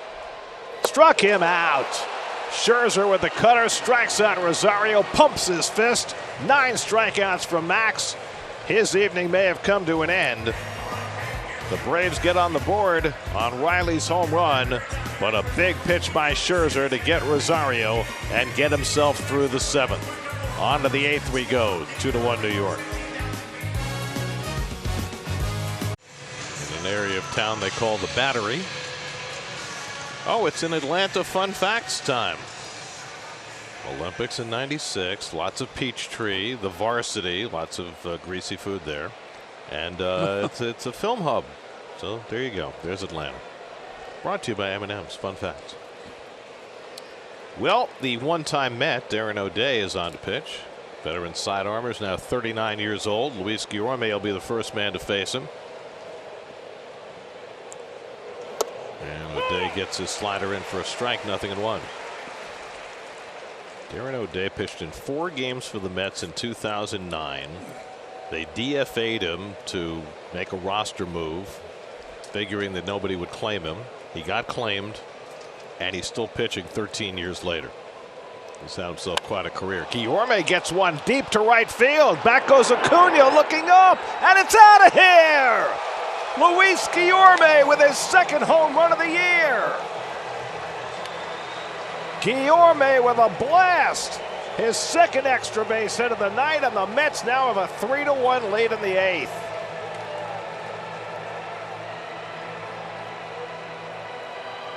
struck him out. Scherzer with the cutter strikes out Rosario, pumps his fist. 9 strikeouts from Max. His evening may have come to an end. The Braves get on the board on Riley's home run, but a big pitch by Scherzer to get Rosario and get himself through the 7th. On to the 8th we go, 2-1 New York. In an area of town they call the Battery. Oh, it's in Atlanta fun facts time. Olympics in '96, lots of peach tree, the Varsity, lots of greasy food there. And it's a film hub. So there you go. There's Atlanta. Brought to you by M&M's Fun Facts. Well, the one-time Met, Darren O'Day, is on to pitch. Veteran sidearmer is now 39 years old. Luis Guillorme will be the first man to face him. And O'Day gets his slider in for a strike, 0-1. Darren O'Day pitched in 4 games for the Mets in 2009. They DFA'd him to make a roster move, figuring that nobody would claim him. He got claimed, and he's still pitching 13 years later. He's had himself quite a career. Guillorme gets one deep to right field. Back goes Acuna looking up, and it's out of here! Luis Guillorme with his 2nd home run of the year. Guillorme with a blast. His 2nd extra base hit of the night, and the Mets now have a 3-1 lead in the 8th.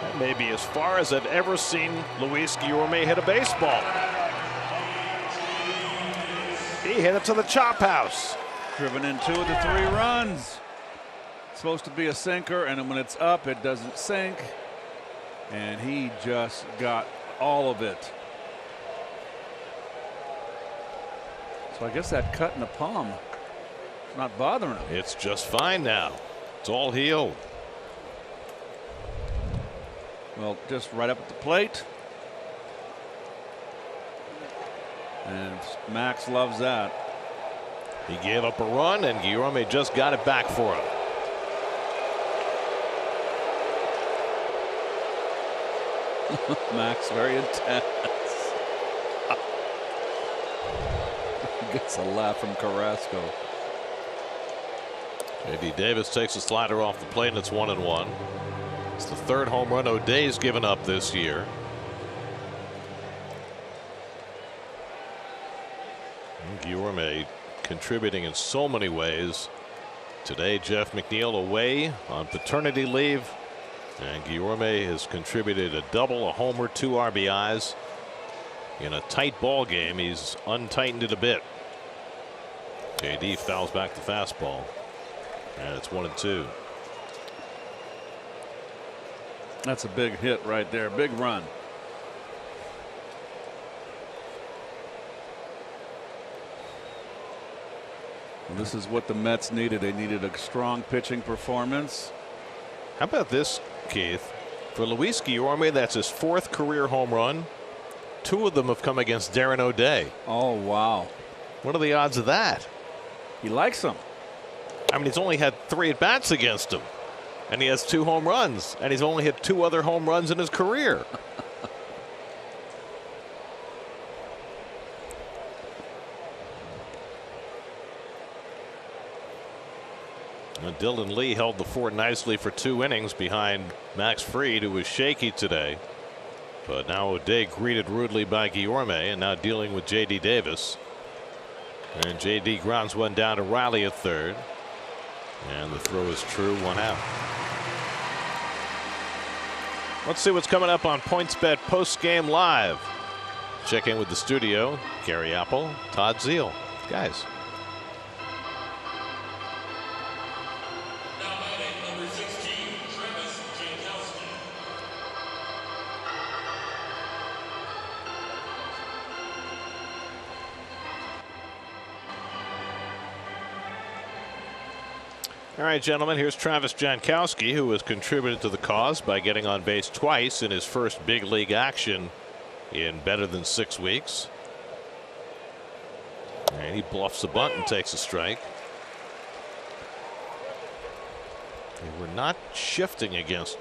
That may be as far as I've ever seen Luis Guillorme hit a baseball. He hit it to the chop house. Driven in 2 of the 3 runs. It's supposed to be a sinker, and when it's up, it doesn't sink. And he just got all of it. So I guess that cut in the palm is not bothering him. It's just fine now. It's all healed. Well, just right up at the plate. And Max loves that. He gave up a run, and Guillorme just got it back for him. Max very intense. Gets a laugh from Carrasco. J.D. Davis takes a slider off the plate, and it's 1-1. It's the 3rd home run O'Day's given up this year. Guillorme contributing in so many ways. Today, Jeff McNeil away on paternity leave, and Guillorme has contributed a double, a homer, 2 RBIs. In a tight ball game, he's untightened it a bit. JD fouls back the fastball, and it's 1-2. That's a big hit right there. Big run. And this is what the Mets needed. They needed a strong pitching performance. How about this, Keith? For Luis Guillorme, that's his 4th career home run. 2 of them have come against Darren O'Day. Oh, wow. What are the odds of that? He likes them. I mean, he's only had 3 at-bats against him, and he has 2 home runs, and he's only hit 2 other home runs in his career. And Dylan Lee held the fort nicely for 2 innings behind Max Fried, who was shaky today. But now O'Day greeted rudely by Guillorme, and now dealing with J.D. Davis. And J.D. grounds one down to Riley at 3rd. And the throw is true, 1 out. Let's see what's coming up on PointsBet Postgame Live. Check in with the studio. Gary Apple, Todd Zeal. Guys. All right, gentlemen, here's Travis Jankowski, who has contributed to the cause by getting on base twice in his first big league action in better than 6 weeks. And he bluffs a bunt and takes a strike. They were not shifting against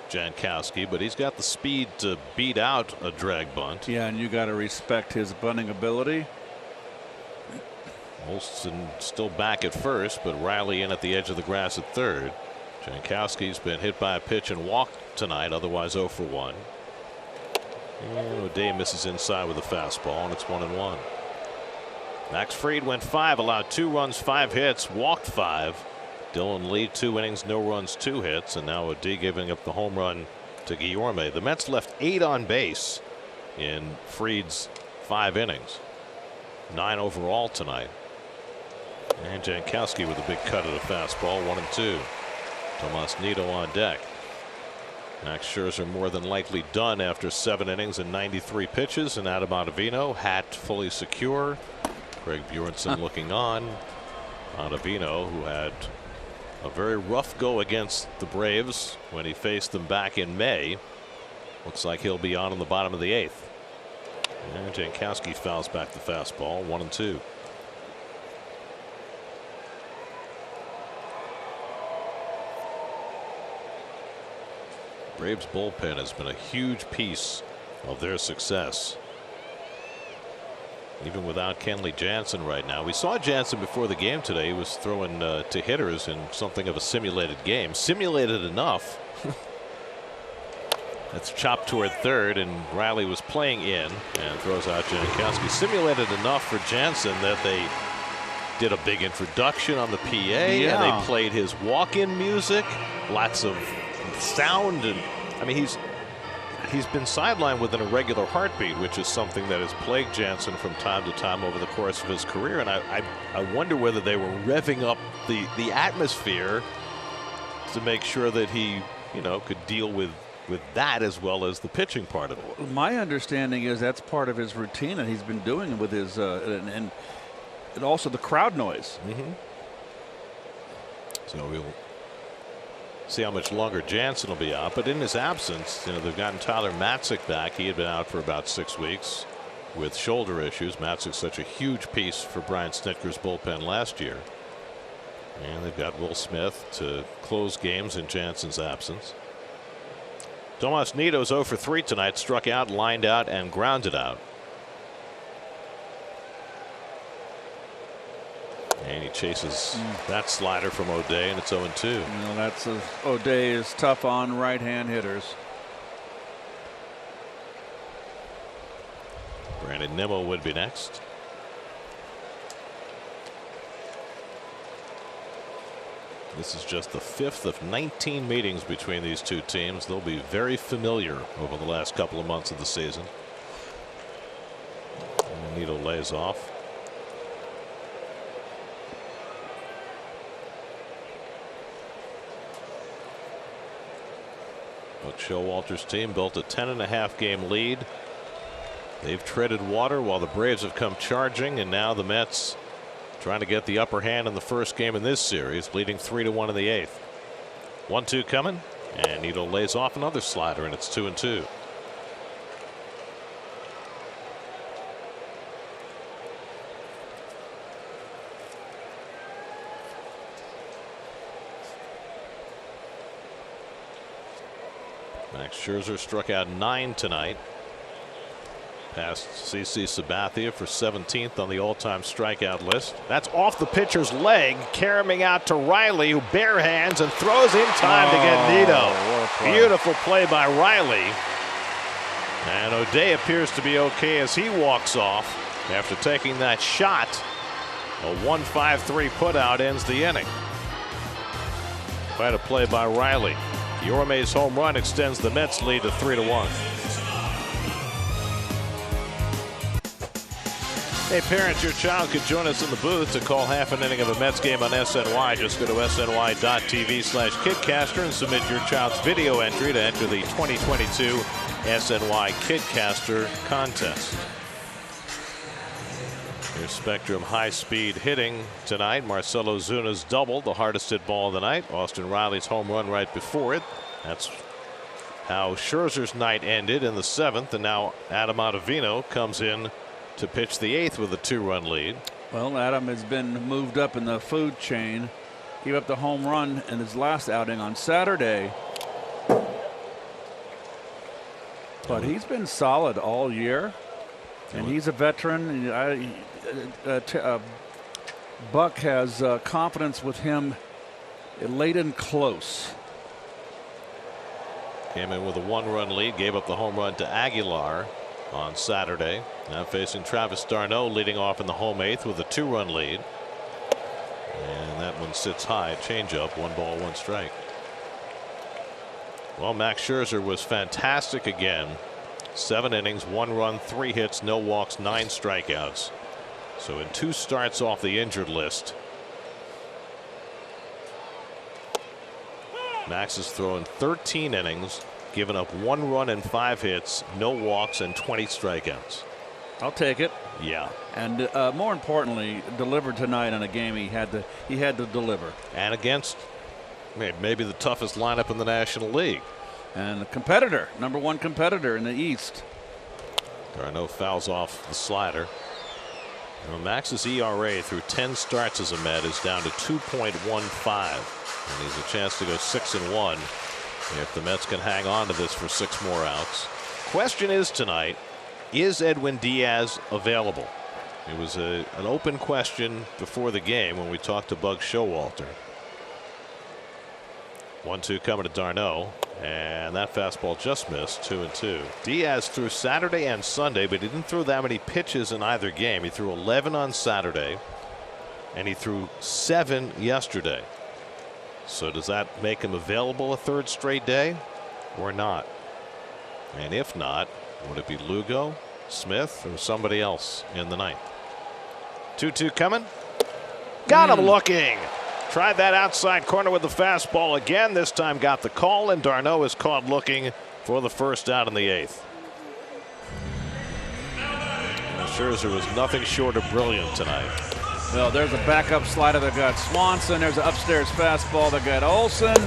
Jankowski, but he's got the speed to beat out a drag bunt. Yeah, and you got to respect his bunting ability. Olson still back at first, but Riley in at the edge of the grass at third. Jankowski's been hit by a pitch and walked tonight, otherwise 0 for 1. O'Day misses inside with a fastball, and it's 1-1. Max Fried went 5, allowed 2 runs, 5 hits, walked 5. Dylan Lee 2 innings, no runs, 2 hits, and now O'Day giving up the home run to Guillorme. The Mets left 8 on base in Fried's 5 innings. 9 overall tonight. And Jankowski with a big cut of the fastball, 1-2. Tomas Nido on deck. Max Scherzer more than likely done after 7 innings and 93 pitches, and Adam Ottavino hat fully secure. Craig Bjornson looking on. Ottavino, who had a very rough go against the Braves when he faced them back in May, looks like he'll be on in the bottom of the 8th. And Jankowski fouls back the fastball, 1-2. Braves bullpen has been a huge piece of their success. Even without Kenley Jansen right now. We saw Jansen before the game today. He was throwing to hitters in something of a simulated game. Simulated enough. That's chopped toward third, and Riley was playing in and throws out Jankowski. Simulated enough for Jansen that they did a big introduction on the PA, and they played his walk-in music. Lots of sound, and I mean he's been sidelined with an irregular heartbeat, which is something that has plagued Jansen from time to time over the course of his career. And I wonder whether they were revving up the atmosphere to make sure that he, you know, could deal with that as well as the pitching part of it. My understanding is that's part of his routine, and he's been doing it with his and also the crowd noise. So we'll see how much longer Jansen will be out, but in his absence, you know, they've gotten Tyler Matzek back. He had been out for about 6 weeks with shoulder issues. Matzek's such a huge piece for Brian Snitker's bullpen last year. And they've got Will Smith to close games in Jansen's absence. Tomas Nido's 0 for 3 tonight, struck out, lined out, and grounded out. And he chases that slider from O'Day, and it's 0-2. You know, that's O'Day is tough on right-hand hitters. Brandon Nimmo would be next. This is just the 5th of 19 meetings between these two teams. They'll be very familiar over the last couple of months of the season. And Nido lays off. But Showalter's team built a 10.5 game lead. They've treaded water while the Braves have come charging, and now the Mets trying to get the upper hand in the first game in this series, leading 3-1 in the 8th. 1-2 coming, and Nido lays off another slider, and it's 2-2. Max Scherzer struck out 9 tonight. Passed CC Sabathia for 17th on the all-time strikeout list. That's off the pitcher's leg, carrying out to Riley, who bare hands and throws in time to get Nido. Beautiful play by Riley. And O'Day appears to be okay as he walks off after taking that shot. A 1-5-3 putout ends the inning. Quite a play by Riley. Guillorme's home run extends the Mets lead to 3-1. Hey parents, your child could join us in the booth to call half an inning of a Mets game on SNY. Just go to sny.tv/KidCaster and submit your child's video entry to enter the 2022 SNY KidCaster contest. Here's Spectrum high-speed hitting tonight. Marcell Ozuna's double, the hardest hit ball of the night. Austin Riley's home run right before it. That's how Scherzer's night ended in the 7th, and now Adam Ottavino comes in to pitch the 8th with a 2-run lead. Well, Adam has been moved up in the food chain. Gave up the home run in his last outing on Saturday. But he's been solid all year, and he's a veteran. Buck has confidence with him late and close. Came in with a 1-run lead, gave up the home run to Aguilar on Saturday. Now facing Travis d'Arnaud, leading off in the home 8th with a 2-run lead. And that one sits high. Changeup, 1 ball, 1 strike. Well, Max Scherzer was fantastic again. 7 innings, 1 run, 3 hits, no walks, 9 strikeouts. So in 2 starts off the injured list. Max has thrown 13 innings, given up 1 run and 5 hits, no walks, and 20 strikeouts. I'll take it. Yeah. And more importantly, delivered tonight on a game he had to deliver. And against maybe the toughest lineup in the National League. And the competitor, #1 competitor in the East. d'Arnaud fouls off the slider. Max's ERA through 10 as a Met is down to 2.15. And he's a chance to go 6-1 if the Mets can hang on to this for 6 more outs. Question is tonight, is Edwin Diaz available? It was an open question before the game when we talked to Bug Showalter. 1-2 coming to d'Arnaud, and that fastball just missed. 2-2. Diaz threw Saturday and Sunday, but he didn't throw that many pitches in either game. He threw 11 on Saturday, and he threw 7 yesterday. So does that make him available a 3rd straight day or not? And if not, would it be Lugo, Smith, or somebody else in the 9th? 2-2 coming. Got him looking. Tried that outside corner with the fastball again. This time got the call, and d'Arnaud is caught looking for the first out in the 8th. Scherzer was nothing short of brilliant tonight. Well, there's a backup slider that got Swanson. There's an upstairs fastball that got Olson.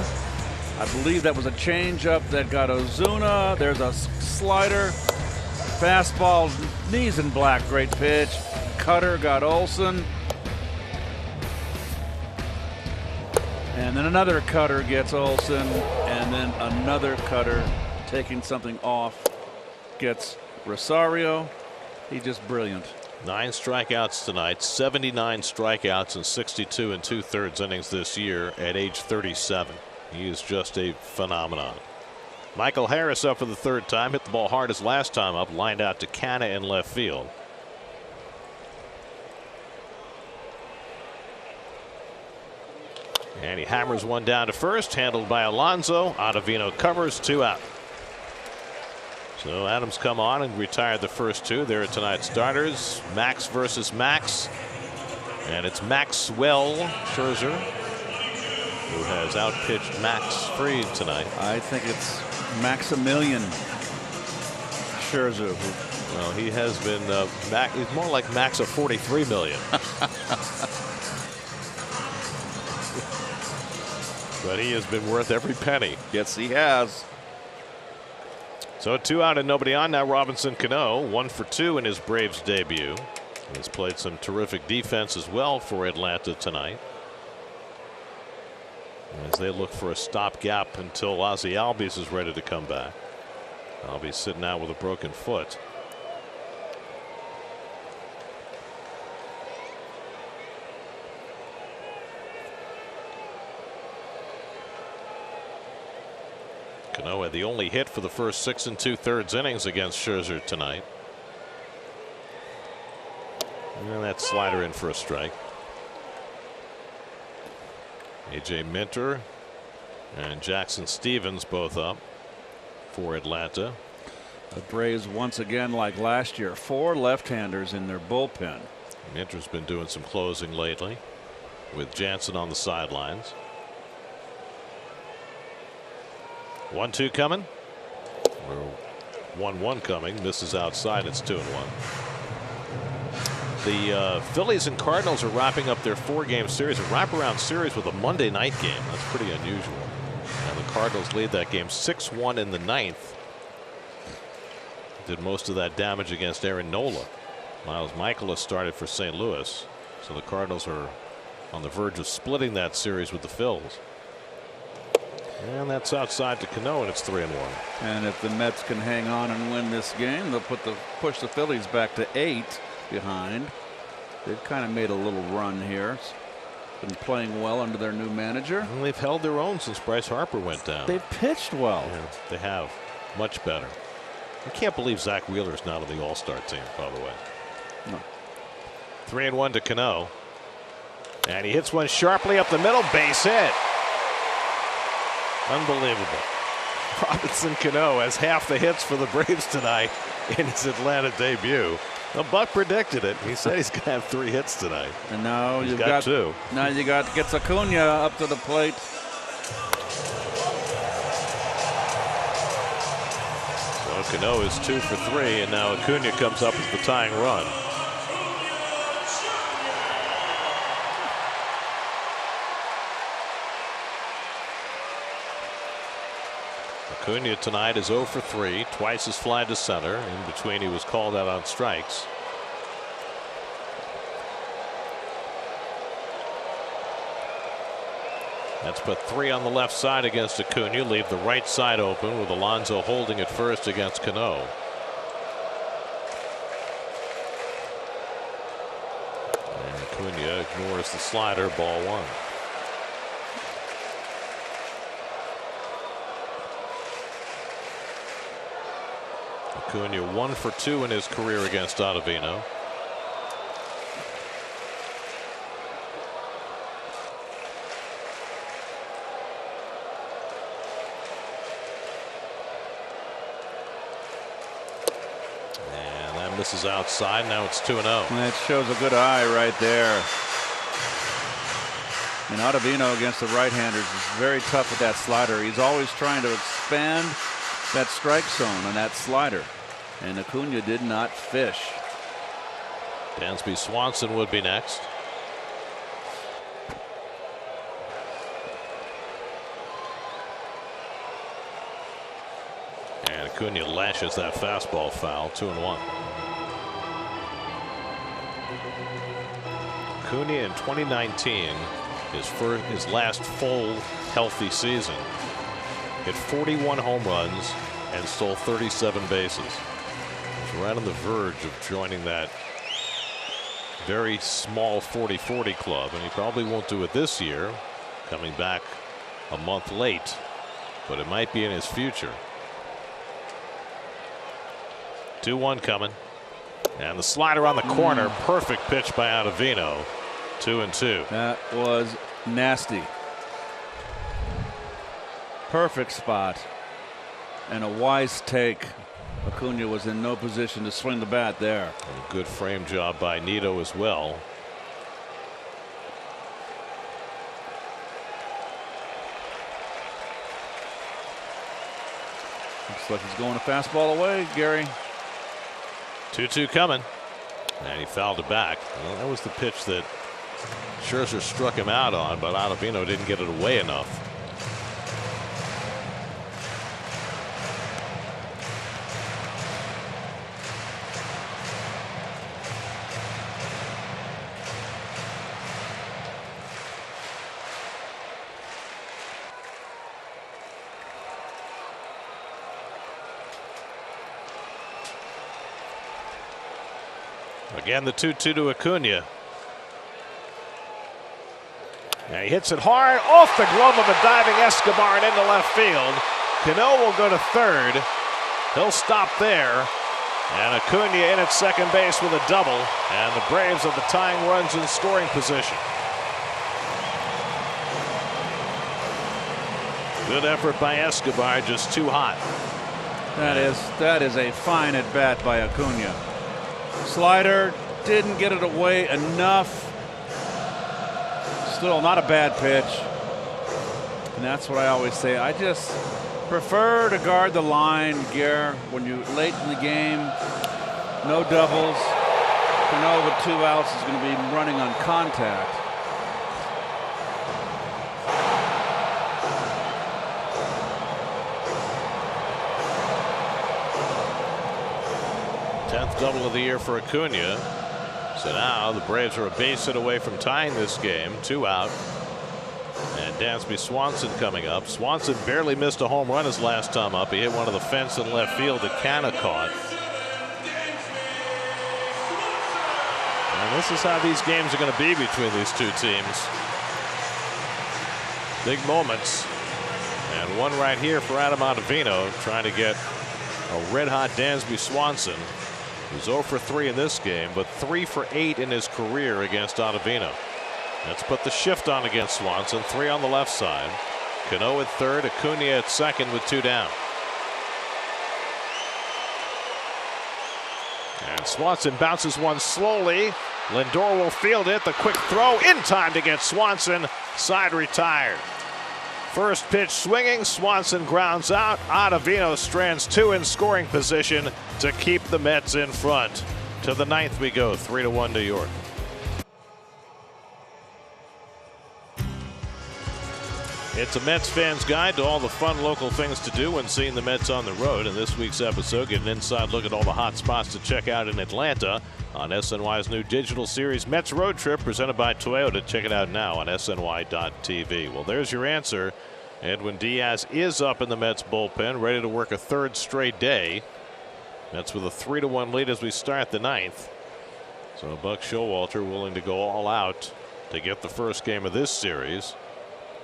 I believe that was a changeup that got Ozuna. There's a slider. Fastball, knees in black, great pitch. Cutter got Olson. And then another cutter gets Olson, and then another cutter taking something off gets Rosario. He's just brilliant. 9 strikeouts tonight, 79 strikeouts in 62 2/3 innings this year at age 37. He is just a phenomenon. Michael Harris up for the 3rd time, hit the ball hard his last time up, lined out to Canna in left field. And he hammers one down to first, handled by Alonso. Ottavino covers, 2 out. So Adams come on and retired the first 2. There are tonight's starters. Max versus Max. And it's Maxwell Scherzer who has outpitched Max Fried tonight. I think it's Maximilian Scherzer. Well, he has been he's more like Max of 43 million. But he has been worth every penny. Yes, he has. So 2 out and nobody on now. Robinson Cano 1 for 2 in his Braves debut. He's played some terrific defense as well for Atlanta tonight, as they look for a stopgap until Ozzie Albies is ready to come back. Albies sitting out with a broken foot. Cano had the only hit for the first 6 2/3 innings against Scherzer tonight. And that slider in for a strike. A.J. Minter and Jackson Stevens both up for Atlanta. The Braves once again, like last year, 4 left-handers in their bullpen. Minter's been doing some closing lately with Jansen on the sidelines. 1-2 coming. 1-1 coming. Misses outside. It's 2-1. The Phillies and Cardinals are wrapping up their 4-game series, a wraparound series with a Monday night game. That's pretty unusual. And the Cardinals lead that game 6-1 in the 9th. Did most of that damage against Aaron Nola. Miles Michaelis started for St. Louis. So the Cardinals are on the verge of splitting that series with the Phils. And that's outside to Cano, and it's 3-1. And if the Mets can hang on and win this game, they'll push the Phillies back to 8 behind. They've kind of made a little run here. Been playing well under their new manager. And they've held their own since Bryce Harper went down. They've pitched well. Yeah, they have. Much better. I can't believe Zach Wheeler's not on the All-Star team, by the way. No. 3-1 to Cano. And he hits one sharply up the middle. Base hit. Unbelievable. Robinson Cano has half the hits for the Braves tonight in his Atlanta debut. Well, Buck predicted it. He said he's going to have 3 hits tonight. And now you've got 2. Now you got gets Acuna up to the plate. So Cano is 2 for 3, and now Acuna comes up as the tying run. Acuna tonight is 0 for 3, twice his fly to center. In between, he was called out on strikes. That's put 3 on the left side against Acuna. Leave the right side open with Alonso holding at first against Cano. And Acuna ignores the slider. Ball 1. Acuna 1 for 2 in his career against Ottavino. And that misses outside. Now it's 2-0. That shows a good eye right there. And Ottavino against the right-handers is very tough with that slider. He's always trying to expand that strike zone and that slider. And Acuna did not fish. Dansby Swanson would be next. And Acuna lashes that fastball foul. 2-1. Acuna in 2019, his last full healthy season, hit 41 home runs and stole 37 bases. He's right on the verge of joining that very small 40-40 club, and he probably won't do it this year, coming back a month late, but it might be in his future. 2-1 coming, and the slider on the corner. Perfect pitch by Ottavino. 2-2. That was nasty. Perfect spot and a wise take. Acuna was in no position to swing the bat there. And a good frame job by Nido as well. Looks like he's going a fastball away, Gary. 2-2 coming, and he fouled it back. Well, that was the pitch that Scherzer struck him out on, but Ottavino didn't get it away enough. Again, the 2-2 to Acuna. And he hits it hard off the glove of a diving Escobar and into left field. Cano will go to third. He'll stop there. And Acuna in at second base with a double. And the Braves have the tying runs in scoring position. Good effort by Escobar, just too hot. That is a fine at bat by Acuna. Slider didn't get it away enough. Still not a bad pitch. And that's what I always say. I just prefer to guard the line, Gare, when you're late in the game. No doubles. Cano with 2 outs is going to be running on contact. Double of the year for Acuna. So now the Braves are a base hit away from tying this game. 2 out. And And Dansby Swanson coming up. Swanson barely missed a home run his last time up. He hit one of the fence in left field that Canha caught. And this is how these games are going to be between these two teams. Big moments. And one right here for Adam Ottavino, trying to get a red-hot Dansby Swanson, who's 0 for 3 in this game, but 3 for 8 in his career against Ottavino. Let's put the shift on against Swanson. 3 on the left side. Cano at third, Acuna at second with 2 down. And Swanson bounces one slowly. Lindor will field it. The quick throw in time to get Swanson. Side retired. First pitch swinging. Swanson grounds out. Ottavino strands 2 in scoring position to keep the Mets in front. To the 9th we go. 3-1 New York. It's a Mets fan's guide to all the fun local things to do when seeing the Mets on the road. In this week's episode, get an inside look at all the hot spots to check out in Atlanta on SNY's new digital series Mets Road Trip, presented by Toyota. Check it out now on SNY.TV. Well, there's your answer. Edwin Diaz is up in the Mets bullpen, ready to work a 3rd straight day. Mets with a 3-1 lead as we start the 9th. So Buck Showalter willing to go all out to get the first game of this series.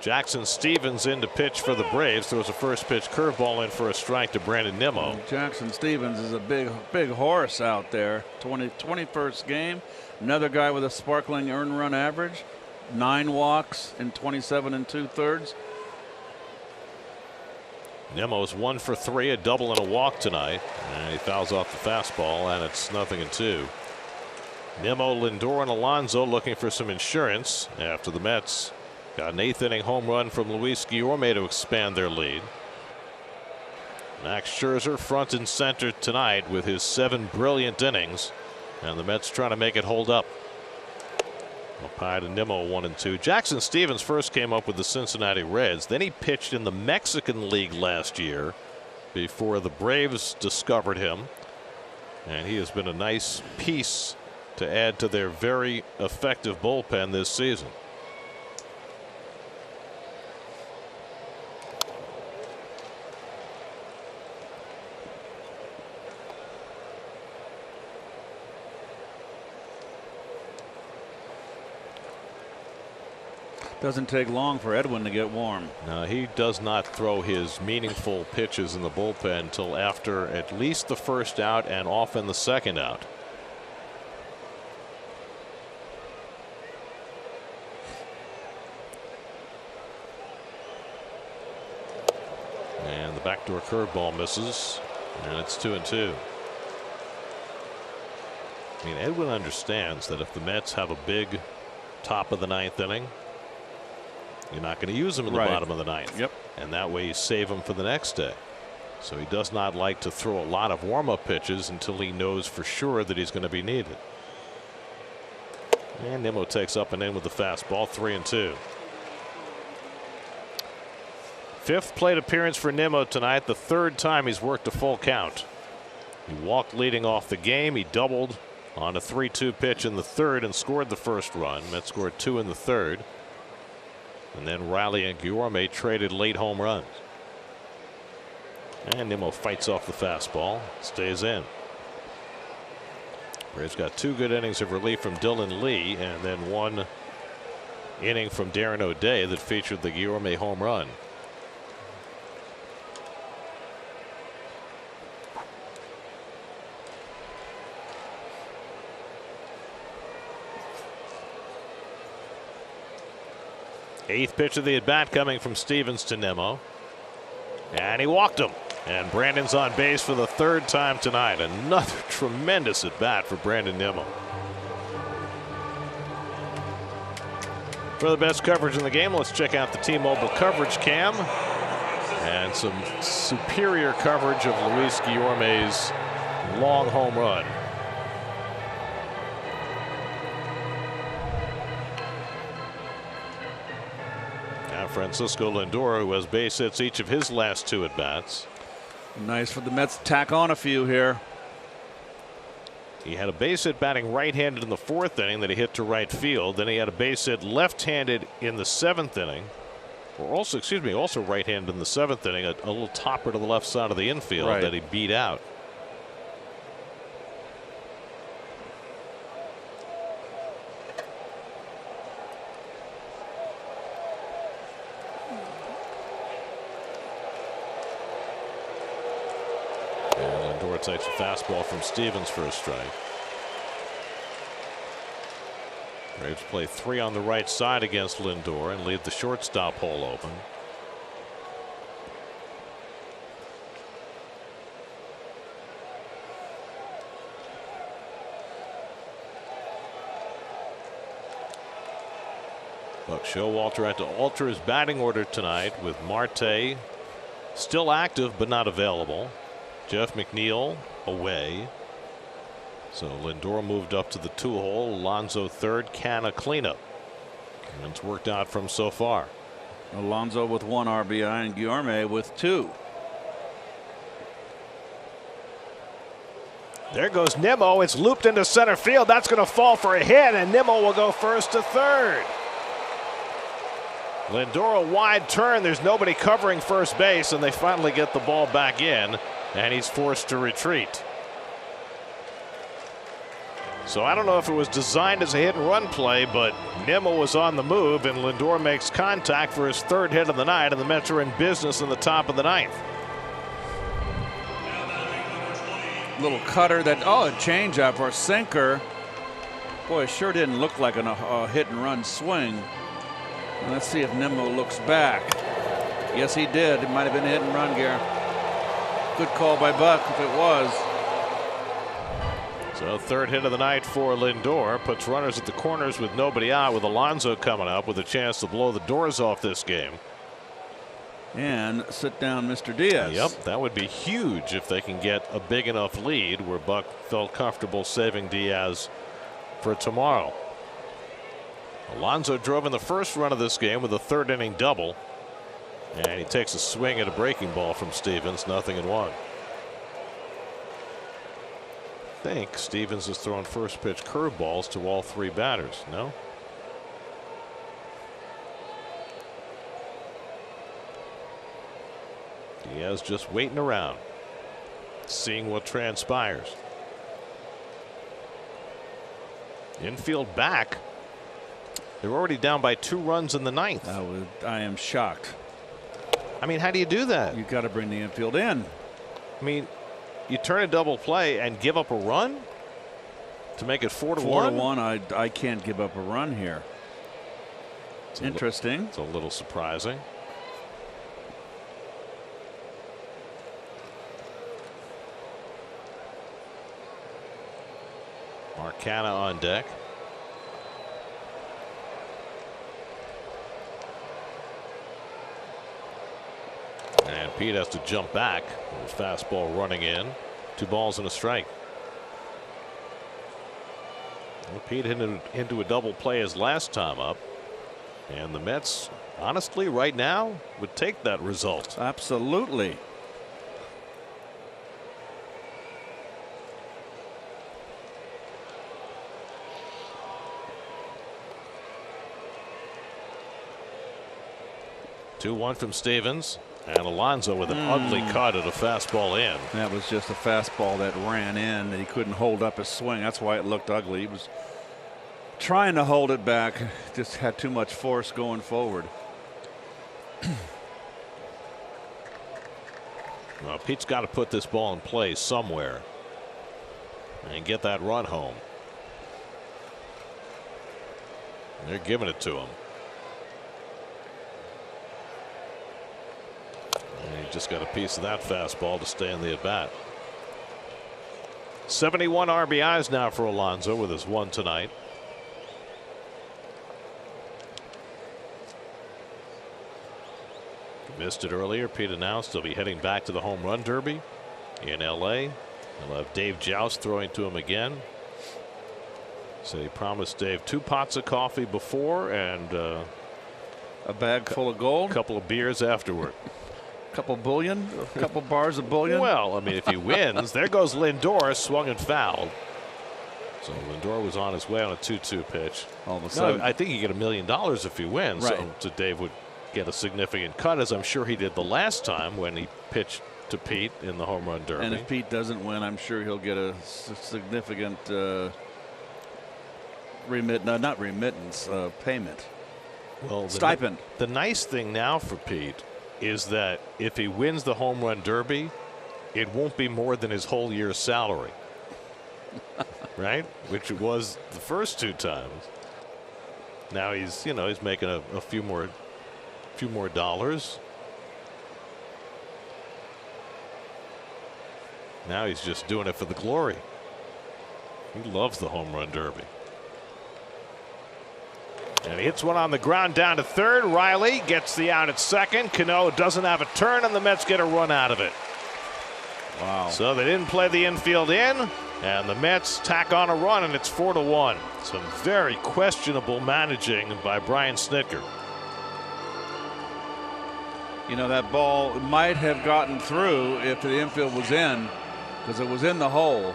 Jackson Stephens in to pitch for the Braves. Throws a first pitch curveball in for a strike to Brandon Nimmo. Jackson Stephens is a big horse out there. 21st game. Another guy with a sparkling earned run average. 9 walks in 27 2/3. Nimmo's 1 for 3, a double and a walk tonight. And he fouls off the fastball, and it's 0-2. Nimmo, Lindor, and Alonso looking for some insurance after the Mets got an 8th inning home run from Luis Guillorme to expand their lead. Max Scherzer front and center tonight with his 7 brilliant innings, and the Mets trying to make it hold up. Pie to Nimmo 1 and 2. Jackson Stephens first came up with the Cincinnati Reds. Then he pitched in the Mexican League last year before the Braves discovered him, and he has been a nice piece to add to their very effective bullpen this season. Doesn't take long for Edwin to get warm. No, he does not throw his meaningful pitches in the bullpen until after at least the first out and often the second out. And the backdoor curveball misses, and it's 2-2. I mean, Edwin understands that if the Mets have a big top of the 9th inning, you're not going to use him in the bottom of the 9th. Yep. And that way you save him for the next day. So he does not like to throw a lot of warm-up pitches until he knows for sure that he's going to be needed. And Nimmo takes up and in with the fastball. 3-2. 5th plate appearance for Nimmo tonight. The 3rd time he's worked a full count. He walked leading off the game. He doubled on a 3-2 pitch in the 3rd and scored the first run. Mets scored 2 in the 3rd. And then Riley and Guillorme traded late home runs. And Nimmo fights off the fastball, stays in. Braves got 2 good innings of relief from Dylan Lee, and then 1 inning from Darren O'Day that featured the Guillorme home run. Eighth pitch of the at bat coming from Stephens to Nimmo, and he walked him, and Brandon's on base for the 3rd time tonight. Another tremendous at bat for Brandon Nimmo. For the best coverage in the game, let's check out the T-Mobile coverage cam and some superior coverage of Luis Guillorme's long home run. Francisco Lindor, who has base hits each of his last 2 at bats. Nice for the Mets to tack on a few here. He had a base hit batting right-handed in the 4th inning that he hit to right field. Then he had a base hit left-handed in the 7th inning. or also, excuse me, also right-handed in the 7th inning, a little topper to the left side of the infield that he beat out. And Lindor takes a fastball from Stevens for a strike. Braves play 3 on the right side against Lindor and leave the shortstop hole open. Buck Showalter had to alter his batting order tonight with Marte still active but not available. Jeff McNeil away. So Lindor moved up to the 2-hole. Alonso third, Canha cleanup. And it's worked out from so far. Alonso with 1 RBI and Guillorme with 2. There goes Nimmo. It's looped into center field. That's going to fall for a hit, and Nimmo will go first to third. Lindor a wide turn. There's nobody covering first base, and they finally get the ball back in, and he's forced to retreat. So I don't know if it was designed as a hit and run play, but Nimmo was on the move, and Lindor makes contact for his 3rd hit of the night, and the Mets are in business in the top of the 9th. Little cutter that, a changeup or sinker. Boy, it sure didn't look like a hit and run swing. Let's see if Nimmo looks back. Yes, he did. It might have been a hit and run, Gare. Good call by Buck if it was. So 3rd hit of the night for Lindor puts runners at the corners with nobody out, with Alonso coming up with a chance to blow the doors off this game. And sit down Mr. Diaz. Yep, that would be huge if they can get a big enough lead where Buck felt comfortable saving Diaz for tomorrow. Alonso drove in the first run of this game with a 3rd inning double, and he takes a swing at a breaking ball from Stevens. 0-1. I think Stevens has thrown first pitch curveballs to all 3 batters. No? Diaz just waiting around, seeing what transpires. Infield back. They're already down by 2 runs in the 9th. I am shocked. I mean, how do you do that? You've got to bring the infield in. I mean, you turn a double play and give up a run to make it 4-1? 4-1. I can't give up a run here. It's interesting. It's a little surprising. Canha on deck. And Pete has to jump back. His fastball running in. 2 balls and a strike. Well, Pete hit into a double play his last time up. And the Mets, honestly, right now, would take that result. Absolutely. Two-one from Stevens, and Alonso with an ugly cut at a fastball in. That was just a fastball that ran in that he couldn't hold up his swing. That's why it looked ugly. He was trying to hold it back, just had too much force going forward. Well, Pete's got to put this ball in play somewhere and get that run home. They're giving it to him. And he just got a piece of that fastball to stay in the at bat. 71 RBIs now for Alonso with his one tonight. Missed it earlier. Pete announced he'll be heading back to the home run derby in LA. He'll have Dave Joust throwing to him again. So he promised Dave 2 pots of coffee before and a bag full of gold, a couple of beers afterward. A couple bullion, a couple bars of bullion. Well, I mean, if he wins, there goes Lindor, swung and fouled. So Lindor was on his way on a 2-2 pitch. All of a sudden, no, I think you get $1 million if he wins. Right. So Dave would get a significant cut, as I'm sure he did the last time when he pitched to Pete in the home run derby. And if Pete doesn't win, I'm sure he'll get a significant payment. Well, stipend. The nice thing now for Pete is that if he wins the home run derby, it won't be more than his whole year's salary. Right? Which it was the first 2 times. Now he's making a few more dollars. Now he's just doing it for the glory. He loves the home run derby. And he hits one on the ground down to third. Riley gets the out at second. Cano doesn't have a turn, and the Mets get a run out of it. Wow. So they didn't play the infield in, and the Mets tack on a run, and it's 4-1. Some very questionable managing by Brian Snitker. You know, that ball might have gotten through if the infield was in, because it was in the hole.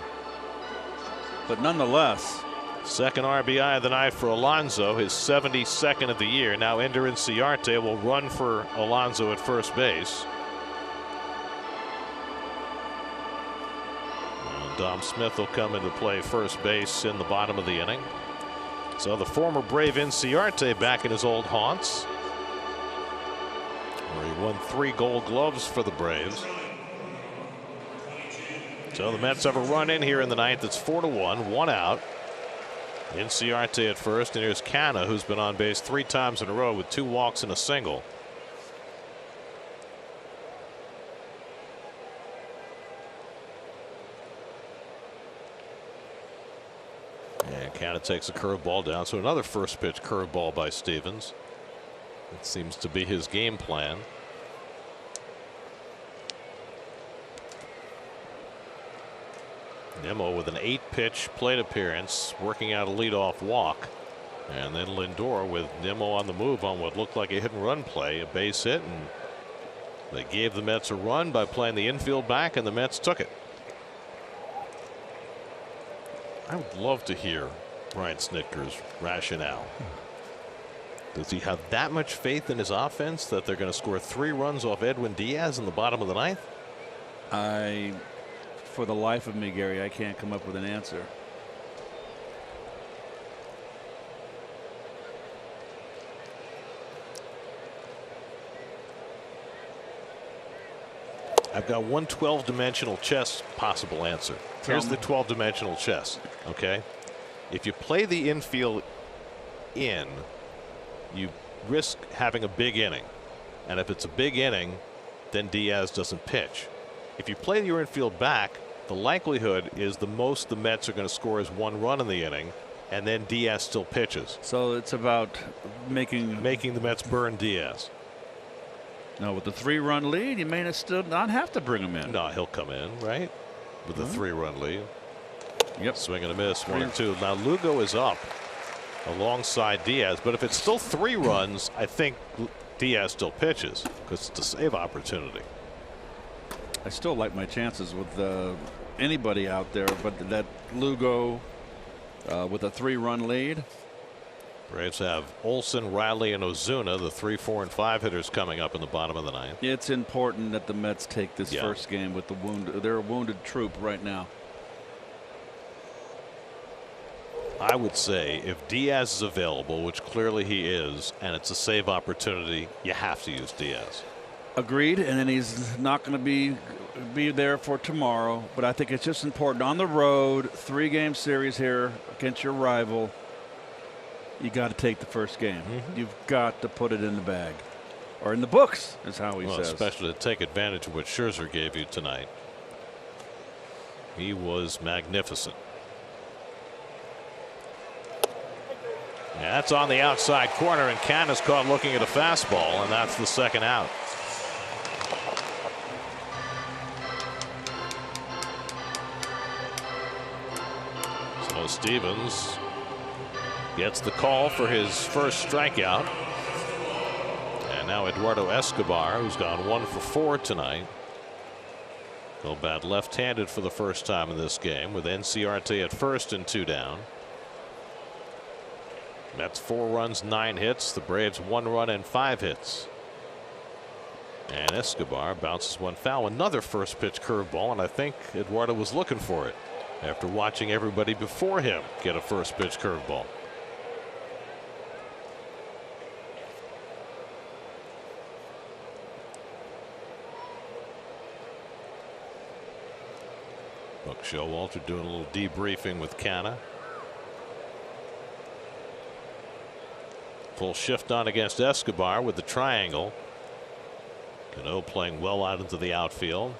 But nonetheless. Second RBI of the night for Alonso, his 72nd of the year. Now Ender Inciarte will run for Alonso at first base. And Dom Smith will come into play first base in the bottom of the inning. So the former Brave Inciarte back in his old haunts, where he won 3 Gold Gloves for the Braves. So the Mets have a run in here in the ninth. It's 4-1, 1 out. Inciarte at first, and here's Canha, who's been on base 3 times in a row with 2 walks and a single. And Canha takes a curveball down, so another first pitch curveball by Stevens. It seems to be his game plan. Nimmo with an 8-pitch plate appearance, working out a leadoff walk. And then Lindor with Nimmo on the move on what looked like a hit and run play, a base hit, and they gave the Mets a run by playing the infield back, and the Mets took it. I would love to hear Brian Snitker's rationale. Does he have that much faith in his offense that they're going to score 3 runs off Edwin Diaz in the bottom of the ninth? For the life of me, Gary, I can't come up with an answer. I've got one 12-dimensional chess possible answer. Here's the 12-dimensional chess. Okay, if you play the infield in, you risk having a big inning, and if it's a big inning, then Diaz doesn't pitch. If you play your infield back, the likelihood is the most the Mets are going to score is 1 run in the inning, and then Diaz still pitches. So it's about making the Mets burn Diaz. No, with the 3-run lead, you may still not have to bring him in. No, he'll come in, right? With the 3-run lead. Yep. Swing and a miss, 1-2. Now Lugo is up alongside Diaz, but if it's still 3 runs, I think Diaz still pitches because it's a save opportunity. I still like my chances with anybody out there, but that Lugo with a 3-run lead. Braves have Olson, Riley, and Ozuna, the 3, 4, and 5 hitters coming up in the bottom of the ninth. It's important that the Mets take this first game with the wounded. They're a wounded troop right now. I would say if Diaz is available, which clearly he is, and it's a save opportunity, you have to use Diaz. Agreed, and then he's not going to be there for tomorrow. But I think it's just important on the road, 3-game series here against your rival. You got to take the first game. You've got to put it in the bag, or in the books, is how he says. Especially to take advantage of what Scherzer gave you tonight. He was magnificent. Yeah, that's on the outside corner, and Canha's caught looking at a fastball, and that's the second out. So Stevens gets the call for his first strikeout. And now Eduardo Escobar, who's gone 1 for 4 tonight. Go bat left-handed for the first time in this game with Inciarte at first and 2 down. Mets 4 runs, 9 hits. The Braves 1 run and 5 hits. And Escobar bounces one foul. Another first pitch curveball, and I think Eduardo was looking for it after watching everybody before him get a first pitch curveball. Buck Showalter doing a little debriefing with Canha. Full shift on against Escobar with the triangle. Cano playing well out into the outfield.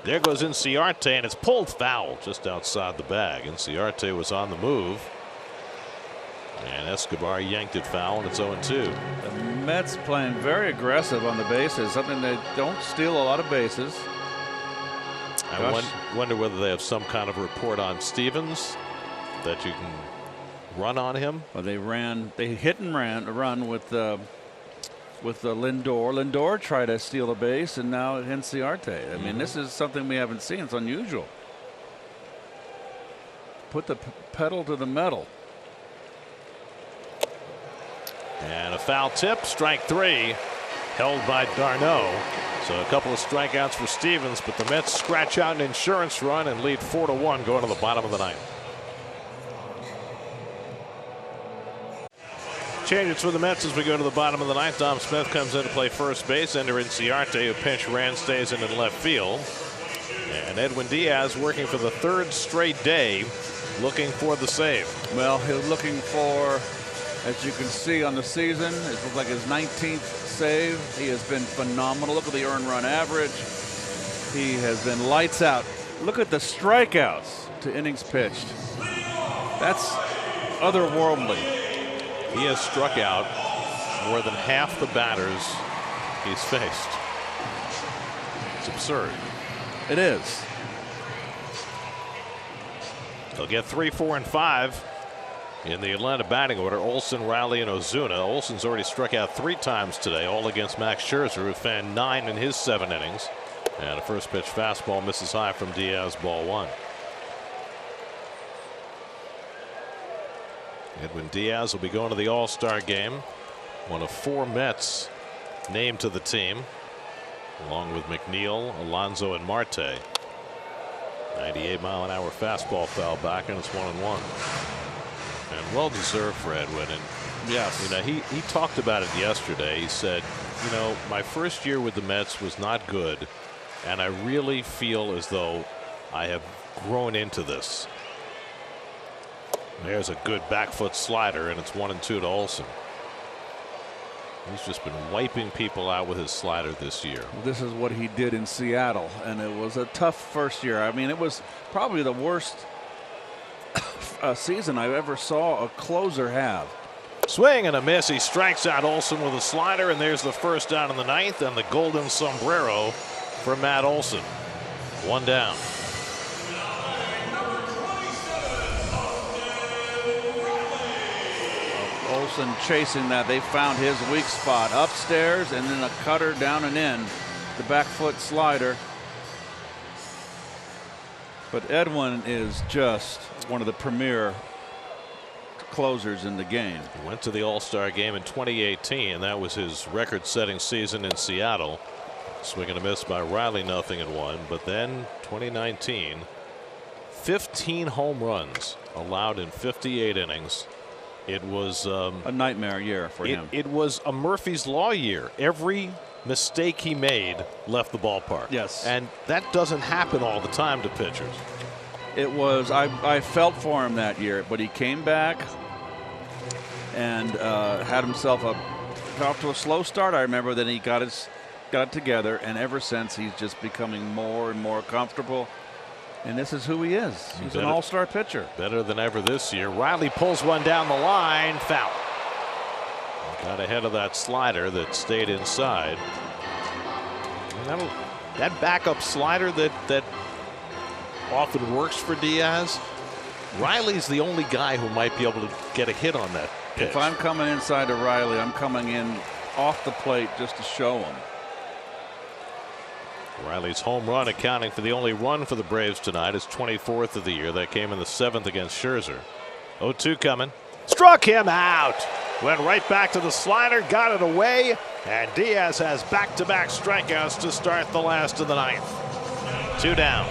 There goes Inciarte, and it's pulled foul just outside the bag. Inciarte was on the move. And Escobar yanked it foul, and it's 0-2. The Mets playing very aggressive on the bases, something they don't steal a lot of bases. I wonder whether they have some kind of report on Stevens that you can run on him. Well, they hit and run with Lindor. Lindor tried to steal a base, and now Inciarte. I mean, this is something we haven't seen. It's unusual. Put the pedal to the metal. And a foul tip, strike 3, held by d'Arnaud. So a couple of strikeouts for Stevens, but the Mets scratch out an insurance run and lead 4-1 going to the bottom of the ninth. Changes for the Mets as we go to the bottom of the ninth. Dom Smith comes in to play first base. Ender Inciarte, who pinch ran, stays in left field. And Edwin Diaz working for the 3rd straight day, looking for the save. Well, he's looking for, as you can see on the season, it looks like his 19th save. He has been phenomenal. Look at the earned run average. He has been lights out. Look at the strikeouts to innings pitched. That's otherworldly. He has struck out more than half the batters he's faced. It's absurd. It is. They'll get 3, 4, and 5 in the Atlanta batting order. Olson, Riley, and Ozuna. Olson's already struck out 3 times today, all against Max Scherzer, who fanned 9 in his 7 innings. And a first pitch fastball misses high from Diaz, ball 1. Edwin Diaz will be going to the All-Star game. One of 4 Mets named to the team, along with McNeil, Alonso, and Marte. 98-mile-an-hour fastball foul back, and it's 1-1. And well deserved for Edwin. And yes, you know, he talked about it yesterday. He said, you know, my first year with the Mets was not good, and I really feel as though I have grown into this. There's a good back foot slider, and it's 1-2 to Olson. He's just been wiping people out with his slider this year. This is what he did in Seattle, and it was a tough first year. I mean, it was probably the worst season I ever saw a closer have. Swing and a miss. He strikes out Olson with a slider, and there's the first down in the ninth, and the golden sombrero for Matt Olson. 1 down. Olson chasing that. They found his weak spot upstairs, and then a cutter down and in. The back foot slider. But Edwin is just one of the premier closers in the game. He went to the All-Star game in 2018, and that was his record-setting season in Seattle. Swing and a miss by Riley, 0-1. But then 2019, 15 home runs allowed in 58 innings. It was a nightmare year for him. It was a Murphy's Law year. Every mistake he made left the ballpark. Yes. And that doesn't happen all the time to pitchers. It was, I felt for him that year, but he came back and had himself off to a slow start. I remember that he got it together, and ever since he's just becoming more and more comfortable. And this is who he is. He's an all-star pitcher. Better than ever this year. Riley pulls one down the line. Foul. Got ahead of that slider that stayed inside. And that backup slider that often works for Diaz. Riley's the only guy who might be able to get a hit on that pitch. If I'm coming inside to Riley, I'm coming in off the plate just to show him. Riley's home run, accounting for the only run for the Braves tonight, is 24th of the year. That came in the 7th against Scherzer. 0-2 coming. Struck him out. Went right back to the slider, got it away, And Diaz has back-to-back strikeouts to start the last of the ninth. 2 down.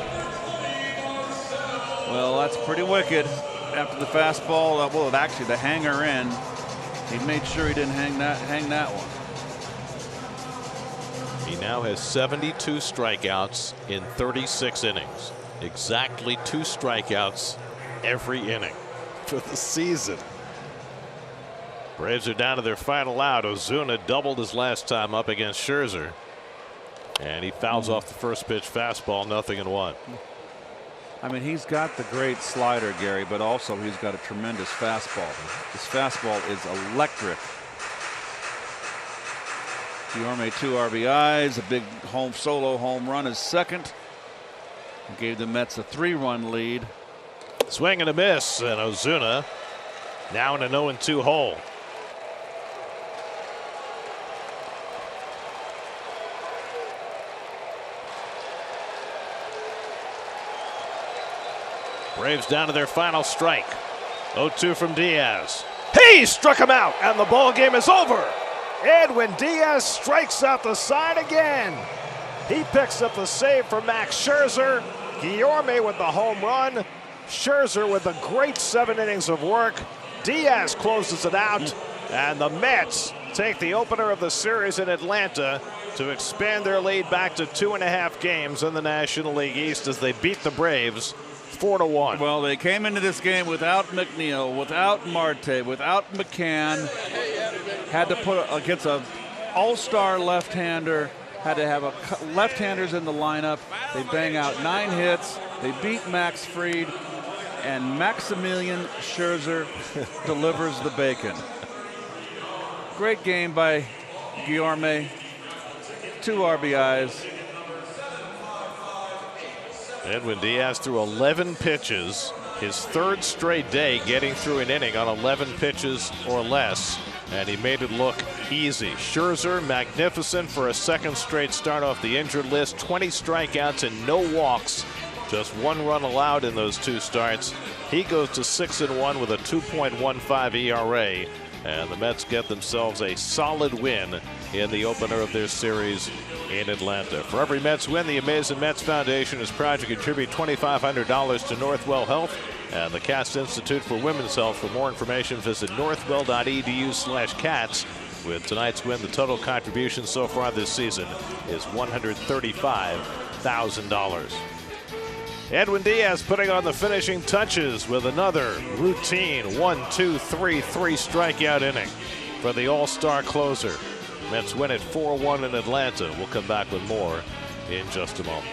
Well, that's pretty wicked. After the fastball, well, actually the hanger in, he made sure he didn't hang that one. He now has 72 strikeouts in 36 innings. Exactly 2 strikeouts every inning for the season. Braves are down to their final out. Ozuna doubled his last time up against Scherzer. And he fouls off the first pitch fastball, 0-1. I mean, he's got the great slider, Gary, but also he's got a tremendous fastball. His fastball is electric. Guillorme 2 RBIs, a big solo home run, his second. Gave the Mets a 3-run lead. Swing and a miss, and Ozuna now in a 0-2 hole. Braves down to their final strike. 0-2 from Diaz. He struck him out, and the ball game is over. Edwin Diaz strikes out the side again. He picks up the save for Max Scherzer. Guillorme with the home run. Scherzer with a great 7 innings of work. Diaz closes it out, and the Mets take the opener of the series in Atlanta to expand their lead back to 2.5 games in the National League East as they beat the Braves 4-1. Well, they came into this game without McNeil, without Marte, without McCann. Had to put against an all-star left-hander. Had to have left-handers in the lineup. They bang out 9 hits. They beat Max Fried, and Maximilian Scherzer delivers the bacon. Great game by Guillorme. 2 RBIs. Edwin Diaz threw 11 pitches, his 3rd straight day getting through an inning on 11 pitches or less, and he made it look easy. Scherzer, magnificent for a 2nd straight start off the injured list. 20 strikeouts and no walks, just 1 run allowed in those 2 starts. He goes to 6-1 with a 2.15 ERA, and the Mets get themselves a solid win in the opener of their series in Atlanta. For every Mets win, the Amazing Mets Foundation is proud to contribute $2,500 to Northwell Health and the Katz Institute for Women's Health. For more information, visit northwell.edu/cats. With tonight's win, the total contribution so far this season is $135,000. Edwin Diaz putting on the finishing touches with another routine 1-2-3 strikeout inning for the all-star closer. Mets win it 4-1 in Atlanta. We'll come back with more in just a moment.